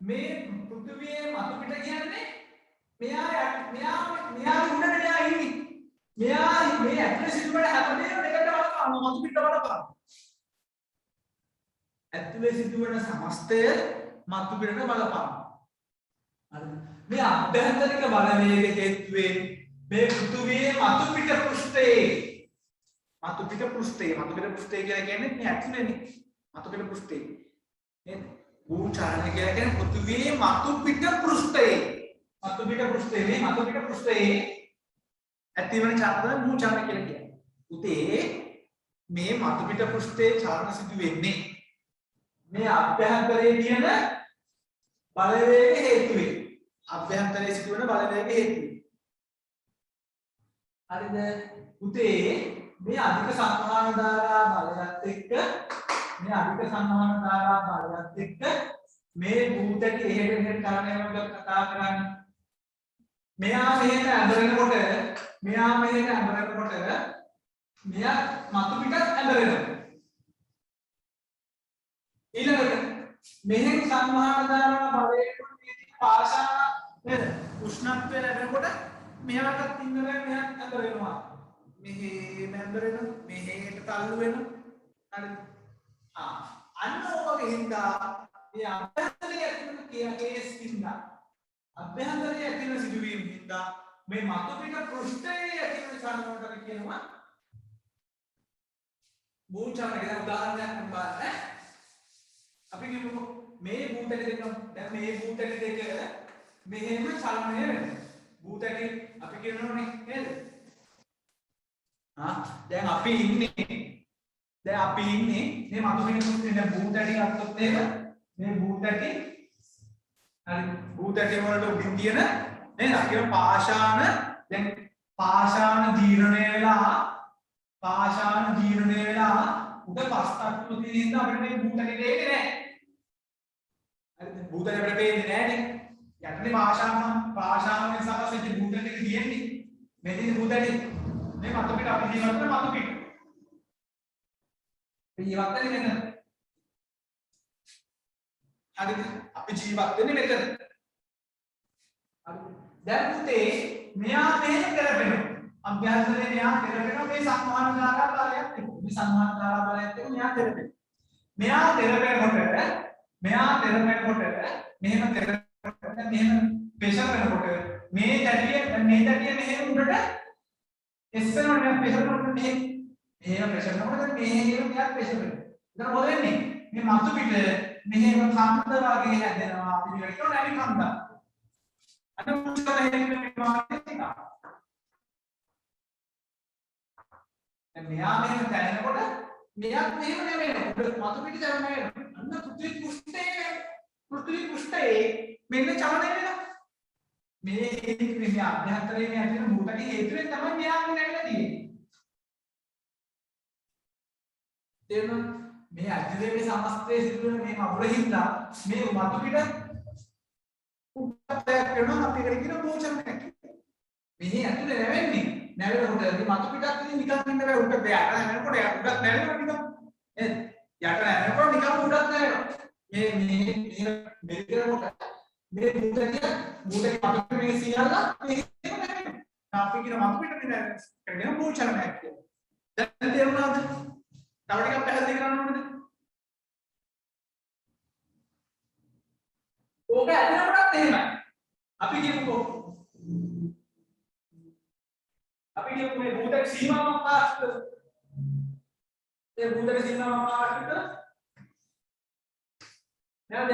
මේ පෘථිවියේ මතු පිට කියන්නේ මෙයා උඩට මෙයා ඉන්නේ. මෙයා මේ ඇතුලේ සිදුවන හැමදේම දෙකට බලපාන මතු පිට බලපාන. ඇතුලේ සිදුවන සමස්තය මතු පිටට බලපාන. හරිද? මේ අභ්‍යන්තරික බලවේග හේතුවෙන් මේ පෘථිවියේ මතු පිට පෘෂ්ඨයේ කියලා කියන්නේ මේ ඇතුලේනේ මතු පිට පෘෂ්ඨයේ නේද? භූචලනය කියලා කියන්නේ පෘථිවියේ මතු පිට පෘෂ්ඨයේ ඇතිවන චලන භූචලනය කියලා කියන්නේ. උතේ මේ මතු පිට පෘෂ්ඨයේ චලන සිදු වෙන්නේ මේ අභ්‍යන්තරයේ තියෙන බලවේග හේතුවෙන්. අභ්‍යන්තරයේ සිදුවන බලවේග හේතුවෙන්. හරිද? උතේ මේ අධික සංවහන ධාරා බලයත් එක්ක මේ භූතටි එහෙට මෙහෙට කරන යනවා කතා කරන්නේ. මෙයා මෙහෙට ඇඹරෙනකොට මෙයා මතු පිටත් ඇඹරෙනවා. ඊළඟට මෙහෙන් සංවහන ධාරා බලයෙන් පාෂාණ නේද? උෂ්ණත්වය ලැබෙනකොට මෙයාටත් ඉන්නලා මෙයාත් ඇඹරෙනවා. මෙහෙම ඇඹරෙනවා. මෙහෙට තල්ලු වෙනවා. හරිද? අන්න ඔබගේ හින්දා මේ අභ්‍යන්තරයේ ඇතිවන කේස් හින්දා අභ්‍යන්තරයේ ඇතිවන සිදුවීම් හින්දා මේ මතු පිට පෘෂ්ඨයේ ඇතිවන චලනවලට කියනවා භූචලන කියලා උදාහරණයක් බලන්න. අපි කියමු මේ භූතටි දෙක දැන් මේ භූතටි දෙක මෙහෙම චලනය වෙනවා. භූතටි අපි කියනෝනේ නේද? දැන් අපි ඉන්නේ මේ මතු පිට පෘෂ්ඨයේ භූතටි අත්ොත් මේ භූතටි හරි භූතටි වලට උඩින් තියෙන නේද? අපි කියන පාෂාණ දැන් පාෂාණ ජීර්ණය වෙලා උඩ පස්තක්තු තියෙන අපිට මේ භූතටි දෙන්නේ නැහැ. හරිද? භූතටි අපිට පේන්නේ නැහැනේ. යටනේ පාෂාණ නිසා තමයි භූතටි තියෙන්නේ. මෙතන භූතටි මේ මතු පිට අපි ජීවත් වෙන මතු පිට ජීවත් වෙන්නේ මෙතන. හරිද? අපි ජීවත් වෙන්නේ මෙතන. හරිද? දැන් පුතේ මෙයා මෙහෙම කරපෙනවා. අභ්‍යන්තරේ මෙයා කරපෙනවා මේ සංවහන ධාරා බලයත් එක්ක. මේ සංවහන ධාරා බලයත් එක්ක මෙයා කරපෙනවා. මෙයා කරපෙනකොට මෙහෙම ප්‍රෙෂර් වෙනකොට මේ දැඩිය මෙහෙම උඩට එස් වෙනවා ප්‍රෙෂර් කරනකොට මෙහෙම ප්‍රෙෂර් කරනකොට මෙහෙම මෙයා ප්‍රෙෂර් වෙනවා. ඒක මොකද වෙන්නේ? මේ මතු පිට මෙහෙම කන්ද වගේ හැදෙනවා. අපි කියනවා නැවි කන්ද. අන්න මුස්තර හැදෙන්නේ මාර්ගය එක. දැන් මෙයා මෙහෙම දැනෙනකොට මෙයාත් මෙහෙම නෙවෙනවා. මතු පිට චලනය වෙනවා. අන්න පෘථිවි පෘෂ්ඨයේ මෙන්න චලනය වෙනවා. මේ අභ්‍යන්තරයේ ඇතිවන භූතටි හේතුවෙන් තමයි මෙයා නැවිලා තියෙන්නේ. තේරුණා? මේ ඇතුලේ මේ සමස්තයේ සිදුවන මේ මබුලින්දා මේ මතු පිට උත්පත්තියක් කරනවා අපි ඒකට කියන භූචලනයක් කියලා. මේ ඇතුලේ නැවෙනකොට මේ මතු පිටත් ඉතින් නිකන් ඉන්න බෑ උඩට බෑ. නැවෙනකොට උඩත් නැවෙනවා නිකන්. නේද? යට නැවෙනකොට නිකන් උඩත් නැවෙනවා. මේ කරනකොට මේ භූතටි මතු පිට මේ සියල්ල මේ නැවෙනවා. අපි කියන මතු පිට මේ කරගෙන භූචලනයක් කියලා. දැන් තේරුණාද? තව ටිකක් පැහැදිලි කරන්න ඕනද? ඕක ඇදෙනකොටත් එහෙමයි. අපි කියමුකෝ මේ භූතක සීමාවක් පාස්කද? ඒ භූතක සීමාවක් පාස්කද? දැන්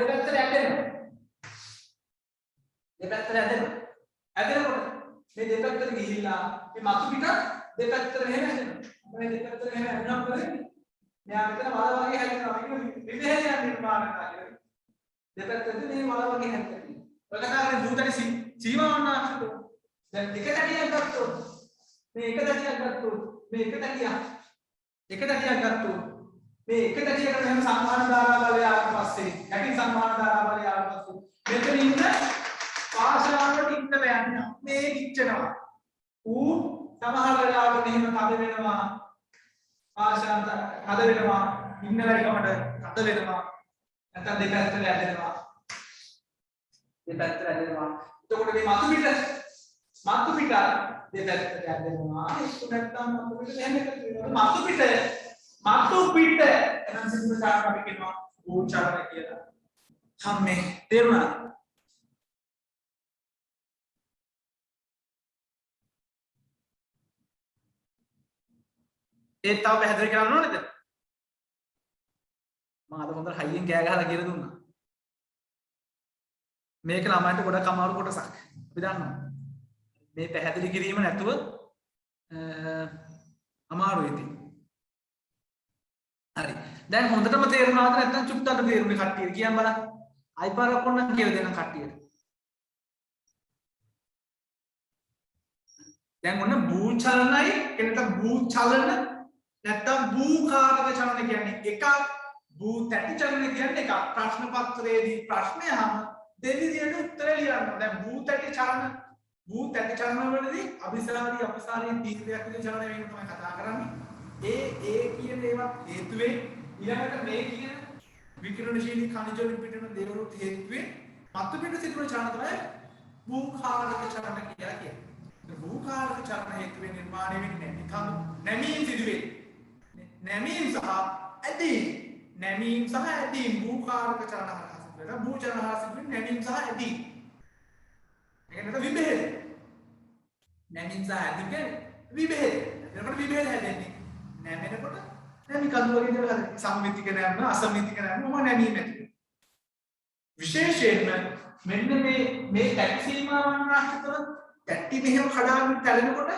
දෙපැත්තට ඇදෙනවා. ඇදෙනකොට මේ දෙපැත්තට ගිහිල්ලා මේ මතු පිට දෙපැත්තට මෙහෙම ඇදෙනවා. මේ දෙපැත්තට මෙහෙම ඇදුනම කරන්නේ මෙයා මෙතන වල වගේ හැදෙනවා. මේක විභේදයක් නිර්මාණය කරනවා. දෙපැත්තට මේ වල වගේ හැදෙනවා. ඔයගොල්ලෝ භූතක සීමාවක් නාස්කද? දැන් එක තැටියක් ගත්තොත් මේ එක තැටියක් ගත්තොත් මේ එක තැටියක් මෙහෙම සංවහන ධාරා බලය ආවට පස්සේ යටින් සංවහන ධාරා බලය ආවට පස්සේ මෙතන ඉන්න පාෂාණවල ඉන්න බෑන්නේ මේ කිච්චනවා ඌ සමහර වෙලාවට මෙහෙම තද වෙනවා ආශාන්ත තද වෙනවා ඉන්නලයිකමට තද වෙනවා නැත්නම් දෙපැත්තට ඇදෙනවා දෙපැත්තට ඇදෙනවා එතකොට මේ මතු පිට දෙපැත්තට ඇදෙනවා ඒක නැත්නම් මතු පිට මෙහෙම එකතු වෙනවා මතු පිට එනම් සිද්ධ චාරණ අපි කියනවා භූචරණ කියලා සම්මේ තේරුණා ඒ තව පැහැදිලි කරන්න ඕනේද මම අද හොඳට හයියෙන් කෑ ගහලා කියලා දුන්නා මේක ළමයින්ට ගොඩක් අමාරු කොටසක් අපි දන්නවා මේ පැහැදිලි කිරීම නැතුව අමාරුයි ඉතින් හරි දැන් හොඳටම තේරුණාද නැත්නම් චුට්ටක් තේරුනේ කට්ටියට කියන්න බලන්න අයිපාරක් ඔන්නම් කියලා දෙන්න කට්ටියට දැන් ඔන්න භූචලනයි එනත භූචලන නැත්නම් භූකාරක චලන කියන්නේ එකක් භූ තැටි චලන කියන්නේ එකක් ප්‍රශ්න පත්‍රයේදී ප්‍රශ්නය අහම දෙවිදියට උත්තර ලියන්න දැන් භූ තැටි චලන වලදී අபிසාරී අපසාරී තීරයක් විදිහට චලන වීම තමයි කතා කරන්නේ ඒ කියන ඒවා හේතුවේ ඊළඟට මේ කියන විකිරණශීලී khනිජ වලින් පිටන දේවලුත් හේතුවේ මතු පිට සිදුවන චලන තමයි භූකාරක චලන කියලා කියන්නේ භූකාරක චලන හේතුවේ නිර්මාණය වෙන්නේ නිකන් නැමීම් සිදුවේ නැමීම් සහ ඇදීම් භූකාරක චලන හරහා සිදුවෙන භූචලන හරහා සිදුවෙන නැමීම් සහ ඇදීම් ඒක නේද විභේද නැමීම් සහ ඇදීම් කියන්නේ විභේද එතකොට විභේද හැදෙන්නේ නැමෙනකොට නැමි කඳු වගේ දේවල් හදන්නේ සම්මිතික නැම අසම්මිතික නැම මොන නැමීම ඇති විශේෂයෙන්ම මෙන්න මේ තැටි සීමාවන් ආශ්‍රිතව තැටි මෙහෙම කඩාගෙන තැලෙනකොට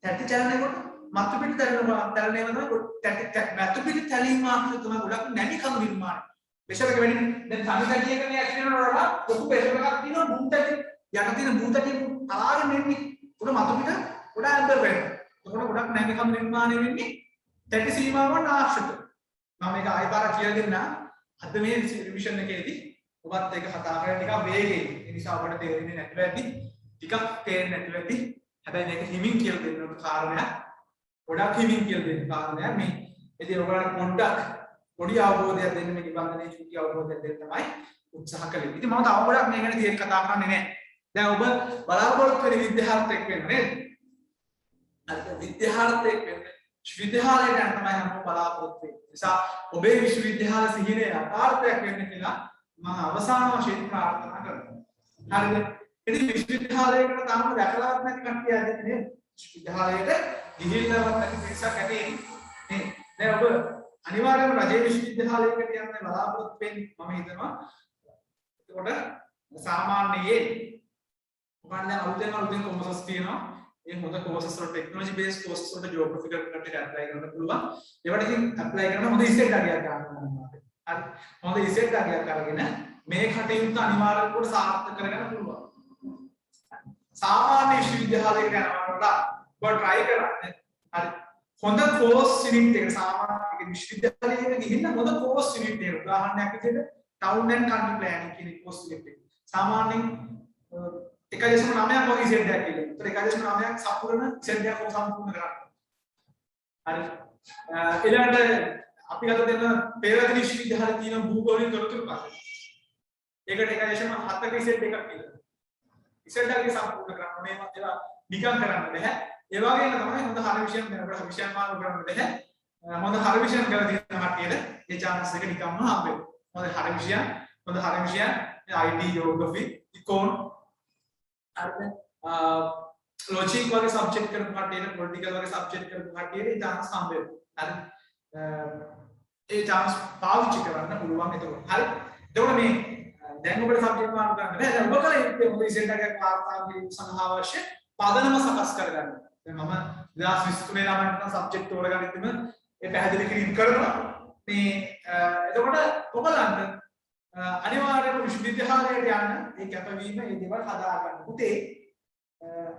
තැටි චලනයකට මතු පිට තැලෙනවා තැලෙනව තමයි තැටි මතු පිට තැලීම ආශ්‍රිතව තමයි ගොඩක් නැමි කඳු නිර්මාණය ප්‍රෙෂර් එක වැඩි දැන් තනි තැටියක මේ ඇක්සිඩන්ට් වල ලොකු ප්‍රෙෂර් එකක් තියෙනවා බුම් තැටි යට තියෙන බුම් තැටි තාගෙන එන්නේ උඩ මතු පිට උඩ ඇන්ඩර් වෙනවා එතකොට ගොඩක් නැමි කඳු නිර්මාණය වෙන්නේ තැටි සීමාවන් ආශ්‍රිතව මම මේක ආයෙ පාරක් කියලා දෙන්න අද මේ රිවිෂන් එකේදී ඔබත් ඒක කතා කරලා ටිකක් වේගෙන් ඒ නිසා ඔබට තේරෙන්නේ නැතුව ඇති ටිකක් තේරෙන්නේ නැතුව ඇති හැබැයි මේක හිමින් කියලා දෙන්න ඕන කාරණයක් ගොඩක් හිමින් කියලා දෙන්න කාරණයක් මේ ඉතින් ඔයගොල්ලන්ට පොඩ්ඩක් පොඩි අවබෝධයක් දෙන්න මේ නිබන්ධනයේ චුටි අවබෝධයක් දෙන්න තමයි උත්සාහ කළේ ඉතින් මම තව ගොඩක් මේ ගැන තේරෙන්න කතා කරන්නේ නැහැ දැන් ඔබ බලාපොරොත්තු වෙන විද්‍යාර්ථයෙක් වෙන්න නේද අර විද්‍යාර්ථයෙක් වෙන්න විශ්වවිද්‍යාලයට යන්න තමයි හැමෝම බලාපොරොත්තු වෙන්නේ. නිසා ඔබේ විශ්වවිද්‍යාල සිහිනේ යථාර්ථයක් වෙන්න කියලා මම අවසාන වශයෙන් ප්‍රාර්ථනා කරනවා. හරිද? ඉතින් විශ්වවිද්‍යාලයකට තාම දැකලාවත් නැති කට්ටිය ඇදෙන්නේ නේද? විශ්වවිද්‍යාලයට ගිහිල්ලාවත් නැති පිරිසක් ඇති නේ. දැන් ඔබ අනිවාර්යයෙන්ම රජයේ විශ්වවිද්‍යාලයකට යන්න බලාපොරොත්තු වෙන්නේ මම හිතනවා. ඒකට සාමාන්‍යයෙන් ඔබට දැන් අලුතෙන් කොමර්ස් තියෙනවා. ये होता कोर्सेस और टेक्नोलॉजी बेस्ड कोर्सेस और जियोग्राफिकल कंटेंट अप्लाई करना පුළුවන් ඒවට ඉතින් ඇප්ලයි කරන හොඳ ඉසෙට් එකක් ගන්න ඕනේ හරි හොඳ ඉසෙට් එකක් කරගෙන මේ කටයුත්ත අනිවාර්යයෙන්ම සාර්ථක කරගන්න පුළුවන් සාමාන්‍ය විශ්වවිද්‍යාලයකට යනකොට ඔබ try කරන්න හරි හොඳ කෝස් යුනිට් එක සාමාන්‍ය විශ්වවිද්‍යාලයකට ගිහින් හොඳ කෝස් යුනිට් එක උදාහරණයක් විදිහට ටවුන් ඇන්ඩ් කන්ට්‍රි ප්ලෑනින් කියන කෝස් යුනිට් එක සාමාන්‍යයෙන් 1.9ක් වගේ ඉසෙට් එකක් කියලා. ඒතර 1.9ක් සම්පූර්ණ ඉසෙට් එකක් සම්පූර්ණ කරන්න. හරි. ඊළඟට අපි අද දෙන පෙරදින විශ්වවිද්‍යාලයේ තියෙන භූගෝලීය තොරතුරු පහල. ඒකට 1.7ක ඉසෙට් එකක් කියලා. ඉසෙට් එකක් සම්පූර්ණ කරන්න ඕනේ ඒවා නිකන් කරන්න බෑ. ඒ වගේම තමයි හොඳ හරිවිෂන් කරනකොට හරිවිෂන් මාරු කරන්න බෑ. හොඳ හරිවිෂන් කරලා තියෙන කට්ටියට ඒ chance එක නිකම්ම හම්බ වෙනවා. හොඳ හරිවිෂන් IT geography econ लॉजिक वाले सब्जेक्ट करපු කට්ටියට පොලිටිකල් වගේ සබ්ජෙක්ට් කරපු කට්ටියට ඒ chance හම්බ වෙනවා. හරි. ඒ chance පාවිච්චි කරන්න පුළුවන් එතකොට. හරි. එතකොට මේ දැන් ඔබට සබ්ජෙක්ට් මාරු කරන්න බෑ. දැන් ඔබ කරේ මොකද ඉසෙට් එකක් වාර්තා කිරීම සඳහා අවශ්‍ය පදනම සකස් කරගන්න. දැන් මම 2023 ළමයින්ට සබ්ජෙක්ට් තෝරගන්නෙම ඒ පැහැදිලි කිරීම කරනවා. මේ එතකොට ඔයගලන්ට අනිවාර්යයෙන්ම විශ්වවිද්‍යාලයට යන්න ඒ කැපවීම ඒ දේවල් හදා ගන්න. පුතේ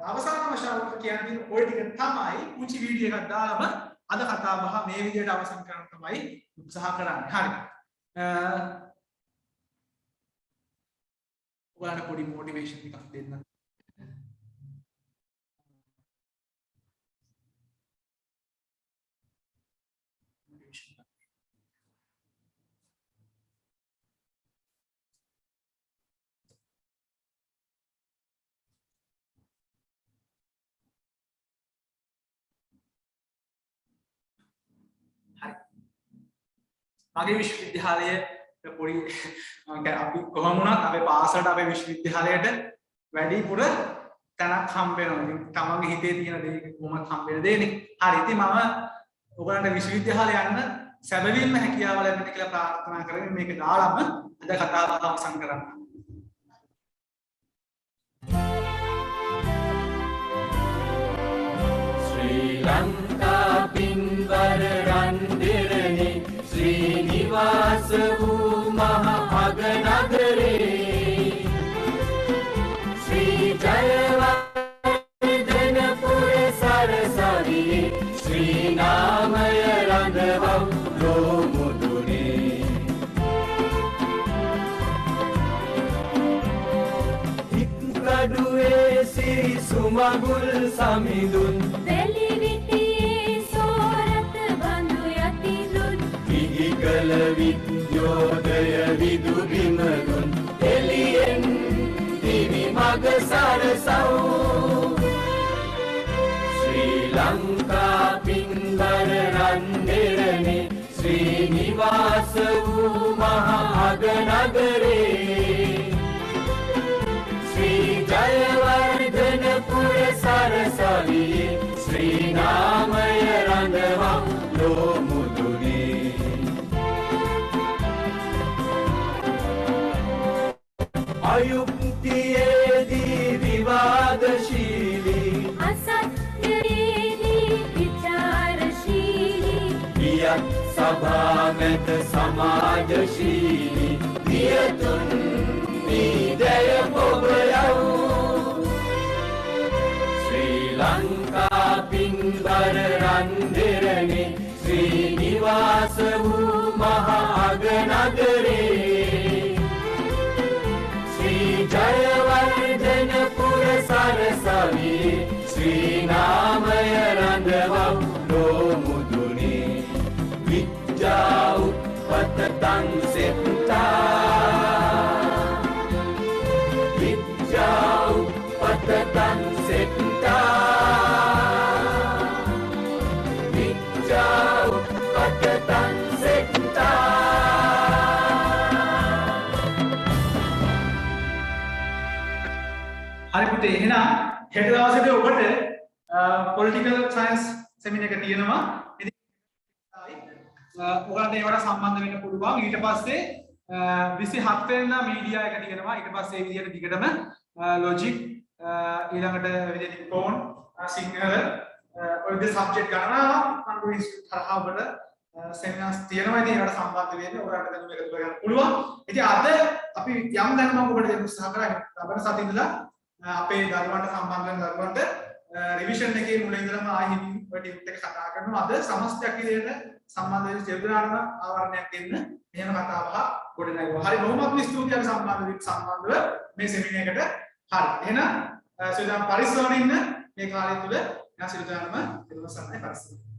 අවසාන වශයෙන් කියන්නේ ඔය ටික තමයි පුංචි වීඩියෝ එකක් දාලම අද කතා බහ මේ විදිහට අවසන් කරන්න තමයි උත්සාහ කරන්නේ. හරි. ඔයාලට පොඩි මොටිවේෂන් එකක් දෙන්න. මගේ විශ්වවිද්‍යාලයේ පොඩි අපි කොහොම වුණත් අපේ පාසලට අපේ විශ්වවිද්‍යාලයට වැඩිපුර තැනක් හම්බ වෙනවා. තමන්ගේ හිතේ තියෙන දේ කොහොමද හම්බ වෙන දේනේ. හරි. ඉතින් මම ඔයගලන්ට විශ්වවිද්‍යාලය යන්න සැබවින්ම හැකියාව ලැබෙන්න කියලා ප්‍රාර්ථනා කරගෙන මේක දාලාම අද කතාව අවසන් කරන්න. ශ්‍රී ලංකා පින්වර රන්දිරණි ශ්‍රීනිවාස වූ මහ අග නගරේ ශ්‍රී ජයවර්ධන පුර සරසවියේ ශ්‍රී නාමය රඳවම් ලෝමුදුනේ හික්කඩුවේ සිරි සුමගුල් සමිඳුන් කල විද්‍යෝදය විදුබිමදුන් එලියෙන් දිවි මග සරසව් ශ්‍රී ලංකා පින්වර රන්දිරණි ශ්‍රීනිවාස වූ මහ අග නගරේ ශ්‍රී ජයවර්ධන පුර සරසවියේ ශ්‍රී නාමය රඳවම් ලෝමුදුනේ අයුක්තියේදී විවාදශීලී අසත්‍යයේදී විචාරශීලී වියත් සභාමෙත සමාජශීලී වියතුන් නීදය පොබයව් ශ්‍රී ලංකා පින්වර රන්දිරණි ශ්‍රීනිවාස වූ මහ අග නගරේ ජයවර්ධන පුර සරසවියේ ශ්‍රී නාමය රඳවම් ලෝමුදුනේ විද්‍යා උපතං සෙත්තා විද්‍යා උපතං සෙත්තා විද්‍යා උපතං සෙත්තා හරි පුතේ එහෙනම් හෙට දවසේදී ඔබට පොලිටිකල් සයන්ස් සෙමිනාර් එක තියෙනවා. ඉතින් ඔයාලට ඒවට සම්බන්ධ වෙන්න පුළුවන්. ඊට පස්සේ 27 වෙනිදා මීඩියා එක තියෙනවා. ඊට පස්සේ මේ විදිහට දිගටම ලොජික් ඊළඟට විදිහට ටෝන් සිග්නල් ඔය දෙක සබ්ජෙක්ට් ගණනාවක් අනුව ඉන්ස්ටිටියුට් කරා ඔබට සෙමිනාර්ස් තියෙනවා. ඉතින් ඒවට සම්බන්ධ වෙන්න ඔයාලට දැනුම එකතු කරගන්න පුළුවන්. ඉතින් අද අපි යම් දැනුමක් ඔබට දෙන්න උත්සාහ කරා. ලබන සතියේ ඉඳලා අපේ දරුවන්ට සම්බන්ධ වෙන දරුවන්ට රිවිෂන් එකේ මුල ඉඳලම ආයෙත් ටියුට් එක කතා කරනවා. අද සමස්තයක් විදිහට සම්බන්ධ වෙච්ච ජීවිතාරණ ආවරණයක් දෙන්න එහෙම කතාවක් ගොඩනගුවා. හරි බොහොමත්ම ස්තුතියි අපි සම්බන්ධව මේ සෙමිනාර් එකට. හරි. එහෙනම් සුදාම් පරිස්සමෙන් ඉන්න මේ කාලය තුල යසිරුදානම දෙවසන්නයි පරිස්සම.